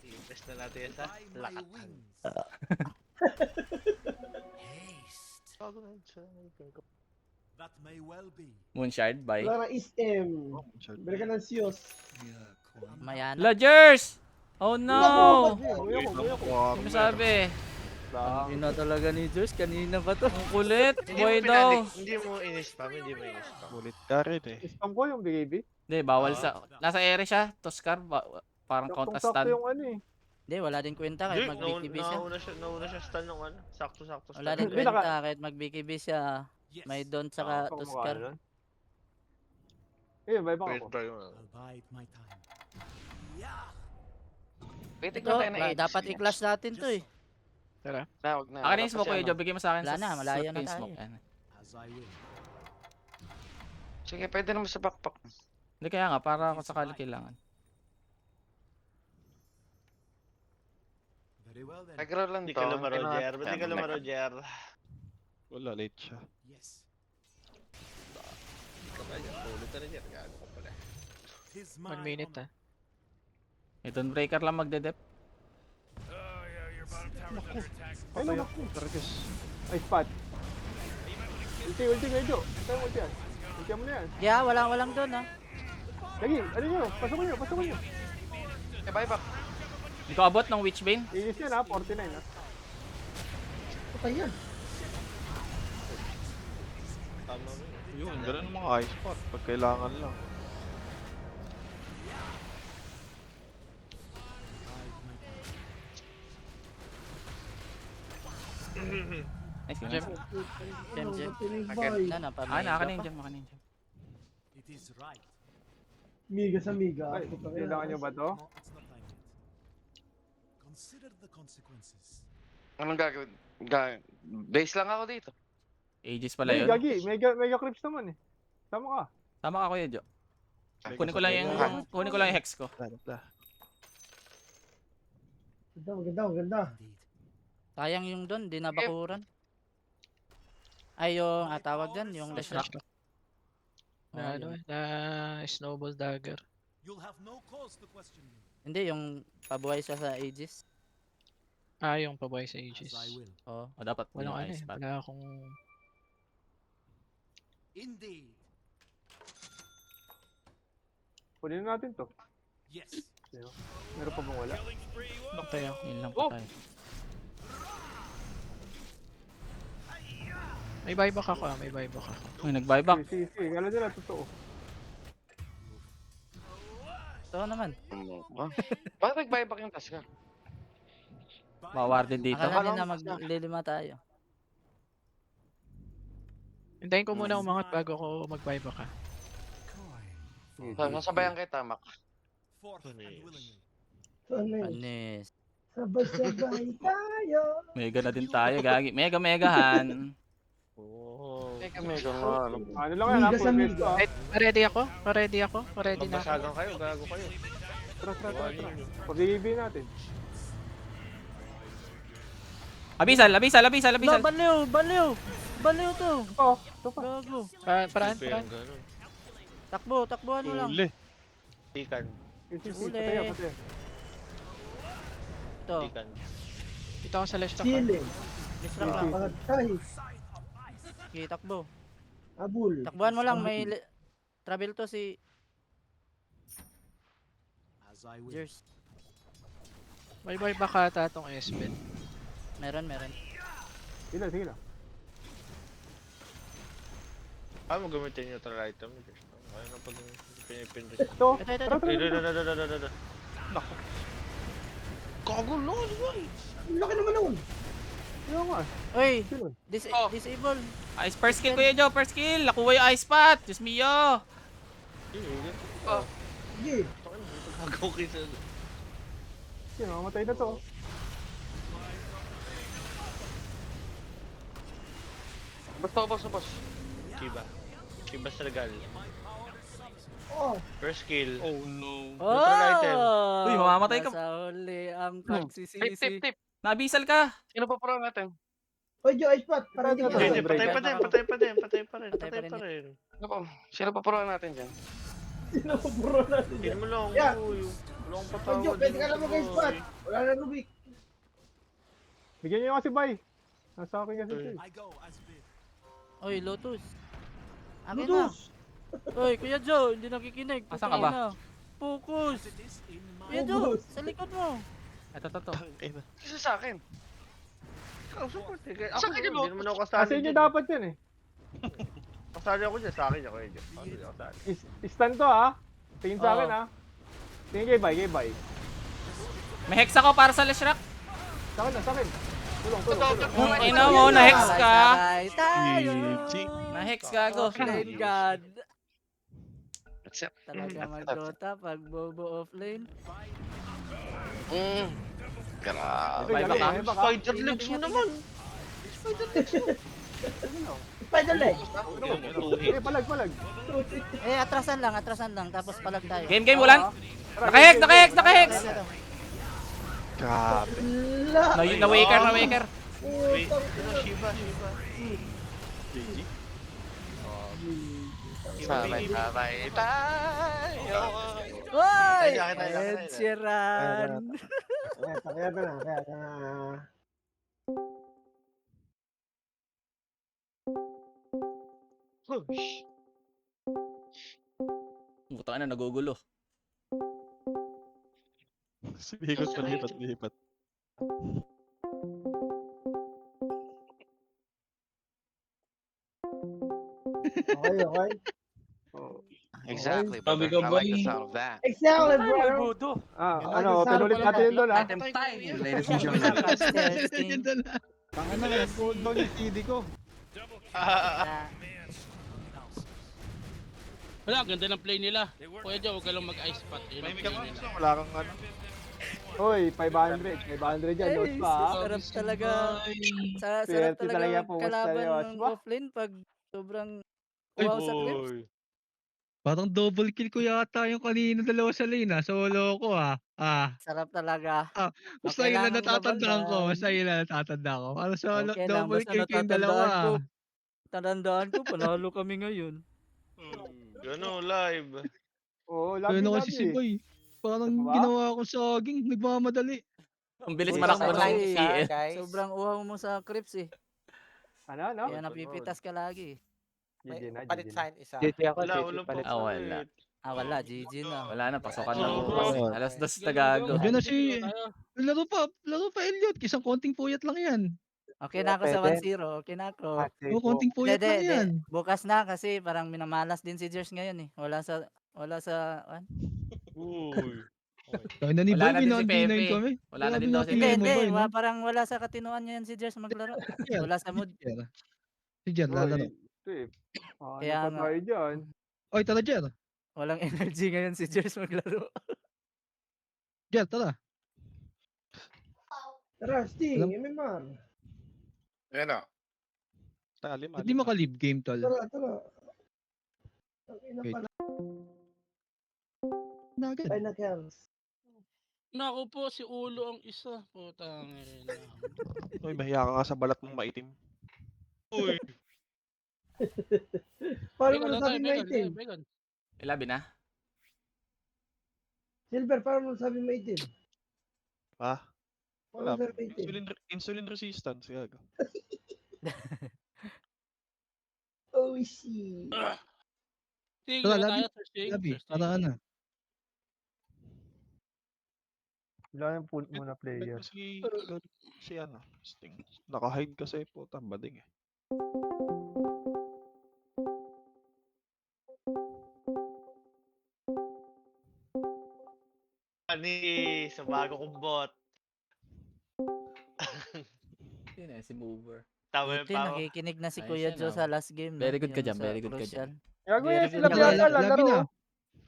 Speaker 8: I-test na natin yan sa
Speaker 5: By my
Speaker 8: lakat.
Speaker 5: wings. Haste. That may well be.
Speaker 1: Moonshard, bye.
Speaker 9: Wala na East M. Bili ka ng Sios.
Speaker 7: Mayana.
Speaker 1: Lodgers! Oh no!
Speaker 3: Ayoko.
Speaker 1: Ano sabi?
Speaker 3: Lang.
Speaker 7: na talaga ni Jers, kanina pa to.
Speaker 1: Ang kulit.
Speaker 8: Hindi
Speaker 1: Boy
Speaker 8: mo
Speaker 1: daw.
Speaker 8: Hindi mo in-spam,
Speaker 6: Ulit ka rin eh.
Speaker 3: Spam ko yung BKB.
Speaker 1: Hindi, bawal sa... Nasa ere siya, Toscar. Parang count as
Speaker 3: Sakto
Speaker 1: stun.
Speaker 3: yung ano eh.
Speaker 7: Hindi, wala din kwenta kahit mag-BKB siya.
Speaker 8: Nauna siya stun nung ano. Sakto-sakto stun.
Speaker 7: Wala din
Speaker 3: Hindi, naka-
Speaker 7: kwenta kahit mag-BKB siya.
Speaker 5: Yes.
Speaker 7: May Don saka
Speaker 3: Ako
Speaker 7: Toscar.
Speaker 3: kumakain nun. Eh, may bang
Speaker 8: Wait
Speaker 3: ako.
Speaker 8: pa yung
Speaker 5: I'll bide my time. Yeah.
Speaker 2: Wait,
Speaker 7: Ito,
Speaker 2: tignan tayo na
Speaker 7: dapat i-clash natin to eh.
Speaker 4: Tara.
Speaker 2: Wag na.
Speaker 1: Akin yung smoke ko, Joe. Bigay mo sa akin.
Speaker 7: Wala na, malayo
Speaker 1: slot ko
Speaker 7: na
Speaker 1: yung
Speaker 7: tayo.
Speaker 1: smoke. Yan.
Speaker 5: As I will.
Speaker 2: Sige, pwede naman sa backpack.
Speaker 1: Hindi kaya nga, para kung sakali kailangan.
Speaker 5: Very well then.
Speaker 2: High ground lang
Speaker 8: Hindi
Speaker 2: to.
Speaker 8: ka lumaro,
Speaker 2: Hindi na-
Speaker 8: JR. Ba't di ka lumaro, JR?
Speaker 6: Wala, late siya.
Speaker 5: Yes.
Speaker 8: Ulit na rin yan. Gago ka pala.
Speaker 5: 'Tis
Speaker 4: 1
Speaker 5: my
Speaker 4: minute
Speaker 5: honor.
Speaker 1: Ito, breaker lang magdedep.
Speaker 3: Ay, no,
Speaker 6: Targas.
Speaker 3: ay, spot. Ulti, medyo. Ito yung ulti yan. Ulti mo na yan.
Speaker 7: Yeah, walang doon ah.
Speaker 3: Lagi, ano nyo? Pasok nyo.
Speaker 2: Okay, bye back.
Speaker 1: Hindi ko abot ng Witchbane.
Speaker 3: Inis yan ha, 49 ha.
Speaker 9: Patay yan.
Speaker 8: Tama mo yun.
Speaker 6: Yun, ganun ang mga ice pot. Pag kailangan lang.
Speaker 1: Nice, yun.
Speaker 4: Gem.
Speaker 7: Gem.
Speaker 2: Okay.
Speaker 7: Na,
Speaker 1: Naka na yung gem, naka na yung gem.
Speaker 5: It is right.
Speaker 9: Miga sa miga.
Speaker 3: Ay, kailangan nyo ba to?
Speaker 5: No, it's not time yet. Consider the consequences.
Speaker 2: Anong gagawin? Base lang ako dito.
Speaker 1: Aegis pala
Speaker 3: Ay,
Speaker 1: yun.
Speaker 3: gagi. Mega clips naman eh. Tama ka.
Speaker 1: Tama ka, Kuya Jo. Kunin ko lang yung hex ko.
Speaker 6: Maganda.
Speaker 9: Maganda.
Speaker 5: Indeed.
Speaker 7: Sayang yung doon, di nabakuran. Ay, yung tawag dyan, yung
Speaker 1: Leshrac.
Speaker 7: Leshrac.
Speaker 4: Na ano, na snowball dagger.
Speaker 5: You'll have no cause to question me,
Speaker 7: Hindi, yung pabuhay siya sa Aegis.
Speaker 4: Ah, yung pabuhay sa
Speaker 5: as
Speaker 4: Aegis.
Speaker 5: I will.
Speaker 1: O, dapat
Speaker 4: Walang
Speaker 1: yung
Speaker 4: ano
Speaker 1: ice
Speaker 4: eh,
Speaker 1: pad.
Speaker 4: wala akong...
Speaker 5: Indeed.
Speaker 3: Kunin natin to.
Speaker 5: Yes.
Speaker 3: Meron pa bang wala?
Speaker 6: Killing spree. Whoa.
Speaker 4: Bak tayo.
Speaker 1: Yun lang
Speaker 2: Oh!
Speaker 1: pa tayo.
Speaker 4: May buyback ako may buyback ako.
Speaker 1: Uy, nag-buyback.
Speaker 3: Si. Kala nila totoo.
Speaker 7: So naman.
Speaker 2: Bakit nag-buyback yung task ka?
Speaker 1: Mawarded dito.
Speaker 7: Akala din na maglilima tayo.
Speaker 4: Hintayin ko muna umangat bago ako mag-buyback ha.
Speaker 2: Nasabayan kita, Mac.
Speaker 5: Forth and
Speaker 8: Nice.
Speaker 5: willingly.
Speaker 7: Panis.
Speaker 9: Sabay-sabay tayo.
Speaker 1: Mega na din tayo, gagi. Megahan.
Speaker 8: Oh.
Speaker 2: Teka, medyo nga, ano.
Speaker 3: Ano lang yan,
Speaker 9: Miga sa
Speaker 3: full base
Speaker 9: miga.
Speaker 3: to,
Speaker 4: Ay, ready ako? Ready ako? Ready na ako.
Speaker 8: Magbasagan kayo, gago kayo.
Speaker 3: Tara. Pag-i-EV natin.
Speaker 1: Abisal.
Speaker 7: Baliw to.
Speaker 3: Oh, ito pa.
Speaker 7: Gago.
Speaker 4: Paraan.
Speaker 8: Yung ganun.
Speaker 7: Takbuhan mo lang.
Speaker 8: Tikan.
Speaker 7: Uli.
Speaker 3: Patay.
Speaker 7: Ito,
Speaker 8: Tikan.
Speaker 4: Dito ako sa Leshrac.
Speaker 9: Chilling.
Speaker 7: Leshrac lang.
Speaker 9: Patay.
Speaker 7: Okay, takbo.
Speaker 9: Abul.
Speaker 7: Takbuhan mo lang, may travel to si
Speaker 5: As I will.
Speaker 7: Jers.
Speaker 4: May buyback ata tong S-Bed.
Speaker 7: Meron.
Speaker 3: Sige lang.
Speaker 8: Mo gamitin yung neutral item. Kaya na pag pinipindot.
Speaker 3: Ito.
Speaker 7: Ito.
Speaker 3: Tara.
Speaker 8: Kago no, di ba?
Speaker 9: Ang laki naman nun.
Speaker 3: Yung nga.
Speaker 7: Oy,
Speaker 3: Sino?
Speaker 7: disable.
Speaker 1: Ice first kill, Kuya Joe. First kill. Nakuha yung ice pot. Diyos mio.
Speaker 9: Sige.
Speaker 8: Kago kita.
Speaker 3: Sino? Mamatay na to.
Speaker 2: Basta, boss.
Speaker 8: Kiba Sargal.
Speaker 9: Oh.
Speaker 8: First kill.
Speaker 10: Oh no.
Speaker 8: Neutral item.
Speaker 1: Uy, mamamatay ka.
Speaker 7: Nasa huli ang
Speaker 2: Tip.
Speaker 7: pagsisisi.
Speaker 1: Nabisal ka.
Speaker 2: Sino pa pro natin?
Speaker 9: Oy, Joe, ice pot. Para di
Speaker 3: Ito,
Speaker 8: Hindi,
Speaker 3: ito.
Speaker 8: patay pa din.
Speaker 7: Patay
Speaker 8: Patay pa rin.
Speaker 2: Sino pa pro natin dyan?
Speaker 9: Sino ko bro natin
Speaker 8: Hindi
Speaker 9: yan?
Speaker 8: mo lang.
Speaker 9: Yeah.
Speaker 8: Uy, wala akong
Speaker 9: Oy,
Speaker 8: patawad.
Speaker 9: Joe, pwede ka na mag-ice pot. Wala na Rubik.
Speaker 3: Bigyan niyo kasi bay. Nasa akin kasi ito.
Speaker 5: I go as bid.
Speaker 7: Oy, Lotus. Akin na.
Speaker 9: Ludus.
Speaker 7: Oy, Kuya Joe, hindi nakikinig.
Speaker 1: Asan ka ba?
Speaker 7: Putang ina. Focus.
Speaker 5: As it is in my
Speaker 7: Kuya Joe, sa likod mo.
Speaker 1: Ito.
Speaker 2: Isa sa akin.
Speaker 8: Ikaw, support eh. Kaya
Speaker 2: Sa
Speaker 8: ako,
Speaker 2: akin,
Speaker 8: hindi naman ako
Speaker 3: Kasi
Speaker 8: kasali
Speaker 3: inyo
Speaker 8: dyan.
Speaker 3: dapat yan eh.
Speaker 8: Kasali ako dyan. Sa akin ako yun. Hindi ako kasali.
Speaker 3: Stand to ha. Tingin sa
Speaker 7: Oo.
Speaker 3: akin ha. Tingin kay bay.
Speaker 1: May hex ako para sa Leshrac.
Speaker 3: Sa akin. Tulong.
Speaker 1: Ina mo, na-hex ka.
Speaker 7: Sabay tayo.
Speaker 1: Na-hex ka, go.
Speaker 7: Offlane God.
Speaker 2: That's it.
Speaker 7: Talaga mag-Dota pag bobo offlane.
Speaker 2: Grabe.
Speaker 1: Bye, baka.
Speaker 8: Spider legs mo naman.
Speaker 9: Spider leg.
Speaker 3: Palag.
Speaker 7: Atrasan lang. Tapos palag tayo.
Speaker 1: Game, ulan. Naka-hex.
Speaker 7: Ito. Na-waker.
Speaker 8: Wait. Shiba.
Speaker 2: Sabay tayo.
Speaker 7: Hoy!
Speaker 8: Tayo.
Speaker 7: Ed Sheeran.
Speaker 9: Kaya ka na.
Speaker 8: Push.
Speaker 1: Buta na, nagugulo.
Speaker 8: Lipat.
Speaker 9: Okay.
Speaker 2: Exactly,
Speaker 10: Sabi
Speaker 2: brother.
Speaker 10: ko,
Speaker 2: I like the
Speaker 10: boy.
Speaker 2: sound of that.
Speaker 9: Excellent, bro.
Speaker 3: Pinulit natin yun doon ha.
Speaker 10: Ladies and gentlemen.
Speaker 7: Testing.
Speaker 3: Tangina na, gold down yung CD ko.
Speaker 10: Wala, ganda ng play nila. Kuya Joe, huwag ka lang mag-ice pot. Yun ang play nila.
Speaker 8: Wala kang ano.
Speaker 3: Hoy, 500 yan, notes pa ha.
Speaker 7: Sarap talaga. Sarap
Speaker 3: Swerte
Speaker 7: talaga
Speaker 3: talaga po,
Speaker 7: kalaban
Speaker 3: Mr.
Speaker 7: ng
Speaker 3: Ba?
Speaker 7: offlane pag sobrang
Speaker 8: Ay,
Speaker 7: wow sa clips.
Speaker 8: boy.
Speaker 11: Parang double kill ko yata yung kanina dalawa sa lane solo ko
Speaker 7: Sarap talaga.
Speaker 11: Basta yun lang
Speaker 7: kailangang
Speaker 11: natatandaan ko,
Speaker 7: labanan.
Speaker 11: basta yun lang natatandaan ko. Parang solo,
Speaker 7: Okay lang,
Speaker 11: double
Speaker 7: basta
Speaker 11: kill ko yung
Speaker 7: natatandaan ko.
Speaker 11: dalawa.
Speaker 7: Tatandaan ko, panalo kami ngayon.
Speaker 8: Gano, live.
Speaker 3: Oo,
Speaker 11: Kaya
Speaker 3: labi,
Speaker 11: na kasi si
Speaker 3: labi.
Speaker 11: Boy. Parang
Speaker 3: Diba?
Speaker 11: ginawa ko saging, nagmamadali.
Speaker 1: Ang bilis
Speaker 7: Uy,
Speaker 1: malakbo
Speaker 7: sobrang
Speaker 1: ng PL.
Speaker 7: Sobrang uhaw mo sa Crips eh.
Speaker 3: Ano?
Speaker 7: Kaya napipitas ka lagi.
Speaker 3: GG na,
Speaker 9: Palit
Speaker 3: GG na.
Speaker 9: sign isa.
Speaker 3: GG ako,
Speaker 8: Wala,
Speaker 3: GG
Speaker 8: walang
Speaker 3: palit.
Speaker 1: Wala.
Speaker 7: Wala, GG na.
Speaker 1: Wala na, pasokan na
Speaker 10: Oo.
Speaker 1: bukas.
Speaker 11: Oo.
Speaker 1: Alas 2 na gago.
Speaker 11: Diyan na si, laro pa Elliot, isang konting puyat lang yan.
Speaker 7: Okay na ako sa
Speaker 3: Pwede.
Speaker 7: 1-0. Okay na ako.
Speaker 11: Oo, konting puyat lang yan.
Speaker 7: Bukas na kasi parang minamalas din si Jers ngayon eh. Wala sa
Speaker 8: Uy.
Speaker 11: Kaya na ni
Speaker 1: Wala
Speaker 11: Boy,
Speaker 1: na din si
Speaker 11: B9
Speaker 1: Pepe.
Speaker 11: kami.
Speaker 1: Wala na
Speaker 11: Grabe
Speaker 1: din daw
Speaker 11: nga
Speaker 1: si
Speaker 11: pili
Speaker 1: Pepe.
Speaker 11: mo, Boy, no?
Speaker 7: parang wala sa katinuan ngayon si Jers maglaro.
Speaker 11: Jer,
Speaker 7: Wala sa mood.
Speaker 11: Si Jer, lalaro.
Speaker 7: Kaya
Speaker 3: Ano pa
Speaker 7: nga.
Speaker 3: tayo dyan?
Speaker 11: Oy, tara Jer.
Speaker 7: Walang energy ngayon si Jers maglaro.
Speaker 11: Jer, tara.
Speaker 9: Tara, Sting,
Speaker 11: Alam-
Speaker 9: MMR.
Speaker 2: Ayan o.
Speaker 11: Hindi maka-leave game, tol.
Speaker 9: Tara. Ang ina
Speaker 11: Wait.
Speaker 9: pala.
Speaker 11: Nagad.
Speaker 9: Ay, na-kills.
Speaker 10: Naku po, si Ulo ang isa. Putang ina.
Speaker 8: Uy, mahiya ka nga sa balat mong maitim. Uy.
Speaker 9: Paano
Speaker 10: Begon
Speaker 9: mo
Speaker 10: na tayo,
Speaker 9: sabi
Speaker 10: Begon,
Speaker 9: maitim?
Speaker 10: Begon.
Speaker 1: Labi na.
Speaker 9: Silver, paano mo sabi maitim?
Speaker 8: Ha?
Speaker 9: Paano mo sabi maitim?
Speaker 8: Insulin resistance. Gago.
Speaker 9: Oh, shit.
Speaker 10: Sige,
Speaker 11: Tara,
Speaker 10: na
Speaker 11: labi.
Speaker 10: tayo, Thursday.
Speaker 11: Labi,
Speaker 10: Thursday.
Speaker 11: tara na.
Speaker 3: Wala yung full muna player.
Speaker 8: Si ano, Sting. Naka-hide kasi po, bading eh.
Speaker 2: Ani, sa bago kong bot.
Speaker 1: Yun eh, si Mover.
Speaker 2: Tama yung
Speaker 7: Buti
Speaker 2: pao.
Speaker 7: nakikinig na si
Speaker 1: Ayos
Speaker 7: Kuya
Speaker 1: yan,
Speaker 7: Joe sa last game.
Speaker 1: Very good ka
Speaker 7: Yung
Speaker 1: dyan,
Speaker 7: sa
Speaker 1: very good ka
Speaker 7: crucial.
Speaker 1: dyan.
Speaker 3: Gago
Speaker 7: Very
Speaker 3: yan
Speaker 7: good
Speaker 3: sila
Speaker 7: ka
Speaker 3: Biata,
Speaker 7: dyan.
Speaker 11: Labi
Speaker 3: lalaro.
Speaker 11: na.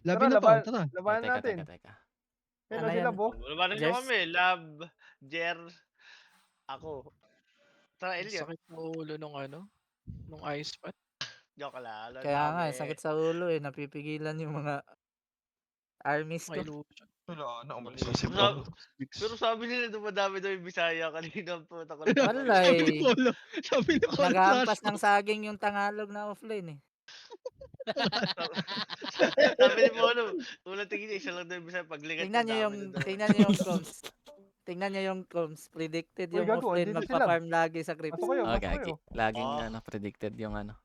Speaker 11: Labi na pa, tara.
Speaker 3: Labanan
Speaker 1: Teka,
Speaker 3: natin.
Speaker 1: teka.
Speaker 3: Kaya
Speaker 7: Ano
Speaker 3: na sila,
Speaker 7: yan?
Speaker 3: bo.
Speaker 2: Wala na
Speaker 7: Jers?
Speaker 2: kami. Lab, Jer, ako. Tara,
Speaker 4: Ang
Speaker 2: Elliot.
Speaker 4: sakit ng ulo nung nung ice pack.
Speaker 2: Joke lang. Alam
Speaker 7: Kaya nga,
Speaker 2: namin.
Speaker 7: sakit sa ulo eh. Napipigilan yung mga armies
Speaker 4: May
Speaker 7: ko.
Speaker 4: illusion.
Speaker 8: Wala na, umalis na si
Speaker 2: Sabi-
Speaker 8: Bro.
Speaker 2: Pero sabi nila dumadami daw yung Bisaya kanina po.
Speaker 7: Wala
Speaker 11: Sabi ni
Speaker 7: eh.
Speaker 11: Polo, sabi ni Polo,
Speaker 7: Nag-aampas
Speaker 11: trash
Speaker 7: ng saging yung Tagalog na offline eh.
Speaker 2: Sabi ni Mono, unang tingin niya, isa lang daw yung Bisaya. Paglikat
Speaker 7: Tingnan niyo yung comms. Tingnan niyo yung comms. Predicted
Speaker 3: Uy,
Speaker 7: yung
Speaker 3: gago,
Speaker 7: offline
Speaker 3: andito sila.
Speaker 7: magpa-farm lagi sa Crips.
Speaker 3: Pasok kayo, pasok
Speaker 1: Okay,
Speaker 3: kayo.
Speaker 1: laging predicted yung ano.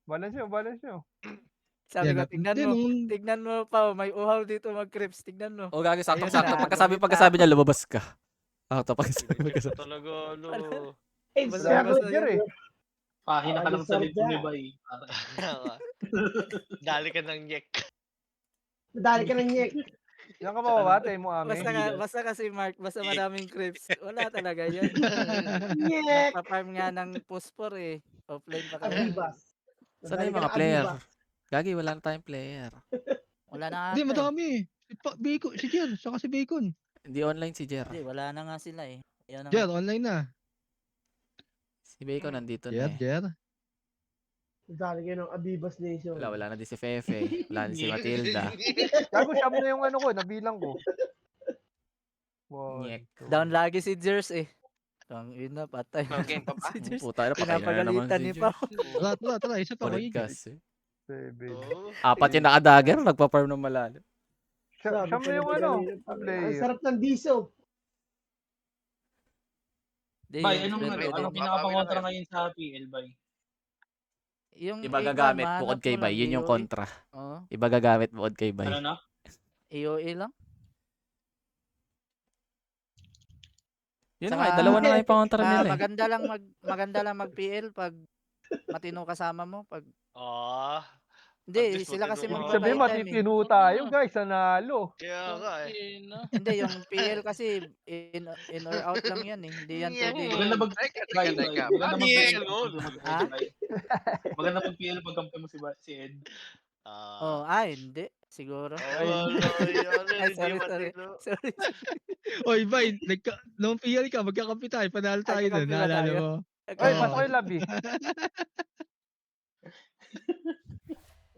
Speaker 3: Balance nyo.
Speaker 7: Sabi ko,
Speaker 11: Yan, hindi, nung-
Speaker 7: tignan mo pa, may uhaw dito mag-Crips. Tignan mo.
Speaker 1: O gagi, sakto.
Speaker 7: Ayun na,
Speaker 1: Pagkasabi niya, lumabas ka. Sakto, pagkasabi.
Speaker 2: Talaga, ano.
Speaker 9: Eh,
Speaker 7: Wala
Speaker 9: sabi
Speaker 7: ka
Speaker 9: ko,
Speaker 7: sa
Speaker 3: Jer eh.
Speaker 10: Pahina ka lang sa
Speaker 9: Sarda.
Speaker 10: lito ni Bay.
Speaker 2: Dali ka ng nyek.
Speaker 9: Dali ka ng nyek.
Speaker 3: Yan ka mababate mo amin.
Speaker 7: Basta kasi Mark, basta maraming Crips. Wala talaga yan.
Speaker 9: Nyek!
Speaker 7: Nagpa-farm nga ng Puspor eh. Offline pa kami.
Speaker 9: Abibas.
Speaker 1: Sana yung
Speaker 9: Dali ka
Speaker 1: mga
Speaker 9: ng
Speaker 1: player.
Speaker 9: Abibas.
Speaker 1: Gagi, wala na tayong player.
Speaker 7: Wala na nga.
Speaker 11: Hindi, madami. Bacon, si Jer, saka si Bacon.
Speaker 1: Hindi online si Jer.
Speaker 7: Hindi, wala na nga sila eh. Yan ang-
Speaker 11: Jer, online na.
Speaker 1: Si Bacon nandito
Speaker 11: Jer,
Speaker 1: na eh.
Speaker 11: Jer.
Speaker 9: Dali kayo ng Abibas Nation.
Speaker 1: Wala na din si Fefe. Wala na si Matilda.
Speaker 3: Gago, siya mo na yung ano ko, nabilang ko.
Speaker 1: Nyek.
Speaker 7: Down lagi si Jers eh. Ang ina, patay.
Speaker 2: Okay pa ba?
Speaker 7: Si Jers.
Speaker 1: Puta, na patay na naman
Speaker 7: Pinapagalitan
Speaker 1: si
Speaker 7: ni
Speaker 1: Jer.
Speaker 7: Pao.
Speaker 11: Tara, isa pa
Speaker 1: Kulit
Speaker 11: kayo.
Speaker 1: kasi.
Speaker 3: 7.
Speaker 2: Oo.
Speaker 1: 4 yung naka-dagger, nagpa-farm ng malalim.
Speaker 3: Siya
Speaker 9: Sabi
Speaker 3: mo
Speaker 9: ko
Speaker 3: yung
Speaker 9: na
Speaker 3: ano,
Speaker 9: kanina, Ang
Speaker 3: player.
Speaker 9: sarap ng diso.
Speaker 10: Bay, anong
Speaker 2: Pwede,
Speaker 10: anong
Speaker 2: pwede.
Speaker 10: pinakapangontra ngayon sa PL, Bay?
Speaker 7: Yung
Speaker 1: Iba
Speaker 7: iba,
Speaker 1: gagamit
Speaker 7: mahanap
Speaker 1: bukod kay
Speaker 7: mo
Speaker 1: Bay.
Speaker 7: ng
Speaker 1: Yun yung
Speaker 7: AOE.
Speaker 1: kontra.
Speaker 7: Oo.
Speaker 1: Iba gagamit bukod kay Bay.
Speaker 10: Ano na?
Speaker 7: AOE lang.
Speaker 1: Yun
Speaker 7: Saka-
Speaker 1: na nga, dalawa na nga yung pangontra nila eh.
Speaker 7: Maganda lang mag-PL pag matino kasama mo. Pag
Speaker 2: Oo.
Speaker 7: hindi,
Speaker 2: At least
Speaker 7: sila kasi
Speaker 2: matino
Speaker 3: Ibig
Speaker 2: ka.
Speaker 3: sabihin,
Speaker 7: magpa-time eh.
Speaker 3: matitino tayo, guys. Nanalo.
Speaker 2: Kaya nga eh.
Speaker 10: Ina.
Speaker 7: Hindi, yung PL kasi in or out lang yan eh. Hindi yan pwede.
Speaker 10: Maganda mag Bay,
Speaker 2: Teka.
Speaker 10: maganda mag PL
Speaker 7: Ha?
Speaker 10: Maganda mag PL pag kampi mo si Ed.
Speaker 7: Oh, hindi. Siguro. Ay, sorry. Sorry.
Speaker 11: Oy, Bay, nung PL ka, magkakampi tayo, panalo tayo
Speaker 7: Magkakampi
Speaker 11: dun,
Speaker 7: ba
Speaker 11: naalala
Speaker 7: tayo?
Speaker 11: mo?
Speaker 3: Ay,
Speaker 11: Oo.
Speaker 3: pasok kayo labi.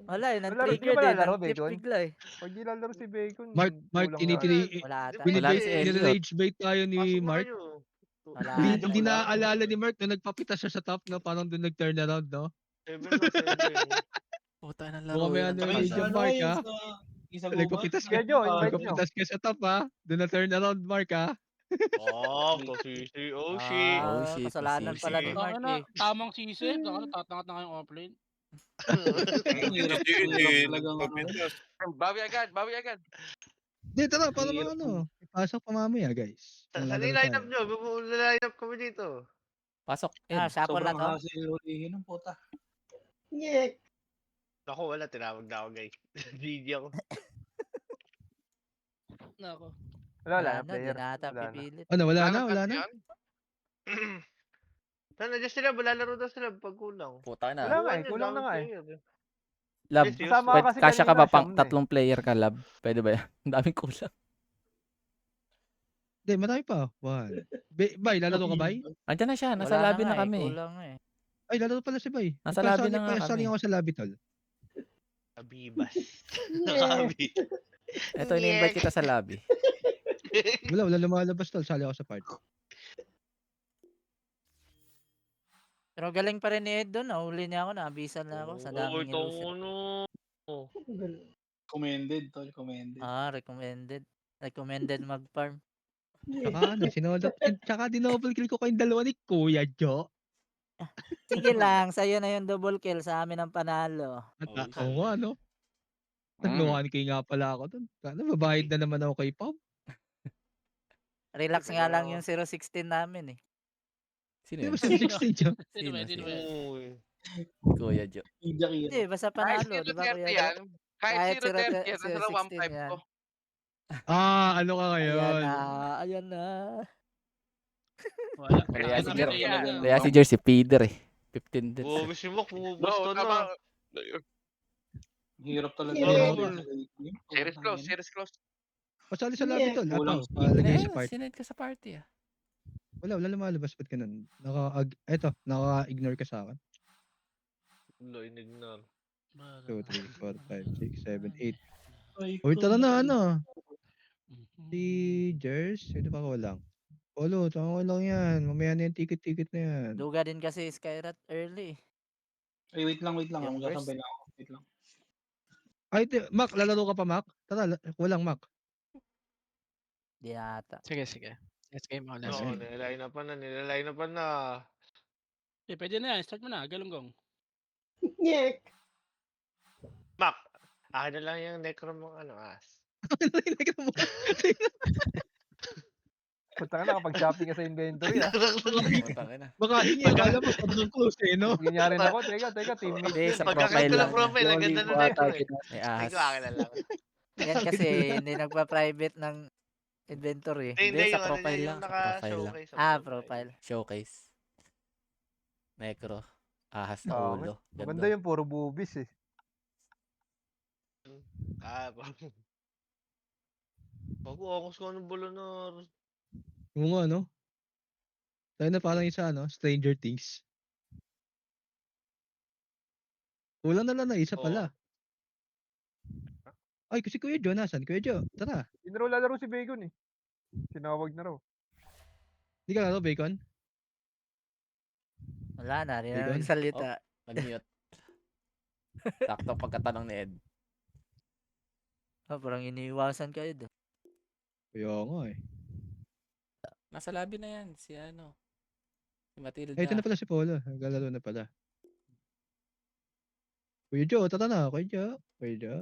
Speaker 7: Wala eh,
Speaker 3: Nalaro, di
Speaker 7: na-trigger
Speaker 3: ka ba
Speaker 7: eh.
Speaker 3: lalaro,
Speaker 7: Nag-trip
Speaker 3: Bacon?
Speaker 7: bigla eh.
Speaker 3: Pag nilalaro si Bacon,
Speaker 11: Mark,
Speaker 3: kulang na.
Speaker 7: Wala ata.
Speaker 1: Wala si Elliot.
Speaker 11: nire-rage bait tayo ni
Speaker 8: Pasok na
Speaker 11: Mark.
Speaker 8: kayo.
Speaker 7: Wala
Speaker 11: Hindi
Speaker 7: ata.
Speaker 11: naaalala ni Mark nung nagpapita siya sa top, no? Parang doon nag-turn around, no?
Speaker 8: 7 na 7.
Speaker 1: Puta ng
Speaker 11: Mukhang
Speaker 1: laro
Speaker 11: may
Speaker 1: yun.
Speaker 11: ano
Speaker 1: ang
Speaker 11: yun
Speaker 1: tagal
Speaker 11: dyan,
Speaker 1: na.
Speaker 11: Mark, ha?
Speaker 10: Isa
Speaker 11: Nagpapitas ka,
Speaker 3: Kaya Jo, invite nyo.
Speaker 11: nagpapitas ka sa top, ha? Doon na turn around, Mark, ha?
Speaker 8: Oh, posisi. Oh, shit.
Speaker 1: Oh, shit,
Speaker 7: Kasalanan pala ni
Speaker 8: position.
Speaker 7: Mark
Speaker 10: na,
Speaker 7: eh.
Speaker 10: tamang sisi. Baka tatangat na kayong offlane.
Speaker 6: Hirap
Speaker 10: talagang
Speaker 2: Bawi agad, bawi agad.
Speaker 11: Hindi, tara, para mga ano. Ipasok pa mamaya, guys. Kung
Speaker 8: Saan
Speaker 11: lalaro
Speaker 8: yung lineup
Speaker 11: tayo.
Speaker 8: nyo? Line-up kami dito.
Speaker 1: Pasok,
Speaker 7: Ah,
Speaker 1: Ed.
Speaker 7: shuffle na to.
Speaker 10: hulihin ng puta.
Speaker 9: Nyek.
Speaker 8: Ako, wala. Tinawag na ako, guys. GG ako.
Speaker 10: Nako.
Speaker 3: Wala
Speaker 7: Wala
Speaker 3: na,
Speaker 7: na, di
Speaker 3: player.
Speaker 7: na ata
Speaker 3: Wala na.
Speaker 7: pipilit.
Speaker 11: Ano, wala na,
Speaker 2: Lalabas
Speaker 11: wala na?
Speaker 2: yan?
Speaker 8: Sana, just sila. Lalaro daw sila pag kulang.
Speaker 1: Puta na.
Speaker 3: Wala nga eh,
Speaker 8: Buwan yun,
Speaker 3: kulang na
Speaker 8: daming
Speaker 3: nga eh.
Speaker 8: player.
Speaker 1: Lab,
Speaker 8: Yes,
Speaker 3: Kasama
Speaker 1: pwede,
Speaker 3: kasi
Speaker 1: kasya ka
Speaker 3: kanina,
Speaker 1: ba pang
Speaker 3: siyam na eh.
Speaker 1: tatlong player ka, Lab? Pwede ba yan? Ang daming kulang.
Speaker 11: Hindi, marami pa. One. Bay, lalaro ka, Bay?
Speaker 1: Andyan na siya. Nasa
Speaker 7: Wala
Speaker 1: lobby na
Speaker 7: nga eh,
Speaker 1: kami.
Speaker 7: kulang nga eh.
Speaker 11: Ay, lalaro pala si Bay.
Speaker 1: Nasa lobby na nga
Speaker 11: Saling
Speaker 1: kami.
Speaker 11: ako sa lobby, tol.
Speaker 8: Abibas.
Speaker 9: Nyek.
Speaker 8: Nakabi.
Speaker 1: Ito, ini-invite kita sa lobby.
Speaker 11: Wala lumalabas, tol. Sali ako sa party.
Speaker 7: Pero galing pa rin ni Ed doon. Nahuli niya ako, naabisan na ako sa daming
Speaker 8: ito
Speaker 7: illusion.
Speaker 8: ano.
Speaker 10: Commended, tol. Commended.
Speaker 7: Ah, recommended. Recommended mag-farm.
Speaker 11: Tsaka ano, sinulot. Tsaka dinouble kill ko kayong dalawa ni Kuya Jo.
Speaker 7: Sige lang, sa'yo na yung double kill, sa amin ang panalo.
Speaker 11: At oo nga, no? Nag-1K nga pala ako dun. Sana babayad na naman ako kay Pop.
Speaker 7: Relax nga lang yung 016 namin eh.
Speaker 1: Sino
Speaker 11: Di
Speaker 1: yun?
Speaker 11: ba 16 Jo?
Speaker 10: Sino ba? Sino ba?
Speaker 8: Uy.
Speaker 1: Kuya Jo.
Speaker 7: Hindi, basta
Speaker 2: Kahit
Speaker 7: panalo, di ba
Speaker 2: 0-30
Speaker 7: Kuya
Speaker 2: yan.
Speaker 7: Jo?
Speaker 2: Kahit
Speaker 7: Kahit
Speaker 2: 0-30 yan, nasa
Speaker 7: 0-16
Speaker 2: 1-5
Speaker 7: yan.
Speaker 2: ko.
Speaker 11: Ano ka
Speaker 7: Ayan
Speaker 11: ngayon?
Speaker 7: na, ayan na.
Speaker 10: Wala.
Speaker 1: Kaya si
Speaker 10: Nakita
Speaker 1: Jer.
Speaker 10: ko talaga.
Speaker 1: Kaya si Jersey Feeder eh. 15 deaths.
Speaker 8: Buwabis si Mok.
Speaker 2: No,
Speaker 8: Basta na.
Speaker 2: tama.
Speaker 10: Hirap talaga.
Speaker 9: Nyek.
Speaker 2: Series close, series close.
Speaker 11: Pasali sa lobby, tol.
Speaker 10: Kulang
Speaker 11: Ato, palagay sa
Speaker 1: Eh,
Speaker 11: party.
Speaker 1: sinend ka sa party ah.
Speaker 11: Wala lumalabas. Ba't ganun? Naka-ignore ka sa akin.
Speaker 8: Wala, inignore.
Speaker 11: 2, 3, 4, 5, 6, 7, 8. Uy, tara na, ano? Si Jers, sino pa ko lang? Polo, tama lang yan. Mamaya na yung ticket-ticket na yan.
Speaker 7: Duga din kasi Skyrat early.
Speaker 10: Ay, wait lang.
Speaker 7: Yung first.
Speaker 10: Magkasabay lang ako. Wait lang.
Speaker 11: Ay, Mac, lalaro ka pa, Mac? Tara, walang Mac.
Speaker 7: Di ata.
Speaker 4: Sige. Let's game ako. Let's
Speaker 8: Oo,
Speaker 4: game.
Speaker 8: nilaline upan na.
Speaker 10: Eh, pwede na yan. Start mo na. Galunggong.
Speaker 9: Nyek.
Speaker 8: Mac, akin na lang yung necro mong as.
Speaker 3: Punta ka na kapag shopping ka sa inventory ah.
Speaker 1: Puta ka na.
Speaker 11: Baka hingi, akala mo sobrang close eh, no?
Speaker 3: Ganyan rin ako. Teka, teammate.
Speaker 1: Hindi, sa
Speaker 8: Pagkakit
Speaker 1: profile
Speaker 8: ko
Speaker 1: lang.
Speaker 8: ng profile, ang ganda na necro eh.
Speaker 1: May
Speaker 8: Ay
Speaker 1: ahas.
Speaker 8: ko, akin na lang.
Speaker 7: Yan kasi hindi nagpa-private ng inventory.
Speaker 1: Hindi, sa
Speaker 8: yung
Speaker 1: profile
Speaker 8: yung
Speaker 1: lang, sa profile lang.
Speaker 8: naka-showcase sa
Speaker 7: Profile.
Speaker 1: Showcase. Necro. Ahas na
Speaker 3: Ah,
Speaker 1: ulo.
Speaker 3: Maganda yung puro boobies eh.
Speaker 8: Bago, angos ko ng Bolonar.
Speaker 11: Oo nga, no? Tayo na parang isa, no? Stranger Things. Kulang na lang na isa pala. Ay, kasi Kuya Jo, nasan? Kuya Jo, tara.
Speaker 3: Hindi na raw lalaro si Bacon eh. Tinawag na raw.
Speaker 11: Hindi ka laro, Bacon?
Speaker 7: Wala na, rin na
Speaker 11: Bacon?
Speaker 7: nagsalita.
Speaker 1: Nag-mute. Sakto pagkatanong ni Ed.
Speaker 7: Parang iniiwasan kayo doon.
Speaker 11: Kaya nga eh.
Speaker 1: Nasa lobby na yan. Si ano. Si Matilda.
Speaker 11: Ay, ito na pala si Polo. Naglalaro na pala. Kuya Jo, tara na. Kuya Jo. Kuya Jo.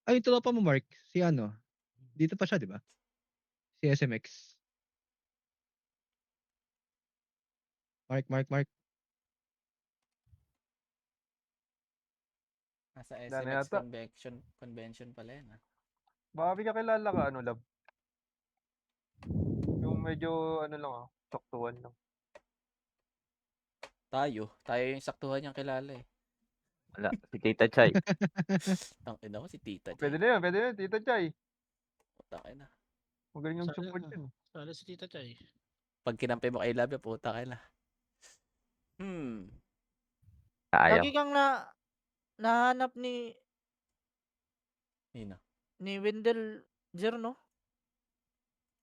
Speaker 11: Ay, yung tropa mo, Mark. Si ano? Dito pa siya, di ba? Si SMX. Mark.
Speaker 1: Nasa
Speaker 3: Wala na
Speaker 1: SMX
Speaker 3: yata.
Speaker 1: convention pala yan ah.
Speaker 3: Baka may kakilala ka, ano, love? Yung medyo, ano lang ah, saktuhan lang.
Speaker 1: Tayo yung saktuhan niyang kilala eh.
Speaker 12: Wala, si Tita Chay.
Speaker 1: Tangina mo si Tita.
Speaker 3: Pwede na yun, Tita Chay.
Speaker 1: Tangina.
Speaker 3: Magaling yung
Speaker 10: Sana-
Speaker 3: support yun.
Speaker 10: Sala si Tita Chay.
Speaker 1: Pag kinampi mo kay Lab, puta ka na.
Speaker 12: Ayaw.
Speaker 7: Lagi kang nahanap ni
Speaker 1: Nino.
Speaker 7: Wendell, Jer, no?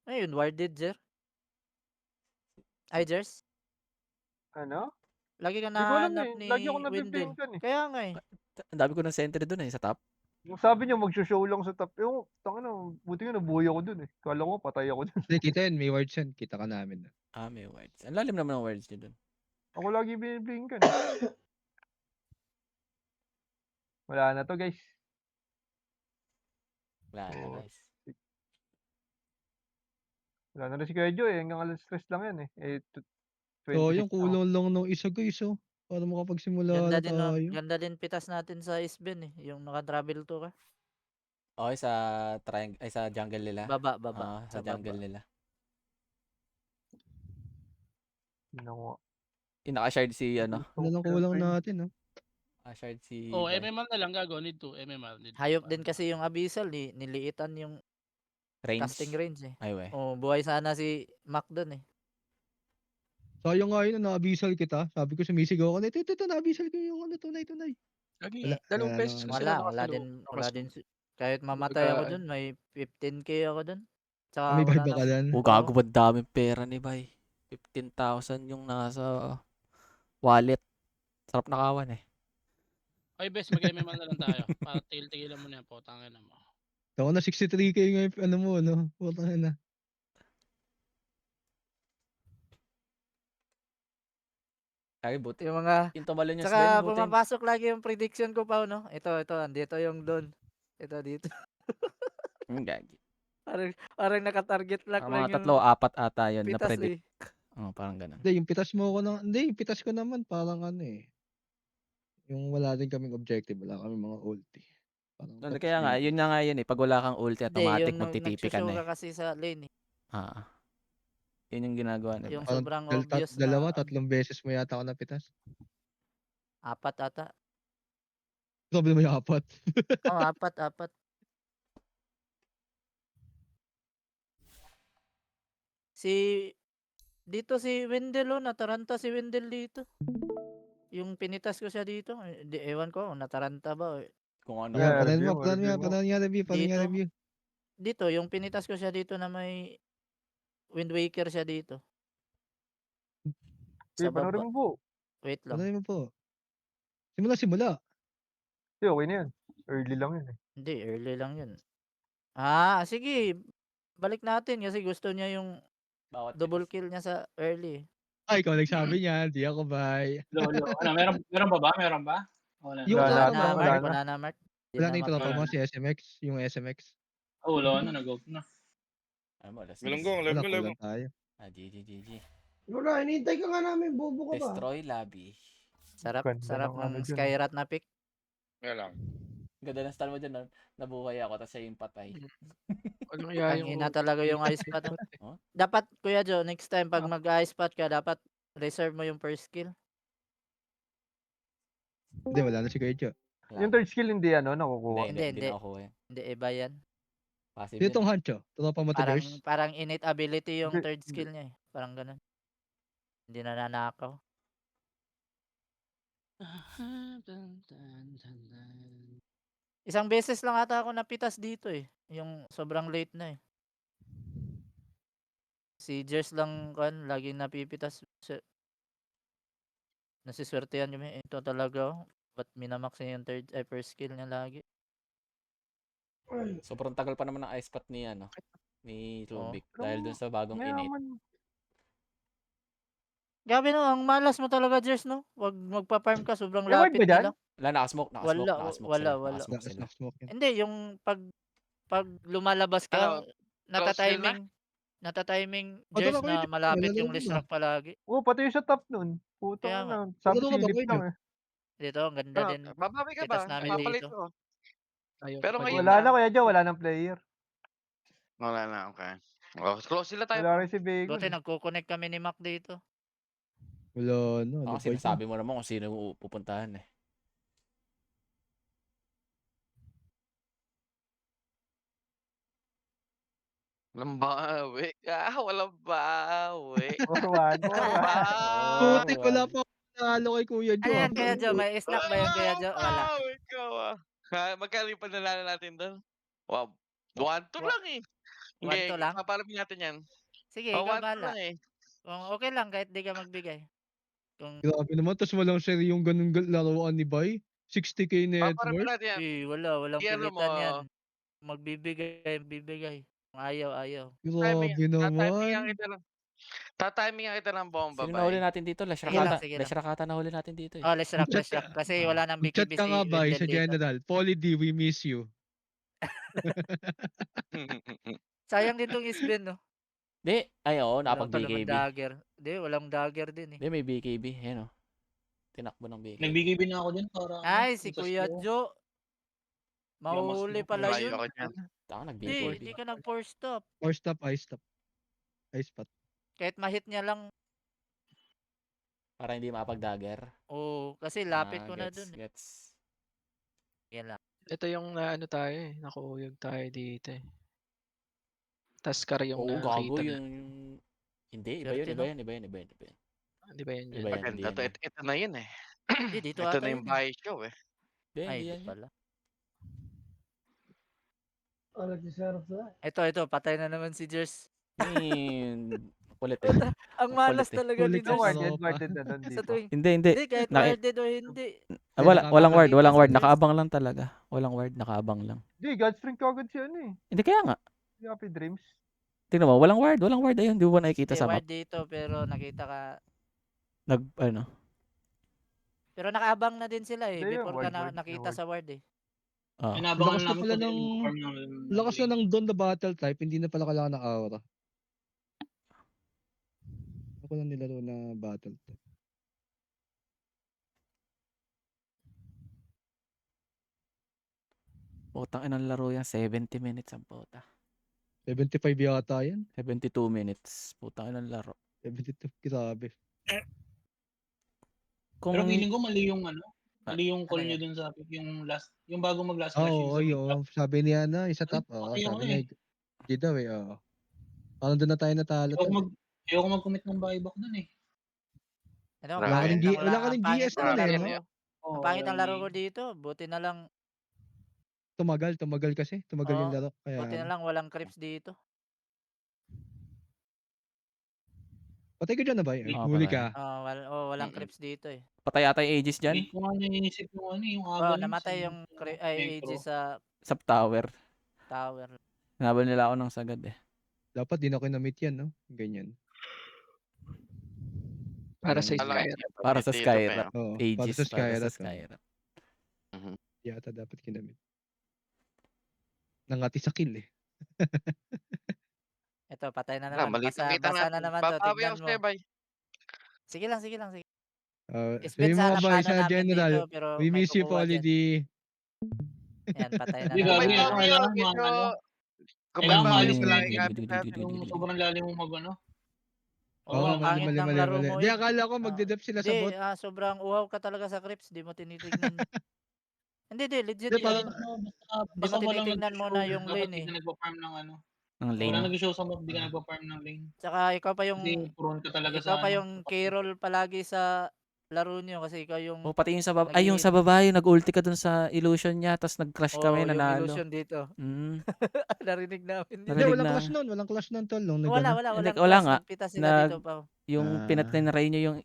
Speaker 7: Ayun, warded, Jer. Ay, Jers.
Speaker 3: Ano?
Speaker 7: Lagi kang
Speaker 3: Di ko alam
Speaker 7: nahanap
Speaker 3: eh.
Speaker 7: ni
Speaker 3: Lagi ako
Speaker 7: Wendell.
Speaker 3: nabibingkan eh.
Speaker 7: Kaya nga eh.
Speaker 1: Ang dami ko ng sentry dun sa top.
Speaker 3: Yung sabi niya mag-show lang sa top. Yung, tangina, buti nga nabuhay ako dun eh. Kala ko patay ako dun.
Speaker 11: Hindi, kita yan. May wards yan. Kita ka namin.
Speaker 1: May words. Ang lalim naman ng words niyo dun.
Speaker 3: Ako lagi binibingkan eh. Wala na to guys.
Speaker 1: Wala na, guys.
Speaker 3: Wala na rin si Kuya Joe eh. Hanggang alas stress lang yan eh. 26
Speaker 11: So, yung
Speaker 3: na ako.
Speaker 11: kulang lang ng isa guys, oh. Para makapagsimula
Speaker 7: Ganda
Speaker 11: na
Speaker 7: din, no?
Speaker 11: tayo.
Speaker 7: Ganda din pitas natin sa Isben eh. Yung naka-travel to ka.
Speaker 1: Okay, sa sa jungle nila.
Speaker 7: Baba, baba.
Speaker 1: Sa jungle nila.
Speaker 3: Ginawa.
Speaker 1: Inaka-shard si ano.
Speaker 11: Ano lang kulang natin, oh.
Speaker 1: Shard si
Speaker 10: Oh,
Speaker 1: Bay.
Speaker 10: MMR na lang gago. Need to. MMR. Need to.
Speaker 7: Hayop din kasi yung Abyssal. Niliitan yung casting range eh.
Speaker 1: Ay, we.
Speaker 7: Oh, buhay sana si Mac dun eh.
Speaker 11: Sayang nga yun, na-abisal kita. Sabi ko, sumisigaw ako. Ito, na-abisal ko yung tunay.
Speaker 4: Lagi,
Speaker 11: Wala,
Speaker 4: dalawang
Speaker 11: wala
Speaker 4: beses
Speaker 11: naman.
Speaker 4: ko sila
Speaker 7: Wala
Speaker 4: nakasalubong.
Speaker 7: din. Kahit mamatay ako dun, may 15k ako dun. Tsaka
Speaker 11: May
Speaker 7: wala
Speaker 11: barba ka
Speaker 7: na.
Speaker 11: dyan.
Speaker 1: Gago ba daming pera ni Bay? 15,000 yung nasa wallet. Sarap nakawan eh.
Speaker 10: Ay, best. Mag-MMR na lang tayo. Para tigil-tigilan mo na yan po. Tangin na mo.
Speaker 11: Ako na 63k ngayon, ano mo, no? Putang na.
Speaker 1: Ay, buti.
Speaker 7: Yung mga...
Speaker 1: Yung tumalon yung
Speaker 7: Tsaka
Speaker 1: Sven, buti.
Speaker 7: pumapasok lagi yung prediction ko pa, no? Ito, andito yung doon. Ito, dito.
Speaker 1: Gagi.
Speaker 7: Parang naka-target lock
Speaker 1: Ang
Speaker 7: lang
Speaker 1: mga
Speaker 7: yung
Speaker 1: tatlo, apat ata yun na
Speaker 7: pitas
Speaker 1: predict.
Speaker 7: eh.
Speaker 1: Parang ganun.
Speaker 11: Hindi, yung pitas mo ko na, hindi, yung pitas ko naman, parang ano eh. Yung wala din kaming objective, wala kaming mga ulti. Parang tapos
Speaker 1: Kaya nga, yun na nga yun eh. Pag wala kang ulti,
Speaker 7: Hindi,
Speaker 1: automatic
Speaker 7: yung
Speaker 1: magtitipi ka
Speaker 7: nagsushow
Speaker 1: na
Speaker 7: ka
Speaker 1: eh.
Speaker 7: kasi sa lane eh.
Speaker 1: Yun yung ginagawa nila.
Speaker 7: Yung
Speaker 11: parang
Speaker 7: sobrang obvious
Speaker 11: dalawa,
Speaker 7: na...
Speaker 11: tatlong beses mo yata ako napitas.
Speaker 7: Apat ata.
Speaker 11: Sabi mo yung apat.
Speaker 7: Oh, apat. Dito si Wendell, oh, nataranta si Wendell dito. Yung pinitas ko siya dito, ewan ko, nataranta ba?
Speaker 1: Kung ano.
Speaker 3: Yeah,
Speaker 11: Paano
Speaker 3: review mo.
Speaker 11: nga review.
Speaker 7: Dito, yung pinitas ko siya dito na may Wind Waker siya dito. Sa
Speaker 3: Panoorin
Speaker 7: baba.
Speaker 3: mo po.
Speaker 7: Wait lang.
Speaker 11: Paano mo po? Simula.
Speaker 3: Okay na yan. Early lang yun eh.
Speaker 7: Hindi, early lang yun. Sige. Balik natin kasi gusto niya yung double kill niya sa early.
Speaker 11: Ay, ikaw nagsabi niya, di ako bay.
Speaker 6: Lolo. Ano, meron ba? Meron ba? Wala.
Speaker 11: Yung
Speaker 3: Wala
Speaker 11: tropa mo,
Speaker 7: Wala na, Mark.
Speaker 11: wala na yung tropa mo, si SMX, yung SMX.
Speaker 6: Ulo, ano, nag-go na.
Speaker 8: Galunggong,
Speaker 11: Wala,
Speaker 8: level.
Speaker 11: kulang tayo.
Speaker 1: GG.
Speaker 9: Wala, hinihintay ka nga namin, bobo ka ba?
Speaker 1: Destroy lobby.
Speaker 7: Sarap
Speaker 3: Ganda ng ano
Speaker 7: ng
Speaker 3: dyan,
Speaker 7: Skyrat na pick.
Speaker 8: Nga lang.
Speaker 1: Ganda ng style mo dyan. Nabuhay ako, tapos siya yung patay.
Speaker 4: Walang iya
Speaker 7: Ang
Speaker 4: yung
Speaker 7: ina talaga yung ice pot. Dapat, Kuya Joe, next time pag mag-ice pot ka, dapat reserve mo yung first skill.
Speaker 11: Hindi, wala na si Kuya Jo.
Speaker 3: Yung third skill hindi nakukuha.
Speaker 7: Hindi.
Speaker 1: nakukuha yan.
Speaker 7: Hindi, iba yan.
Speaker 1: Passive
Speaker 11: Sino
Speaker 1: yun.
Speaker 11: tong Hancho? Tropa mo to Ders?
Speaker 7: Parang innate ability yung
Speaker 3: Hindi.
Speaker 7: third skill niya eh. Parang ganun. Hindi na nanakaw. Isang beses lang ata ako napitas dito eh. Yung sobrang late na eh. Si Jers lang kan laging napipitas. Nasiswertehan kami. Ito talaga oh. Ba't minamax niya yung first skill niya lagi?
Speaker 1: Sobrang tagal pa naman ng ice pot ni ni Rubik. Dahil dun sa bagong innate.
Speaker 3: Mayaman.
Speaker 7: Gabi no, ang malas mo talaga Jers no. Wag magpa-farm ka, sobrang
Speaker 3: May ward
Speaker 7: lapit
Speaker 3: ba dyan?
Speaker 7: nila.
Speaker 1: Wala, nakasmoke
Speaker 7: Wala.
Speaker 1: sila. Nakasmoke sila.
Speaker 11: Smoke yun.
Speaker 7: Hindi, yung pag lumalabas ka,
Speaker 2: Ano,
Speaker 7: nata-timing
Speaker 11: O,
Speaker 7: Jers
Speaker 11: dalawa kayo
Speaker 7: na
Speaker 11: dyan.
Speaker 7: malapit
Speaker 11: Dalawa
Speaker 7: yung
Speaker 11: na.
Speaker 7: Lishrock palagi.
Speaker 3: Pati yung sa top nun.
Speaker 7: Kaya nga.
Speaker 3: Putang na. Sabi
Speaker 11: Dalawa ba
Speaker 3: silip
Speaker 11: kayo
Speaker 3: lang
Speaker 11: dyan?
Speaker 3: eh.
Speaker 7: Dito, ang ganda din.
Speaker 2: Babawi ka
Speaker 7: Pitas
Speaker 2: ba?
Speaker 7: namin
Speaker 2: Papalit
Speaker 7: dito.
Speaker 2: ko.
Speaker 4: ayaw.
Speaker 2: Pero ngayon
Speaker 3: Wala na Kuya Joe, wala nang player.
Speaker 2: Wala na, okay. Oh, close sila tayo.
Speaker 3: Wala rin si Bego.
Speaker 7: Buti nagko-connect kami ni Mac dito.
Speaker 11: Wala na. Ano ba
Speaker 1: Sinasabi mo naman kung sino pupuntahan eh.
Speaker 2: Walang bawi. Walang bawi.
Speaker 3: 4-1.
Speaker 11: Putik, wala pa ako Talo kay Kuya
Speaker 7: Ano
Speaker 11: Jo,
Speaker 7: yan, Kuya Jo? May snack ba yan, Kuya Jo? Wala.
Speaker 2: Ikaw ah. Ha, magkano yung panalala natin doon? Wow. 1-2
Speaker 7: Wa-
Speaker 2: lang eh.
Speaker 7: 1-2
Speaker 2: Hindi,
Speaker 7: lang?
Speaker 2: paparamin natin yan.
Speaker 7: Sige,
Speaker 2: Oh,
Speaker 7: ikaw
Speaker 2: 1-2
Speaker 7: bahala.
Speaker 2: lang eh.
Speaker 7: Kung okay lang, kahit di ka magbigay. Kung,
Speaker 11: Grabe naman, tas walang share yung ganun laruan ni Bay. 60k net
Speaker 2: Paparamin
Speaker 11: worth.
Speaker 2: natin yan.
Speaker 7: walang
Speaker 2: I-ano mo,
Speaker 7: pilitan yan. Magbibigay. Kung ayaw.
Speaker 11: Grabe
Speaker 2: tatimingan
Speaker 11: naman.
Speaker 2: kita ng tatimingan kita ng bomba,
Speaker 1: Sino nahuli
Speaker 2: bay.
Speaker 1: natin dito?
Speaker 7: Sige lang, sige lang.
Speaker 1: Leshrakata nahuli natin dito eh.
Speaker 7: Oh, let's rock.
Speaker 11: Mag-chat ka.
Speaker 7: Kasi wala nang
Speaker 11: Mag-chat
Speaker 7: BKB
Speaker 11: ka
Speaker 7: si
Speaker 11: nga, Bay,
Speaker 7: Wendell
Speaker 11: sa
Speaker 7: dito.
Speaker 11: General. Polly D, we miss you.
Speaker 7: Sayang din tong Isben, no?
Speaker 1: Di, ay oo,
Speaker 7: Wala pa naman
Speaker 1: nakapag-BKB.
Speaker 7: dagger. Hindi, walang dagger din eh.
Speaker 1: Di, may BKB. Ayan o. Tinakbo ng BKB.
Speaker 10: Nagbigay na ako din para
Speaker 7: Ay, si
Speaker 10: sa
Speaker 7: Kuya
Speaker 10: slow.
Speaker 7: Jo. Mahuli pala
Speaker 2: Layo
Speaker 7: yun.
Speaker 2: ka dyan.
Speaker 1: Taka
Speaker 7: Hindi,
Speaker 1: nag-BKB.
Speaker 7: hindi ka nag-force stop.
Speaker 11: Or stop, I stop. I spot.
Speaker 7: Kahit ma-hit niya lang.
Speaker 1: Para hindi makapag-dagger.
Speaker 7: Oo, kasi lapit ko na dun.
Speaker 1: Gets.
Speaker 7: Yan lang.
Speaker 4: Ito yung ano tayo eh. Nakuyog tayo dito eh. Taskar yung
Speaker 1: Oo, gago
Speaker 4: nakita na.
Speaker 1: yung... Hindi, iba yun.
Speaker 4: Di ba yun
Speaker 1: Iba
Speaker 4: yun?
Speaker 1: Iba yan,
Speaker 2: Maganda
Speaker 1: hindi
Speaker 2: to.
Speaker 1: yan.
Speaker 2: Ito na yun eh.
Speaker 7: Hindi, dito
Speaker 2: Ito
Speaker 7: ata
Speaker 2: na
Speaker 7: yun
Speaker 2: yung
Speaker 7: eh.
Speaker 2: bahay show eh.
Speaker 1: Hindi,
Speaker 7: Ay,
Speaker 1: hindi
Speaker 7: di
Speaker 1: yan.
Speaker 7: pala.
Speaker 9: Nagsiserve na.
Speaker 7: Ito, patay na naman si Jers.
Speaker 1: Kulit eh.
Speaker 7: Ang malas
Speaker 1: eh.
Speaker 7: talaga ni
Speaker 11: Kulit ka,
Speaker 7: Jers.
Speaker 11: Jers.
Speaker 3: Warded na doon
Speaker 7: Sa
Speaker 3: dito.
Speaker 7: tuwing,
Speaker 1: Hindi.
Speaker 7: hindi, kahit
Speaker 1: Naki-
Speaker 7: warded o hindi.
Speaker 1: Walang ward,
Speaker 7: Nakakita
Speaker 1: walang
Speaker 7: si
Speaker 1: ward.
Speaker 7: Jers.
Speaker 1: Nakaabang lang talaga. Walang ward, nakaabang lang.
Speaker 3: Godstring kagad si ano eh.
Speaker 1: Hindi, kaya nga.
Speaker 3: Si Happy Dreams.
Speaker 1: Tingnan mo, walang ward. Ayun, di mo ba nakikita
Speaker 7: Hindi,
Speaker 1: sa map?
Speaker 7: ward dito, pero nakita ka.
Speaker 1: Ano?
Speaker 7: Pero nakaabang na din sila eh.
Speaker 3: Hindi,
Speaker 7: Before ka
Speaker 3: ward,
Speaker 7: nakita
Speaker 3: ward.
Speaker 7: sa ward eh.
Speaker 1: Ah.
Speaker 10: Inabangan
Speaker 11: Lakas na
Speaker 10: namin
Speaker 11: pala
Speaker 10: kung
Speaker 11: ng...
Speaker 10: farm ng
Speaker 11: Lakas na ng Dawn na battle type, hindi na pala kailangan ng aura. Ako lang nilaro na battle type.
Speaker 1: Putang inang laro yan. 70 minutes ang puta.
Speaker 11: 75 yata yan.
Speaker 1: 72 minutes. Putang inang laro.
Speaker 11: 72, grabe.
Speaker 1: Kung...
Speaker 10: Pero feeling ko mali yung ano. Mali yung call
Speaker 7: Ano
Speaker 10: nyo dun sa yung last. Yung bago mag last
Speaker 11: Oo,
Speaker 10: yung
Speaker 11: sabi niya na, isa top.
Speaker 10: Ay,
Speaker 11: Sabi
Speaker 10: okay.
Speaker 11: niya, di daw eh, oo. Parang doon na tayo natalo.
Speaker 10: Ayoko mag-commit ng buyback dun eh.
Speaker 7: Ano,
Speaker 2: Wala ka rin
Speaker 11: wala ka rin GS
Speaker 7: ang
Speaker 11: nun eh,
Speaker 7: laro
Speaker 11: no?
Speaker 7: ko. Ang pangit ang laro ko dito. Buti na lang
Speaker 11: Tumagal kasi. Tumagal yung laro. Kaya,
Speaker 7: buti na lang walang creeps dito.
Speaker 11: patay ko dyan na ba? Huli ka.
Speaker 7: Walang creeps dito eh.
Speaker 1: Patay ata yung Aegis dyan?
Speaker 10: Hindi ko nga naiisip yung ano yung aga
Speaker 7: Namatay yung AG sa
Speaker 1: Sa tower.
Speaker 7: tower.
Speaker 1: Nabal nila ako ng sagad eh.
Speaker 11: Dapat din ako na-meet yan, no? Ganyan.
Speaker 4: Para sa
Speaker 2: Alam,
Speaker 4: Skyrim.
Speaker 1: Para sa
Speaker 2: dito,
Speaker 1: Skyrim.
Speaker 11: Oo,
Speaker 1: Aegis.
Speaker 11: para sa Skyrim.
Speaker 1: Skyrim.
Speaker 11: Yata dapat kinamit. Nangati sa kill eh.
Speaker 7: Ito, patay na
Speaker 2: Wala,
Speaker 7: naman.
Speaker 2: malitan
Speaker 7: Basa na naman to.
Speaker 2: Papawi
Speaker 7: Tignan
Speaker 2: ako
Speaker 7: mo.
Speaker 2: sa'yo, bay.
Speaker 7: Sige lang.
Speaker 11: Sabi mo
Speaker 7: sana
Speaker 11: ba,
Speaker 7: paano
Speaker 11: isa
Speaker 7: natin
Speaker 11: general,
Speaker 7: dito, pero
Speaker 11: we
Speaker 7: may
Speaker 11: miss you,
Speaker 7: kukuha
Speaker 11: Polly
Speaker 7: dyan.
Speaker 11: D.
Speaker 7: Ayan, patay na
Speaker 10: Hindi,
Speaker 7: naman.
Speaker 10: gabi,
Speaker 2: May
Speaker 10: ano,
Speaker 2: pawi
Speaker 10: kailangan
Speaker 2: ako, medyo...
Speaker 10: mga ano.
Speaker 2: Kung
Speaker 10: Kailangan
Speaker 2: may
Speaker 10: maalis
Speaker 2: pawi
Speaker 10: ka
Speaker 2: lang,
Speaker 10: lang
Speaker 2: ikapit natin.
Speaker 10: Yung sobrang lalim mo mag ano.
Speaker 7: Oo, ang pangit ng laro mo.
Speaker 11: Di, akala ko magdedep sila sa bot.
Speaker 7: Hindi, sobrang uhaw ka talaga sa creeps. Di mo tinitignan. Hindi, legit.
Speaker 11: Di,
Speaker 7: Hindi
Speaker 11: parang,
Speaker 10: Basta
Speaker 7: mo
Speaker 10: walang
Speaker 7: tinitignan mo na yung
Speaker 10: dapat
Speaker 7: lane
Speaker 10: di
Speaker 7: eh.
Speaker 10: ka nagpa-farm ng ano.
Speaker 1: Ng
Speaker 10: Wala
Speaker 1: lane.
Speaker 10: nag-show sa map, di ka nagpa-farm ng lane.
Speaker 7: Tsaka ikaw pa yung
Speaker 10: Kasi prone ka talaga
Speaker 7: ikaw
Speaker 10: sa
Speaker 7: pa
Speaker 10: ano.
Speaker 7: yung K-roll palagi sa laro niyo kasi ikaw yung
Speaker 1: O pati yung sa baba. Ay, yung sa baba, yung nag-ulti ka dun sa illusion niya, tapos nag-crash kami,
Speaker 7: yung
Speaker 1: nanalo.
Speaker 7: illusion dito. Narinig namin dito.
Speaker 11: hindi, walang clash nun, tol.
Speaker 1: Wala nga.
Speaker 7: Nagpita sila dito pa.
Speaker 1: Yung pinatry nyo yung,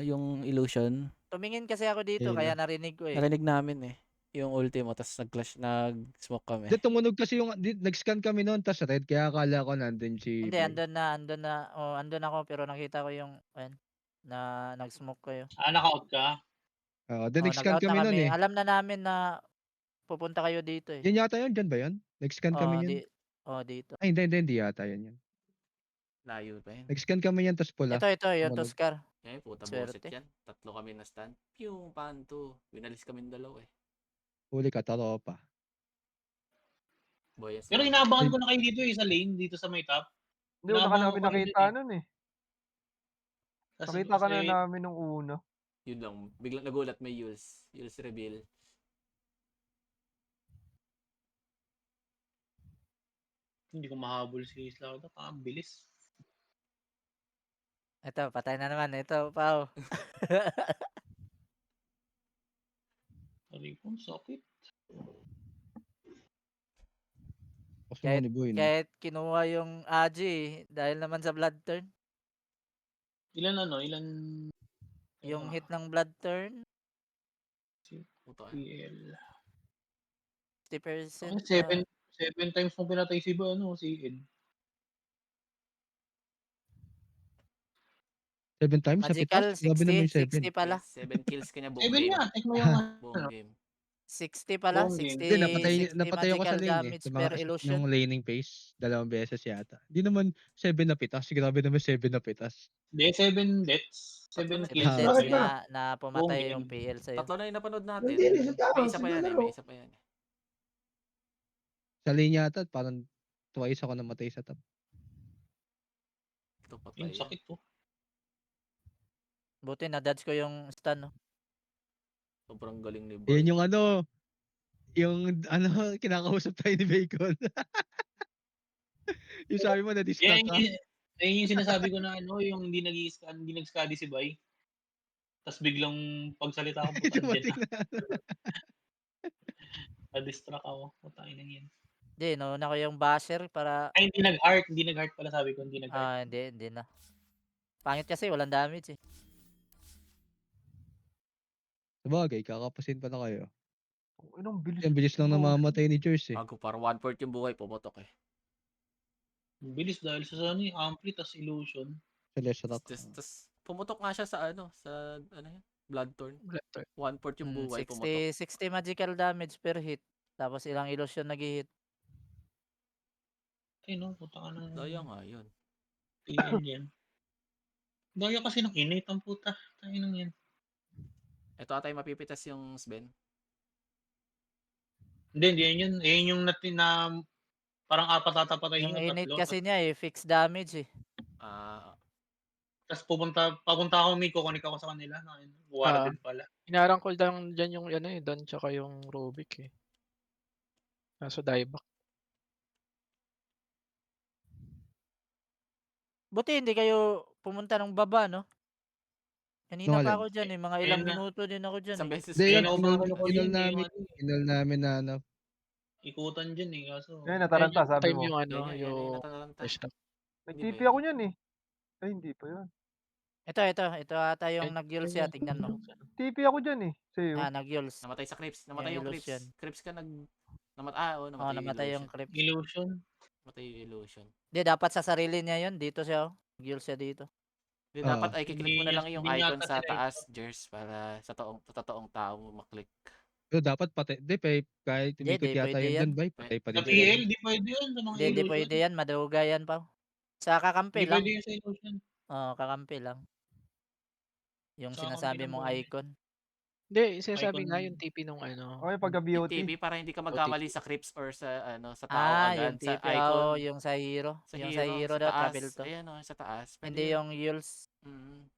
Speaker 1: yung illusion.
Speaker 7: Tumingin kasi ako dito, kaya narinig ko eh.
Speaker 1: Narinig namin eh. Yung ulti mo, tapos nag-smoke kami.
Speaker 11: Hindi, tumunog kasi yung, nag-scan kami noon, tapos red, kaya akala ko nandun si...
Speaker 7: Hindi, andun na. Andun ako, pero nakita ko yung, na nag-smoke kayo.
Speaker 10: Naka-out ka?
Speaker 11: Then nag-scan
Speaker 7: nag-out
Speaker 11: kami
Speaker 7: na
Speaker 11: noon eh.
Speaker 7: Alam na namin na pupunta kayo dito eh.
Speaker 11: Yan yata yun, dyan ba yun? Nag-scan kami yun?
Speaker 7: Dito.
Speaker 11: Ay, hindi yata yun.
Speaker 1: Layo pa yun.
Speaker 11: Nag-scan kami yan, tapos pula.
Speaker 7: Ito, yung
Speaker 11: Tumunog.
Speaker 7: Toscar.
Speaker 1: Puta
Speaker 7: Swerte.
Speaker 1: boset yan. 3 kami na stand. Yung panto. Winalis kami ng 2 eh.
Speaker 11: Huli ka, taropa.
Speaker 1: Boyas.
Speaker 10: Pero inaabangan ko na kayo dito sa lane, dito sa may top.
Speaker 3: Hindi, wala ka namin nakita nun eh.
Speaker 10: Kasi
Speaker 3: Nakita ka na namin nung una.
Speaker 1: Yun lang. Biglang nagulat may Yules. Yules reveal.
Speaker 10: Hindi ko mahabol si Isla. Ang bilis.
Speaker 7: Ito, patay na naman. Ito, Pao.
Speaker 10: Aray ko, sakit.
Speaker 11: Gusto mo ni Boy, no?
Speaker 7: Kahit kinuha yung Aji dahil naman sa blood turn.
Speaker 10: Ilan?
Speaker 7: Yung hit ng blood turn,
Speaker 1: Puta.
Speaker 10: PL.
Speaker 7: 50%.
Speaker 10: 7 times mo pinatay si Ed.
Speaker 11: 7 times sa
Speaker 7: Magical,
Speaker 11: pitas? Grabe naman yung 7.
Speaker 7: 60 pala.
Speaker 1: 7 kills ka niya buong
Speaker 10: 7
Speaker 1: game.
Speaker 10: nga, tek mo yung
Speaker 1: Buong game.
Speaker 7: 60 pala.
Speaker 10: Buong game.
Speaker 7: 60,
Speaker 11: Hindi,
Speaker 7: 60
Speaker 11: napatay ako sa
Speaker 7: magical
Speaker 11: lane eh.
Speaker 7: damage
Speaker 11: Sa
Speaker 7: per
Speaker 11: mga
Speaker 7: illusion.
Speaker 11: ng laning phase. 2 beses yata. Hindi naman 7 na pitas. Grabe naman 7 na pitas.
Speaker 10: Hindi, 7 deaths. 7
Speaker 1: Tatlo na-
Speaker 10: kills.
Speaker 11: Ah,
Speaker 7: Deaths
Speaker 11: okay.
Speaker 7: na pumatay
Speaker 10: Buong
Speaker 7: yung
Speaker 10: game.
Speaker 7: PL sa'yo.
Speaker 1: Tatlo na yung napanood natin.
Speaker 9: Hindi, sa tao,
Speaker 1: May isa pa yan eh.
Speaker 9: sinalaro.
Speaker 1: May isa pa yan eh.
Speaker 11: Sa lane yata, parang twice ako namatay sa top.
Speaker 1: Ito patay.
Speaker 10: Yung sakit to.
Speaker 7: Buti na-dodge ko yung stun, no?
Speaker 1: Sobrang galing ni Boy.
Speaker 11: Yan yung kinakausap tayo ni Bacon. yung sabi mo na discount ka.
Speaker 10: Yan yung sinasabi ko na yung hindi nag-scadi si Bay. Tapos biglang pagsalita ko, putang
Speaker 11: Dumating
Speaker 10: dyan
Speaker 11: na.
Speaker 10: na-distract ako. Putang ina yan.
Speaker 7: Hindi, nauna ko yung basher para...
Speaker 10: Ay, hindi nag-heart pala sabi ko, hindi nag-heart.
Speaker 7: Hindi na. Pangit kasi, walang damage eh.
Speaker 11: Sabagay, kakapasin pa na kayo.
Speaker 3: Anong bilis.
Speaker 11: Yan, bilis lang namamatay ni Jersey.
Speaker 1: Bago parang 1/4 yung buhay, pumotok eh.
Speaker 10: Bilis dahil sa ampli tas illusion.
Speaker 11: Sa Leshrac.
Speaker 1: Tapos pumutok nga siya sa ano yan? Bloodthorn.
Speaker 4: Blood turn.
Speaker 1: 1/4 yung buhay, pumotok.
Speaker 7: 60 magical damage per hit. Tapos ilang illusion nag-hit.
Speaker 10: Ay no, puta ka na.
Speaker 1: Daya nga yun.
Speaker 10: Tingin yan. Daya kasi ng innate ang puta. Tayo nang yan.
Speaker 1: Ito ata yung mapipitas yung Sven.
Speaker 10: Hindi, yan yun. Yan yung na parang apat ata patay
Speaker 7: Yung
Speaker 10: nyo,
Speaker 7: innate
Speaker 10: tatlo.
Speaker 7: kasi niya eh, fixed damage eh.
Speaker 10: Tapos papunta ako may kukunik ako sa kanila. Buwara din pala.
Speaker 4: Hinarang ko lang dyan yung Don tsaka yung Rubik eh. Kaso dieback.
Speaker 7: Buti hindi kayo pumunta ng baba, no? Kanina
Speaker 11: Nung
Speaker 7: pa
Speaker 11: alin?
Speaker 7: ako dyan eh. Mga ilang minuto din ako dyan
Speaker 1: Isang
Speaker 7: eh.
Speaker 1: beses
Speaker 11: Hindi,
Speaker 1: ko
Speaker 11: yun,
Speaker 10: ako
Speaker 11: kinol namin na
Speaker 10: Ikutan dyan eh. Kaso,
Speaker 3: Yan, nataranta, sabi
Speaker 4: Time
Speaker 3: mo.
Speaker 4: yung
Speaker 1: Yan,
Speaker 4: yung
Speaker 1: natalanta.
Speaker 4: flashback.
Speaker 3: Nag-TP ako niyan eh. Ay, hindi pa yun.
Speaker 7: Ito ata yung nag-yuls siya. Tingnan mo.
Speaker 3: TP ako dyan eh. Sa'yo.
Speaker 7: Nag-yuls.
Speaker 1: Namatay sa Crips. Namatay yung Crips.
Speaker 7: illusion.
Speaker 1: Crips ka
Speaker 7: Namatay yung creep.
Speaker 10: illusion.
Speaker 1: Namatay yung illusion.
Speaker 7: Hindi, dapat sa sarili niya yun. Dito siya, oh. Nag-yuls siya dito.
Speaker 1: Hindi, dapat ay kiklik mo na lang
Speaker 10: Hindi
Speaker 1: yung
Speaker 10: niya
Speaker 1: icon
Speaker 10: ata
Speaker 1: sa
Speaker 10: sinayos
Speaker 1: taas,
Speaker 10: to.
Speaker 1: Jers, para sa totoong tao mo maklik.
Speaker 11: Pero dapat patay. Di, kahit umikot
Speaker 7: Di,
Speaker 11: yata
Speaker 7: pwede
Speaker 11: yan
Speaker 7: yan.
Speaker 11: dyan, bay. Patay pa
Speaker 10: Sa
Speaker 11: din.
Speaker 10: PL, di pwede yun. Sa mga
Speaker 7: Hindi
Speaker 10: illusion.
Speaker 7: pwede yan. Maduga yan pa. Sa kakampi
Speaker 10: Di
Speaker 7: lang.
Speaker 10: pwede yun sa illusion.
Speaker 7: Kakampi lang. Yung
Speaker 10: Sa
Speaker 7: sinasabi
Speaker 10: kakampi lang
Speaker 7: mong
Speaker 10: pwede.
Speaker 7: icon.
Speaker 4: Hindi, sinasabi
Speaker 10: Icon.
Speaker 4: nga yung TP nung
Speaker 3: Okay, pagka
Speaker 1: Yung
Speaker 3: BOT.
Speaker 1: TV para hindi ka magkamali sa Crips or sa sa tao
Speaker 7: Yung
Speaker 1: agad, sa
Speaker 7: TP.
Speaker 1: icon.
Speaker 7: Yung sa hero.
Speaker 1: Sa
Speaker 7: Yung sa hero
Speaker 1: sa
Speaker 7: daw,
Speaker 1: taas.
Speaker 7: travel to.
Speaker 1: Ayan sa taas. Pwede
Speaker 7: Hindi
Speaker 1: yun.
Speaker 7: yung yuls.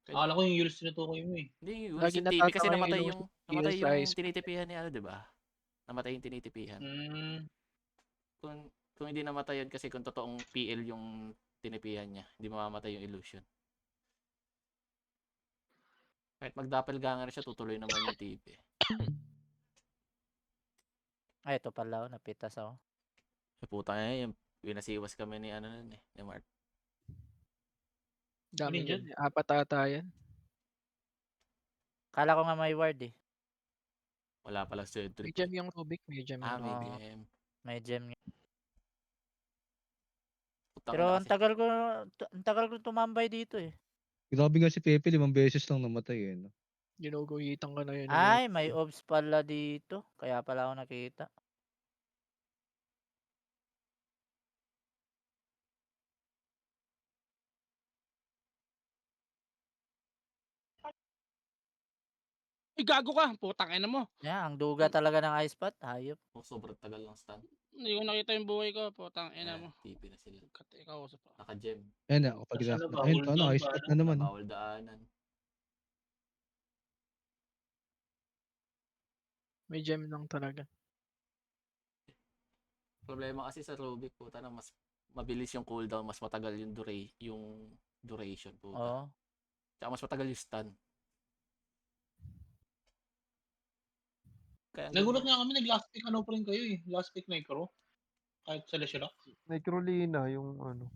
Speaker 1: Pwede.
Speaker 10: Akala ko yung Yules tinutukoy mo eh.
Speaker 1: Hindi yung
Speaker 4: Lagi
Speaker 1: si TV kasi
Speaker 4: natataka yung
Speaker 1: namatay
Speaker 4: illusion,
Speaker 1: yung
Speaker 4: illusion sa ice.
Speaker 1: tinitipihan ni di ba? Namatay yung tinitipihan. Kung hindi namatay yun kasi kung totoong PL yung tinipihan niya, hindi mamamatay yung illusion. Kahit mag-doppelganger siya, tutuloy naman yung TP.
Speaker 7: Ay, ito pala. Napitas ako.
Speaker 1: Puta nga yung pinasiwas kami ni ni Mark.
Speaker 4: Dami
Speaker 10: Ano
Speaker 4: dyan.
Speaker 10: yun?
Speaker 4: 4 ata yan.
Speaker 7: Kala ko nga may ward eh.
Speaker 1: Wala palang Cedric.
Speaker 4: May gem yung Rubik. May gem yung
Speaker 1: May
Speaker 4: Rubik.
Speaker 1: game.
Speaker 7: May gem.
Speaker 1: Putang
Speaker 7: Pero
Speaker 1: ina
Speaker 7: ang
Speaker 1: kasi.
Speaker 7: tagal ko tumambay dito eh.
Speaker 11: Grabe nga si Pepe, 5 beses lang namatay eh. No?
Speaker 4: Ginuguhitan ka na yun.
Speaker 7: Ay, may obs pala dito. Kaya pala ako nakita.
Speaker 10: Ay, gago ka. Putang ina mo.
Speaker 7: Ang duga talaga ng ice pot. Hayop.
Speaker 1: Sobrang tagal lang stun.
Speaker 10: Hindi ko nakita yung buhay ko. Putang ina mo.
Speaker 1: TP na sila.
Speaker 10: Kausap pa.
Speaker 1: Naka-gem.
Speaker 11: Ayan na, kapag
Speaker 10: Tapos ano ba,
Speaker 11: ayun,
Speaker 10: hold down
Speaker 11: ice
Speaker 10: ba,
Speaker 11: pot
Speaker 10: ano?
Speaker 11: na naman.
Speaker 1: Bawal daanan.
Speaker 4: May gem lang talaga.
Speaker 1: Problema kasi sa Rubik, puta na mas mabilis yung cooldown, mas matagal yung duration, puta.
Speaker 7: Oo.
Speaker 1: Tsaka mas matagal yung stun. Kaya ang
Speaker 10: Nagulat
Speaker 1: ganda.
Speaker 10: nga kami, nag-last pick ano pa rin kayo eh. Last pick Necro. Kahit sa Leshrac.
Speaker 3: Necrolina yung ano.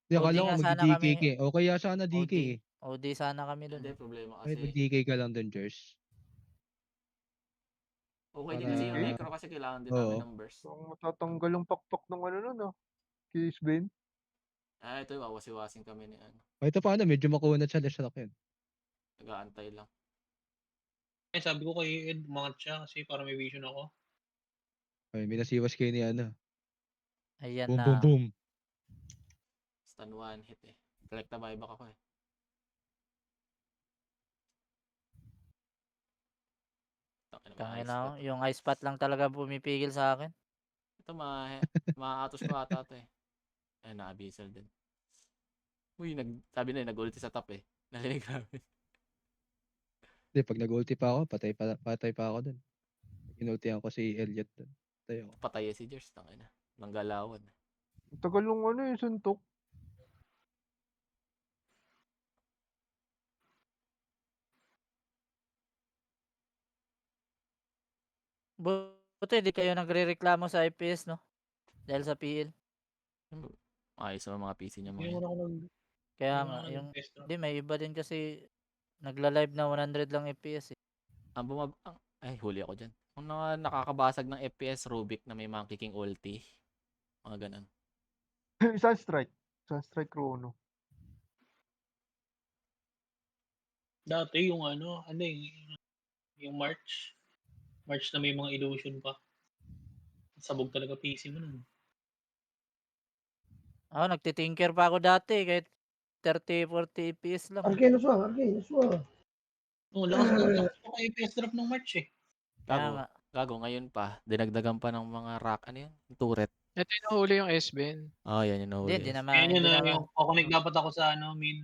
Speaker 11: Hindi,
Speaker 7: OD
Speaker 11: akala ko
Speaker 7: nga sana
Speaker 11: magdi-DK
Speaker 7: kami.
Speaker 11: ka eh. O kaya sana DK
Speaker 7: OD.
Speaker 11: eh.
Speaker 7: OD sana kami dun.
Speaker 1: Hindi, problema
Speaker 11: Kahit
Speaker 1: kasi.
Speaker 11: mag-DK ka lang dun, Jers.
Speaker 1: Okay din
Speaker 11: Para,
Speaker 1: kasi yung necro kasi kailangan din
Speaker 11: oo.
Speaker 1: namin ng burst.
Speaker 3: Ang matatanggal yung pakpak ng ano nun ah. Case Bane.
Speaker 1: Ito yung wawasi-wasing kami ni ano.
Speaker 11: Kahit paano, medyo makunat sa Leshrac yun.
Speaker 1: Nag-aantay lang.
Speaker 10: Eh, sabi ko kay Ed, umangat siya kasi para may vision ako.
Speaker 11: Ay, may nasiwas kayo ni ano.
Speaker 7: Ayan
Speaker 11: Boom,
Speaker 7: na.
Speaker 11: boom, boom.
Speaker 1: Stun one hit eh. Collecta buyback ako eh.
Speaker 7: Tangin na, yung ice spot lang talaga pumipigil sa akin.
Speaker 1: Ito ma-atos ko ata ito eh. Ayun, na-abyssal din. Uy, sabi na nag-ulti sa top eh. Nalinig namin.
Speaker 11: Hindi, pag nag-ulti pa ako, patay pa ako dun. Inultihan ko si Elliot dun. Patay ako.
Speaker 1: Patay si Jers, tangina. Nanggalawan.
Speaker 3: Ang tagal yung ano yung suntok.
Speaker 7: Buti di kayo nagrereklamo sa FPS, no? Dahil sa PL.
Speaker 1: Ayos sa mga PC niya
Speaker 10: Hindi
Speaker 1: mga
Speaker 10: naman
Speaker 1: yan.
Speaker 10: ako nag...
Speaker 7: Kaya
Speaker 10: Hindi
Speaker 7: nga,
Speaker 10: naman ako
Speaker 7: yung...
Speaker 10: nag-test run.
Speaker 7: Hindi, may iba din kasi nagla-live na 100 lang FPS eh.
Speaker 1: Ay, huli ako dyan. Ang nakakabasag ng FPS, Rubik na may Monkey King ulti. Mga ganun.
Speaker 3: Sunstrike. Sunstrike Chrono.
Speaker 10: Dati yung ano yung March. March na may mga illusion pa. Sabog talaga PC mo nun.
Speaker 7: Ako, nagtitinker pa ako dati kahit 30-40 FPS lang.
Speaker 9: Arcanus War.
Speaker 10: Oh, lakas pa kay FPS drop ng March eh.
Speaker 7: Kaya nga.
Speaker 1: Gago, ngayon pa. Dinagdagan pa ng mga rack. Ano yan? Yung turret.
Speaker 4: Ito yung nahuli yung S-Ben.
Speaker 1: Yan yung nahuli.
Speaker 7: Hindi naman.
Speaker 10: Kaya yun
Speaker 7: Hindi
Speaker 10: na
Speaker 7: naman.
Speaker 10: yung kukonek dapat ako sa ano, mid.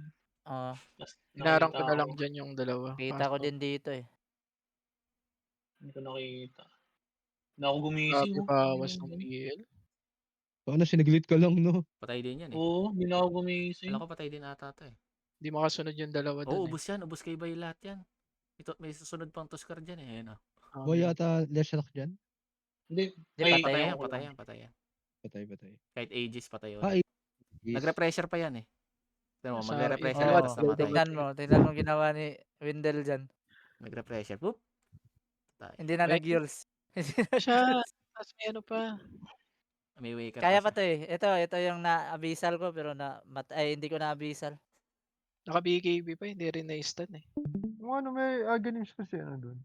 Speaker 7: Oo.
Speaker 4: Hinarang ko
Speaker 10: Nakita
Speaker 4: na lang
Speaker 10: ako.
Speaker 4: dyan yung dalawa.
Speaker 7: Kita ko
Speaker 4: Kaso,
Speaker 7: din dito eh.
Speaker 10: Hindi ko nakita. Hindi ako gumising.
Speaker 4: grabe bawas ng PL.
Speaker 11: Ano, sinaglit ka lang, no?
Speaker 1: Patay din yan eh.
Speaker 10: Oo, hindi na ako gumising.
Speaker 1: Alam ko patay din ata ito eh.
Speaker 4: Hindi makasunod yung dalawa
Speaker 1: Oo,
Speaker 4: dun
Speaker 1: ubos yan. Ubos kay Bay lahat yan. May susunod pang Tuskar dyan eh. Ayun,
Speaker 11: Boy yata Leshrac dyan?
Speaker 10: Hindi.
Speaker 7: Hindi,
Speaker 1: patay
Speaker 7: yan.
Speaker 1: yan.
Speaker 11: Patay.
Speaker 1: Kahit Aegis patay ulit.
Speaker 11: Yes.
Speaker 1: Nagre-pressure pa yan eh. Tignan mo,
Speaker 4: Sa
Speaker 1: magre-repressure
Speaker 7: Oo,
Speaker 1: yan tapos namatay.
Speaker 7: tignan mo ginawa ni Windel dyan.
Speaker 1: Nagre-pressure. Boop. Patay.
Speaker 7: Hindi na
Speaker 4: Wait.
Speaker 7: nag-yules.
Speaker 4: Siya, tapos may ano pa.
Speaker 1: May waker
Speaker 7: Kaya
Speaker 1: pa
Speaker 7: pa to eh. Ito yung na-abisal ko pero hindi ko na-abisal.
Speaker 4: Naka-BKB pa, hindi rin na-stun eh.
Speaker 3: Yung ano may agonims kasi ano dun.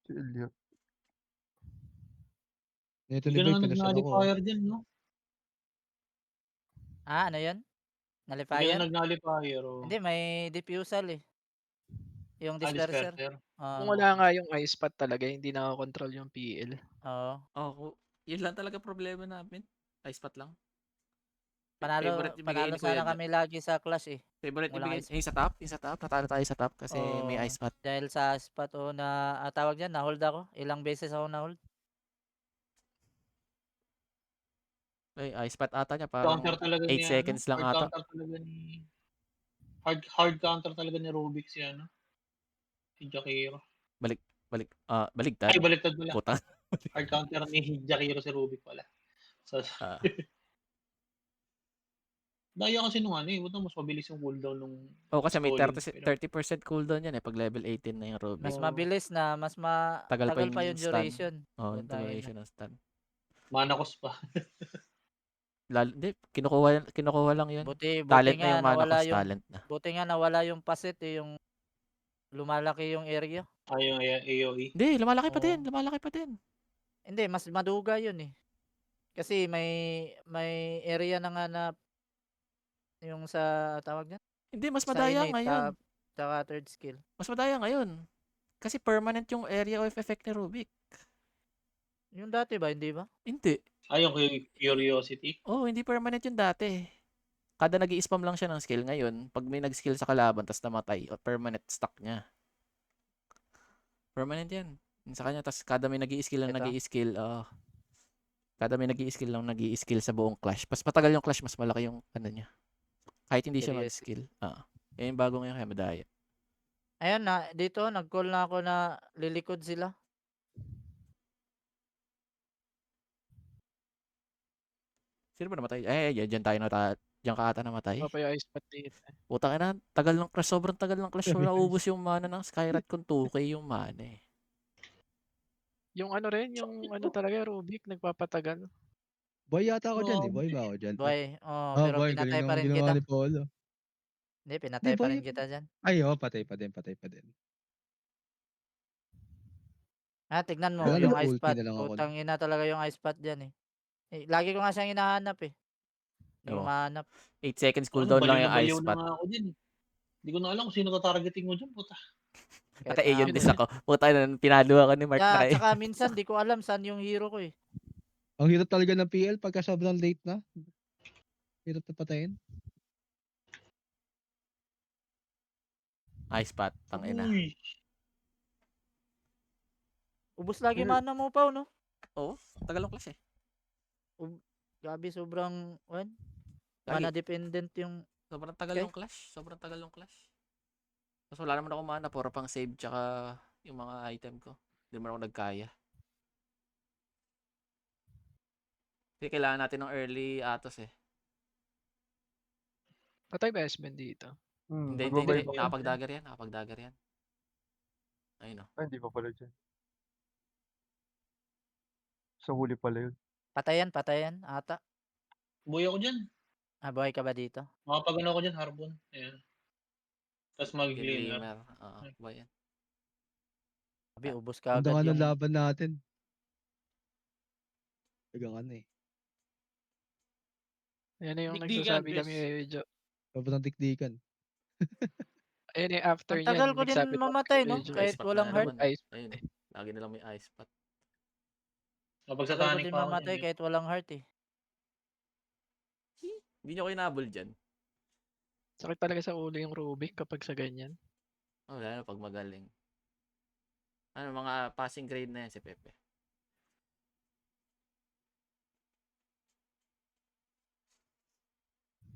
Speaker 3: Si Elliot.
Speaker 11: Ito
Speaker 10: Hindi
Speaker 11: ni
Speaker 10: ka
Speaker 11: Boy,
Speaker 10: na
Speaker 11: pinasal ako.
Speaker 10: nag-nullifier dyan, no?
Speaker 7: Ano yun?
Speaker 10: Hindi ka
Speaker 7: Nalifier?
Speaker 10: na nag-nullifier. Oh.
Speaker 7: Hindi, may diffusal eh. Yung disperser.
Speaker 10: Ah,
Speaker 4: Kung wala nga yung ice spot talaga, hindi nakakontrol yung PL.
Speaker 7: Oo.
Speaker 1: Yun lang talaga problema namin. Ice spot lang.
Speaker 7: Panalo
Speaker 1: ibigay ni Kuya
Speaker 7: sana
Speaker 1: dyan.
Speaker 7: kami lagi sa clash eh.
Speaker 1: Favorite
Speaker 7: Walang
Speaker 1: ibigay.
Speaker 7: ice
Speaker 1: Yung sa top. Natalo tayo sa top kasi may
Speaker 7: Oo,
Speaker 1: ice spot.
Speaker 7: Dahil sa spot tawag dyan, na-hold ako. Ilang beses ako na-hold.
Speaker 1: Ay, ice spot ata niya. Parang
Speaker 10: counter talaga
Speaker 1: 8 seconds lang
Speaker 10: hard
Speaker 1: ata.
Speaker 10: counter talaga ni hard counter talaga ni Rubik si ano. Si Jakiro.
Speaker 1: Baligtad.
Speaker 10: Ay, baliktad pala.
Speaker 1: Puta.
Speaker 10: Hard counter ni Jakiro si Rubik pala. So, daya kasi nung ano buto mas mabilis yung cooldown nung
Speaker 1: kasi may
Speaker 10: Stalling.
Speaker 1: 30% cooldown yan eh pag level 18 na yung Ruby.
Speaker 7: Mas mabilis na, mas tagal pa yung
Speaker 1: stun.
Speaker 7: duration.
Speaker 1: Yung
Speaker 7: Putang ina.
Speaker 1: duration ng stun.
Speaker 10: Manakos pa.
Speaker 1: Hindi, kinukuha lang yun.
Speaker 7: Buti
Speaker 1: Talent
Speaker 7: nga
Speaker 1: na yung mana
Speaker 7: nawala
Speaker 1: cost, talent na.
Speaker 7: Buti nga nawala yung pasit eh, yung lumalaki yung area.
Speaker 10: Ay, yung AoE.
Speaker 1: Hindi, lumalaki pa
Speaker 7: Oo.
Speaker 1: din.
Speaker 7: Hindi, mas maduga yun eh. Kasi may area na nga na yung sa tawag niyan.
Speaker 1: Hindi, mas
Speaker 7: Sa
Speaker 1: madaya
Speaker 7: innate,
Speaker 1: ngayon.
Speaker 7: Saka third skill.
Speaker 1: Mas madaya ngayon. Kasi permanent yung area of effect ni Rubik.
Speaker 7: Yung dati ba, hindi ba?
Speaker 1: Hindi.
Speaker 10: Ay, yung Curiosity.
Speaker 1: Hindi permanent yung dati. Kada nag-i-spam lang siya ng skill ngayon, pag may nag-skill sa kalaban tapos namatay, permanent stock niya. Permanent yan. Yung sa kanya, tapos kada may nag-i-skill lang
Speaker 7: Ito?
Speaker 1: kada may nag-i-skill sa buong clash. Mas matagal yung clash, mas malaki yung ano niya. Kahit hindi siya
Speaker 7: Seryoso.
Speaker 1: mag-skill. Yan yung bago ngayon kaya madaya.
Speaker 7: Ayun na, dito nag-call na ako na lilikod sila.
Speaker 1: Sino ba namatay? Diyan tayo diyan ka ata namatay.
Speaker 4: Iba pa yung ice pot dito.
Speaker 1: Putang ina, tagal ng clash, sobrang tagal ng clash. Wala ubos yung mana ng Skyrat kung 2K yung mana eh.
Speaker 4: Yung ano rin, yung ano talaga, Rubik, nagpapatagal.
Speaker 11: Boy yata ako dyan eh. Boy ba ako dyan?
Speaker 7: Boy, pero
Speaker 11: Boy, galing
Speaker 7: pinatay pa
Speaker 11: naman
Speaker 7: rin
Speaker 11: ginawa
Speaker 7: kita.
Speaker 11: ni Polo.
Speaker 7: Hindi,
Speaker 11: Di
Speaker 7: pinatay pa
Speaker 11: boy.
Speaker 7: rin kita dyan.
Speaker 11: Ay, patay pa din.
Speaker 7: Tignan mo,
Speaker 11: Wala
Speaker 7: yung
Speaker 11: naman,
Speaker 7: ice
Speaker 11: ulti
Speaker 7: pot.
Speaker 11: na lang ako.
Speaker 7: Putang ina talaga yung ice pot dyan eh. Lagi ko nga siyang hinahanap eh. Hindi ko
Speaker 1: Oo.
Speaker 7: mahanap.
Speaker 1: 8 seconds
Speaker 10: Ano,
Speaker 1: cooldown lang
Speaker 10: baliw na
Speaker 1: yung
Speaker 10: baliw
Speaker 1: ice
Speaker 10: na
Speaker 1: pot.
Speaker 10: nga ako din. Hindi ko na alam kung sino ka-targeting mo dyan, puta.
Speaker 7: Kahit
Speaker 1: Ata Aeon
Speaker 7: nga
Speaker 1: dis
Speaker 7: ako.
Speaker 1: ako. Puta ina, pinalo ako ni Mark na
Speaker 7: Tsaka minsan, di ko alam saan yung hero ko eh.
Speaker 11: Ang hirap talaga ng PL pagka sobrang late na. Hirap na patayin.
Speaker 1: Ice pot, tang ina.
Speaker 10: Uy.
Speaker 7: Ubus lagi mana mo pa, no?
Speaker 1: Oo, tagal ng clash eh.
Speaker 7: Grabe, sobrang,
Speaker 1: Lagi.
Speaker 7: mana dependent yung,
Speaker 1: Sobrang tagal
Speaker 7: Okay.
Speaker 1: ng clash. Sobrang tagal ng clash. Tapos wala naman ako mana, puro pang save tsaka yung mga item ko. Hindi naman ako nagkaya. Kasi kailangan natin ng early Atos eh.
Speaker 4: Patay ba Esben dito?
Speaker 1: Hindi.
Speaker 3: Magbabay pa.
Speaker 1: Nakapag-dagger yan. Ayun o.
Speaker 3: Ay, hindi pa pala dyan. Sa huli pala yun.
Speaker 7: patayan ata.
Speaker 10: Buhay ako dyan.
Speaker 7: Buhay ka ba dito?
Speaker 10: Makapag ano ako dyan, Harbon. Ayan. Tapos mag-glimmer.
Speaker 1: Glimmer. Oo, ba yan?
Speaker 7: Sabi, ubus ka
Speaker 11: Ganda
Speaker 7: agad
Speaker 11: nga ng
Speaker 7: yung,
Speaker 11: laban natin. Tagang ano eh.
Speaker 4: Ayan na yung
Speaker 10: Digdigan,
Speaker 4: nagsasabi kami
Speaker 10: bes.
Speaker 4: medyo.
Speaker 11: Sobrang dikdikan.
Speaker 4: Ayun yung after
Speaker 7: ang
Speaker 4: niyan.
Speaker 7: tagal ko din
Speaker 4: nagsabi daw
Speaker 7: mamatay,
Speaker 4: kami
Speaker 7: no?
Speaker 4: medyo.
Speaker 7: Kahit
Speaker 1: Ice pot
Speaker 7: walang
Speaker 1: na
Speaker 7: heart.
Speaker 1: naman.
Speaker 4: Ice pot
Speaker 1: Ayun. Lagi na lang may ice pot.
Speaker 10: Kapag sa
Speaker 7: Tagal ko
Speaker 10: tanic
Speaker 7: din
Speaker 10: pa ako
Speaker 7: mamatay
Speaker 10: dyan.
Speaker 7: kahit walang heart eh.
Speaker 1: Hindi nyo kayo nabol dyan.
Speaker 4: Sakit talaga sa ulo yung Rubik kapag sa ganyan.
Speaker 1: Wala na pag magaling. Mga passing grade na yan si Pepe.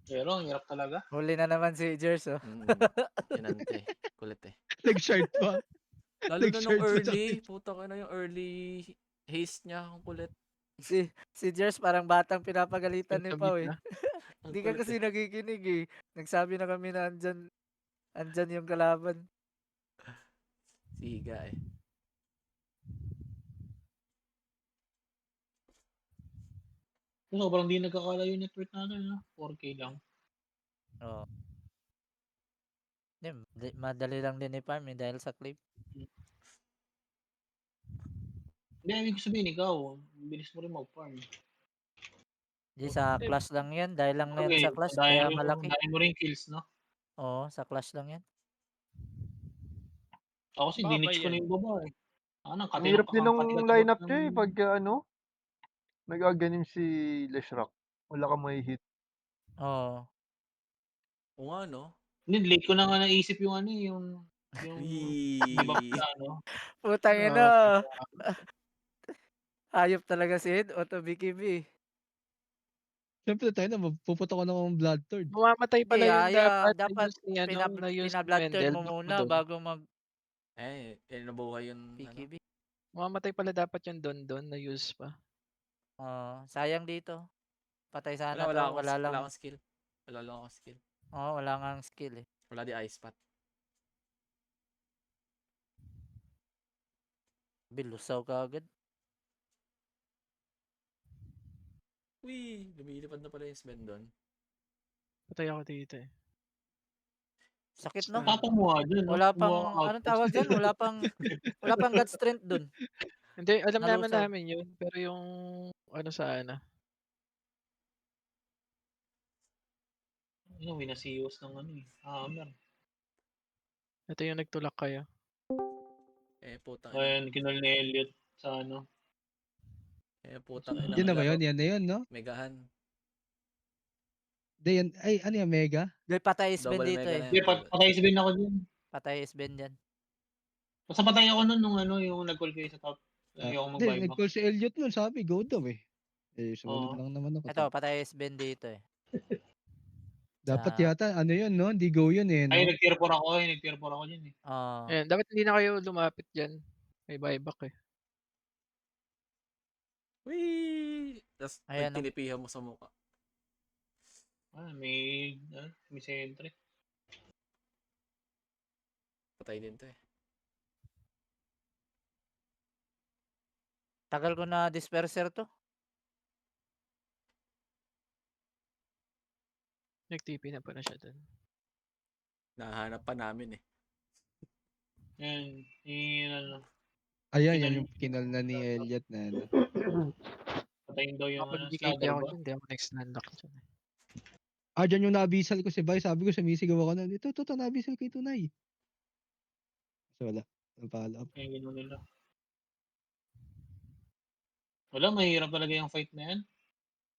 Speaker 10: Pero ang hirap talaga.
Speaker 7: Huli na naman si Jers, oh.
Speaker 1: Inante. Kulit eh.
Speaker 11: Nag-shard pa.
Speaker 1: Lalo na nung
Speaker 11: Nag-shard pa sa
Speaker 1: early. Puta ka na yung early haste niya. Ang kulit.
Speaker 7: Si Jers parang batang pinapagalitan ni Pau eh.
Speaker 4: na.
Speaker 1: Ang
Speaker 7: Hindi ka
Speaker 1: kulit
Speaker 7: kasi nakikinig eh. Nagsabi na kami na andyan yung kalaban.
Speaker 1: Siga eh.
Speaker 10: Sobrang di nagkakalayo yung network natin, no? 4K lang.
Speaker 7: Oo. Madali lang din i-farm eh dahil sa clip.
Speaker 10: Hindi, ibig sabihin ikaw, bilis mo rin mag-farm.
Speaker 7: Di sa clash lang yan. Dahil lang yan sa clash. Kaya malaki.
Speaker 10: Dahil mo rin kills, no?
Speaker 7: Oo, sa clash lang yan.
Speaker 10: Ako kasi dinich ko na yung baba eh.
Speaker 3: Ang hirap din ng lineup niya eh. Pag nag-aganin si Leshrac. Wala kang may hit.
Speaker 7: Oo.
Speaker 1: O nga no.
Speaker 10: Hindi, late ko na nga naisip yung ano yung di ba ano?
Speaker 7: Putang ina. Hayop talaga si Ed. Auto BKB.
Speaker 11: Siyempre tayo na, puputok ko na ng Blood Third.
Speaker 4: Bumamatay pala yung
Speaker 7: Dapat pina-blood turn mo muna bago mag
Speaker 1: nabuhay yung
Speaker 7: BKB.
Speaker 4: Bumamatay pala dapat yung Don na use pa.
Speaker 7: Sayang dito. Patay sana
Speaker 1: wala
Speaker 7: to. Wala lang
Speaker 1: akong skill. Wala lang akong skill.
Speaker 7: wala nga skill eh.
Speaker 1: Wala di ice pot.
Speaker 7: Bilusaw ka agad.
Speaker 1: Uy, lumilipad na pala yung Sven doon.
Speaker 4: Patay ako dito eh.
Speaker 7: Sakit no?
Speaker 10: Tapang mo dyan, no?
Speaker 7: Wala pang, anong tawag dyan? Wala pang God strength dun.
Speaker 4: Hindi, alam
Speaker 7: Nalusaw.
Speaker 4: namin yun. Pero yung ano sana.
Speaker 10: Ano, winasiwas ng ano eh. Hammer.
Speaker 4: Ito yung nagtulak kayo.
Speaker 1: Putang
Speaker 10: Ayan, kinol ni Elliot sa ano.
Speaker 1: Putang ina.
Speaker 11: Yan na ba yun? Yan na yun, no?
Speaker 1: Megahan.
Speaker 11: Yan, ay, ano yan, Mega?
Speaker 7: Patay Sven
Speaker 1: Double
Speaker 7: dito
Speaker 1: mega
Speaker 7: eh.
Speaker 1: na
Speaker 10: Hindi, patay si Ben ako dyan.
Speaker 7: Patay Sven dyan.
Speaker 10: Basta patay ako nun nung ano, yung nag-call kayo sa top. Ayoko mag-buy back.
Speaker 11: Nag-call si Elliot nun, sabi, go daw eh. Sumunod lang naman ako.
Speaker 7: Ito, patay Sven dito eh.
Speaker 11: Dapat
Speaker 7: Sa
Speaker 11: yata ano yun, no? Hindi go yun eh,
Speaker 10: Ay,
Speaker 11: no?
Speaker 10: nag-tier 4 ako eh. Nag-tier 4 ako dyan eh.
Speaker 7: Oo.
Speaker 4: Ayan, dapat hindi na kayo lumapit dyan. May buyback eh.
Speaker 1: Whee! Tapos
Speaker 7: Ayan, no?
Speaker 1: tinipihan mo sa mukha.
Speaker 10: May sentry.
Speaker 1: Patay din to eh.
Speaker 7: Tagal ko na disperser to.
Speaker 4: Nag-TP na pala siya dun.
Speaker 1: Nahanap pa namin eh.
Speaker 10: Yan. Yung ano.
Speaker 11: Ayan, yan
Speaker 10: Kinal-
Speaker 11: yung kinal na ni Elliot na ano.
Speaker 10: Patayin daw yung
Speaker 4: Kapag
Speaker 10: ano,
Speaker 4: BKB
Speaker 10: scatter
Speaker 4: ako
Speaker 10: ba?
Speaker 4: dyan, hindi ako next landlock dyan eh.
Speaker 11: Dyan yung nabisal ko si Bay. Sabi ko, sumisigaw ako na. Ito, nabisal ko ito, Nay. So, wala. Napala up.
Speaker 10: Yung gano'n nila. Wala, mahirap talaga yung fight na yan.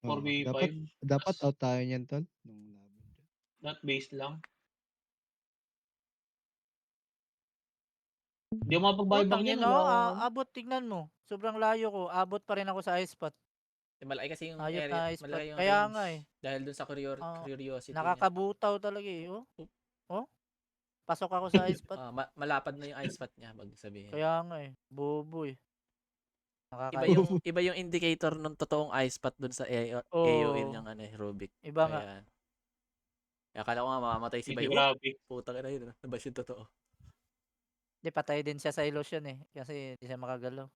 Speaker 10: 4v5.
Speaker 11: Dapat out tayo niyan, tol. Nung laban dyan.
Speaker 10: Not base lang. Hindi ako mapag-buyback
Speaker 7: Tangin
Speaker 10: yan.
Speaker 7: no,
Speaker 10: Wala.
Speaker 7: abot, tignan mo. Sobrang layo ko. Abot pa rin ako sa ice spot.
Speaker 1: Malaki kasi yung
Speaker 7: Ayot
Speaker 1: area.
Speaker 7: na ice spot.
Speaker 1: Malaki yung
Speaker 7: Kaya
Speaker 1: range.
Speaker 7: nga eh.
Speaker 1: Dahil dun sa curiosity niya.
Speaker 7: Nakakabutaw talaga eh. Oh. Pasok ako sa ice spot.
Speaker 1: Malapad na yung ice spot niya, mag sabihin.
Speaker 7: Kaya nga eh. Bobo eh.
Speaker 1: Iba yung indicator ng totoong ice spot dun sa AOL yung Rubik.
Speaker 7: Iba nga.
Speaker 1: Kaya akala ko nga mamamatay si Bay.
Speaker 10: Grabe.
Speaker 1: Putang ina yun. Nabas yung totoo.
Speaker 7: Hindi, patay din siya sa illusion eh. Kasi hindi siya makagalaw.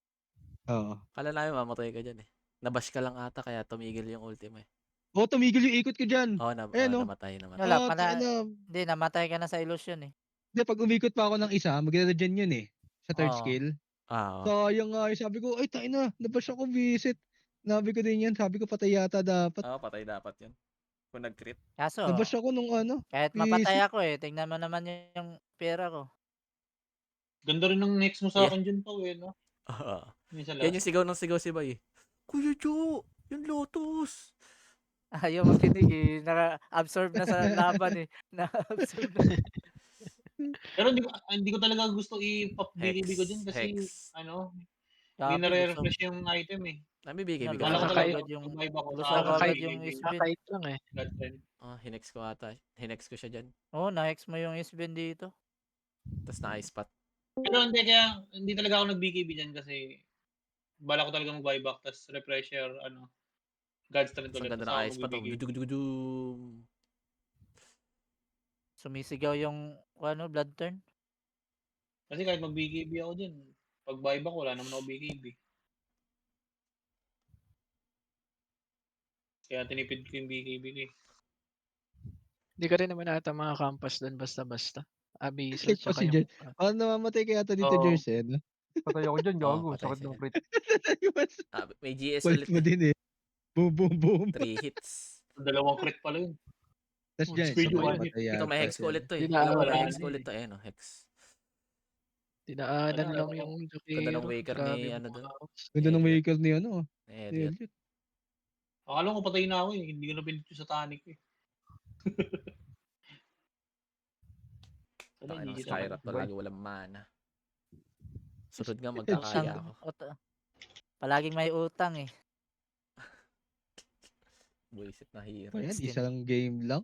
Speaker 11: Oo.
Speaker 1: Kala namin mamatay ka dyan eh. Nabash ka lang ata kaya tumigil yung ultimo eh.
Speaker 11: Tumigil yung ikot ko dyan.
Speaker 1: Namatay.
Speaker 7: Wala, hindi, namatay ka na sa illusion eh.
Speaker 11: Hindi, pag umikot pa ako ng isa, magre-regen yun eh. Sa third
Speaker 7: Oo.
Speaker 11: skill.
Speaker 1: Oo.
Speaker 11: Sayang nga, sabi ko, ay tayo na, nabash ako visit. Nabi ko din yan, sabi ko patay yata dapat.
Speaker 1: Oo, patay dapat yun. Kung nag-crit.
Speaker 7: Kaso,
Speaker 11: Nabash ako nung
Speaker 7: kahit mapatay ako eh, tingnan mo naman yung pera ko.
Speaker 10: Ganda rin ng next mo sa akin dyan pa eh, no?
Speaker 1: Yan yung sigaw si Bay eh. Kuya Jo, yung Lotus.
Speaker 7: Ayaw makinig eh. Naka-absorb na sa laban eh. Na-absorb na.
Speaker 10: Pero hindi ko talaga gusto i-pop BKB ko dyan kasi hindi nare-refresh yung item eh.
Speaker 1: Nami BKB ka.
Speaker 7: Nakakagad yung isbin.
Speaker 4: Nakakait lang eh.
Speaker 1: Hinex ko ata. Hinex ko siya dyan.
Speaker 7: Na-hex mo yung isbin dito.
Speaker 1: Tapos na-ice spot.
Speaker 10: Pero hindi talaga ako nag-BKB dyan kasi bala ko talaga mag-buyback tapos refresher, God's Strength ulit.
Speaker 1: Ang ganda ng ice spot.
Speaker 7: Sumisigaw yung blood turn.
Speaker 10: Kasi kahit mag-BKB ako dyan, pag buyback wala naman ako BKB. Kaya tinipid ko yung BKB ko eh.
Speaker 4: Hindi ka rin naman ata mga campus doon basta-basta. Abiso.
Speaker 11: Click pa si Jer. Namamatay kaya ito dito, Jers eh. No?
Speaker 3: Patay ako dyan, gago. Sakit ng crit.
Speaker 1: May GS
Speaker 11: Walt
Speaker 1: ulit.
Speaker 11: mo din eh. Boom, boom, boom.
Speaker 1: 3 hits.
Speaker 10: 2 crit pala yun.
Speaker 11: Tapos dyan,
Speaker 10: speed
Speaker 11: isa pa
Speaker 10: yun.
Speaker 11: patay
Speaker 1: Ito may
Speaker 11: yata
Speaker 1: hex ko
Speaker 11: siya.
Speaker 1: ulit to eh.
Speaker 4: Dinaanan
Speaker 1: May hex ko ulit to. Hex.
Speaker 4: Dinaanan lang yung
Speaker 1: Ganda ng waker ni doon.
Speaker 11: Ganda ng vehicle ni
Speaker 1: Elliot.
Speaker 10: Akala ko patay na ako eh. Hindi ko na pinit yung satanic eh.
Speaker 1: Taka ng Skyrat to. Lagi walang mana. Sunod nga magkakaya ako.
Speaker 7: Palaging may utang eh.
Speaker 1: Buisit na hero.
Speaker 11: Ayan, isa lang game lang.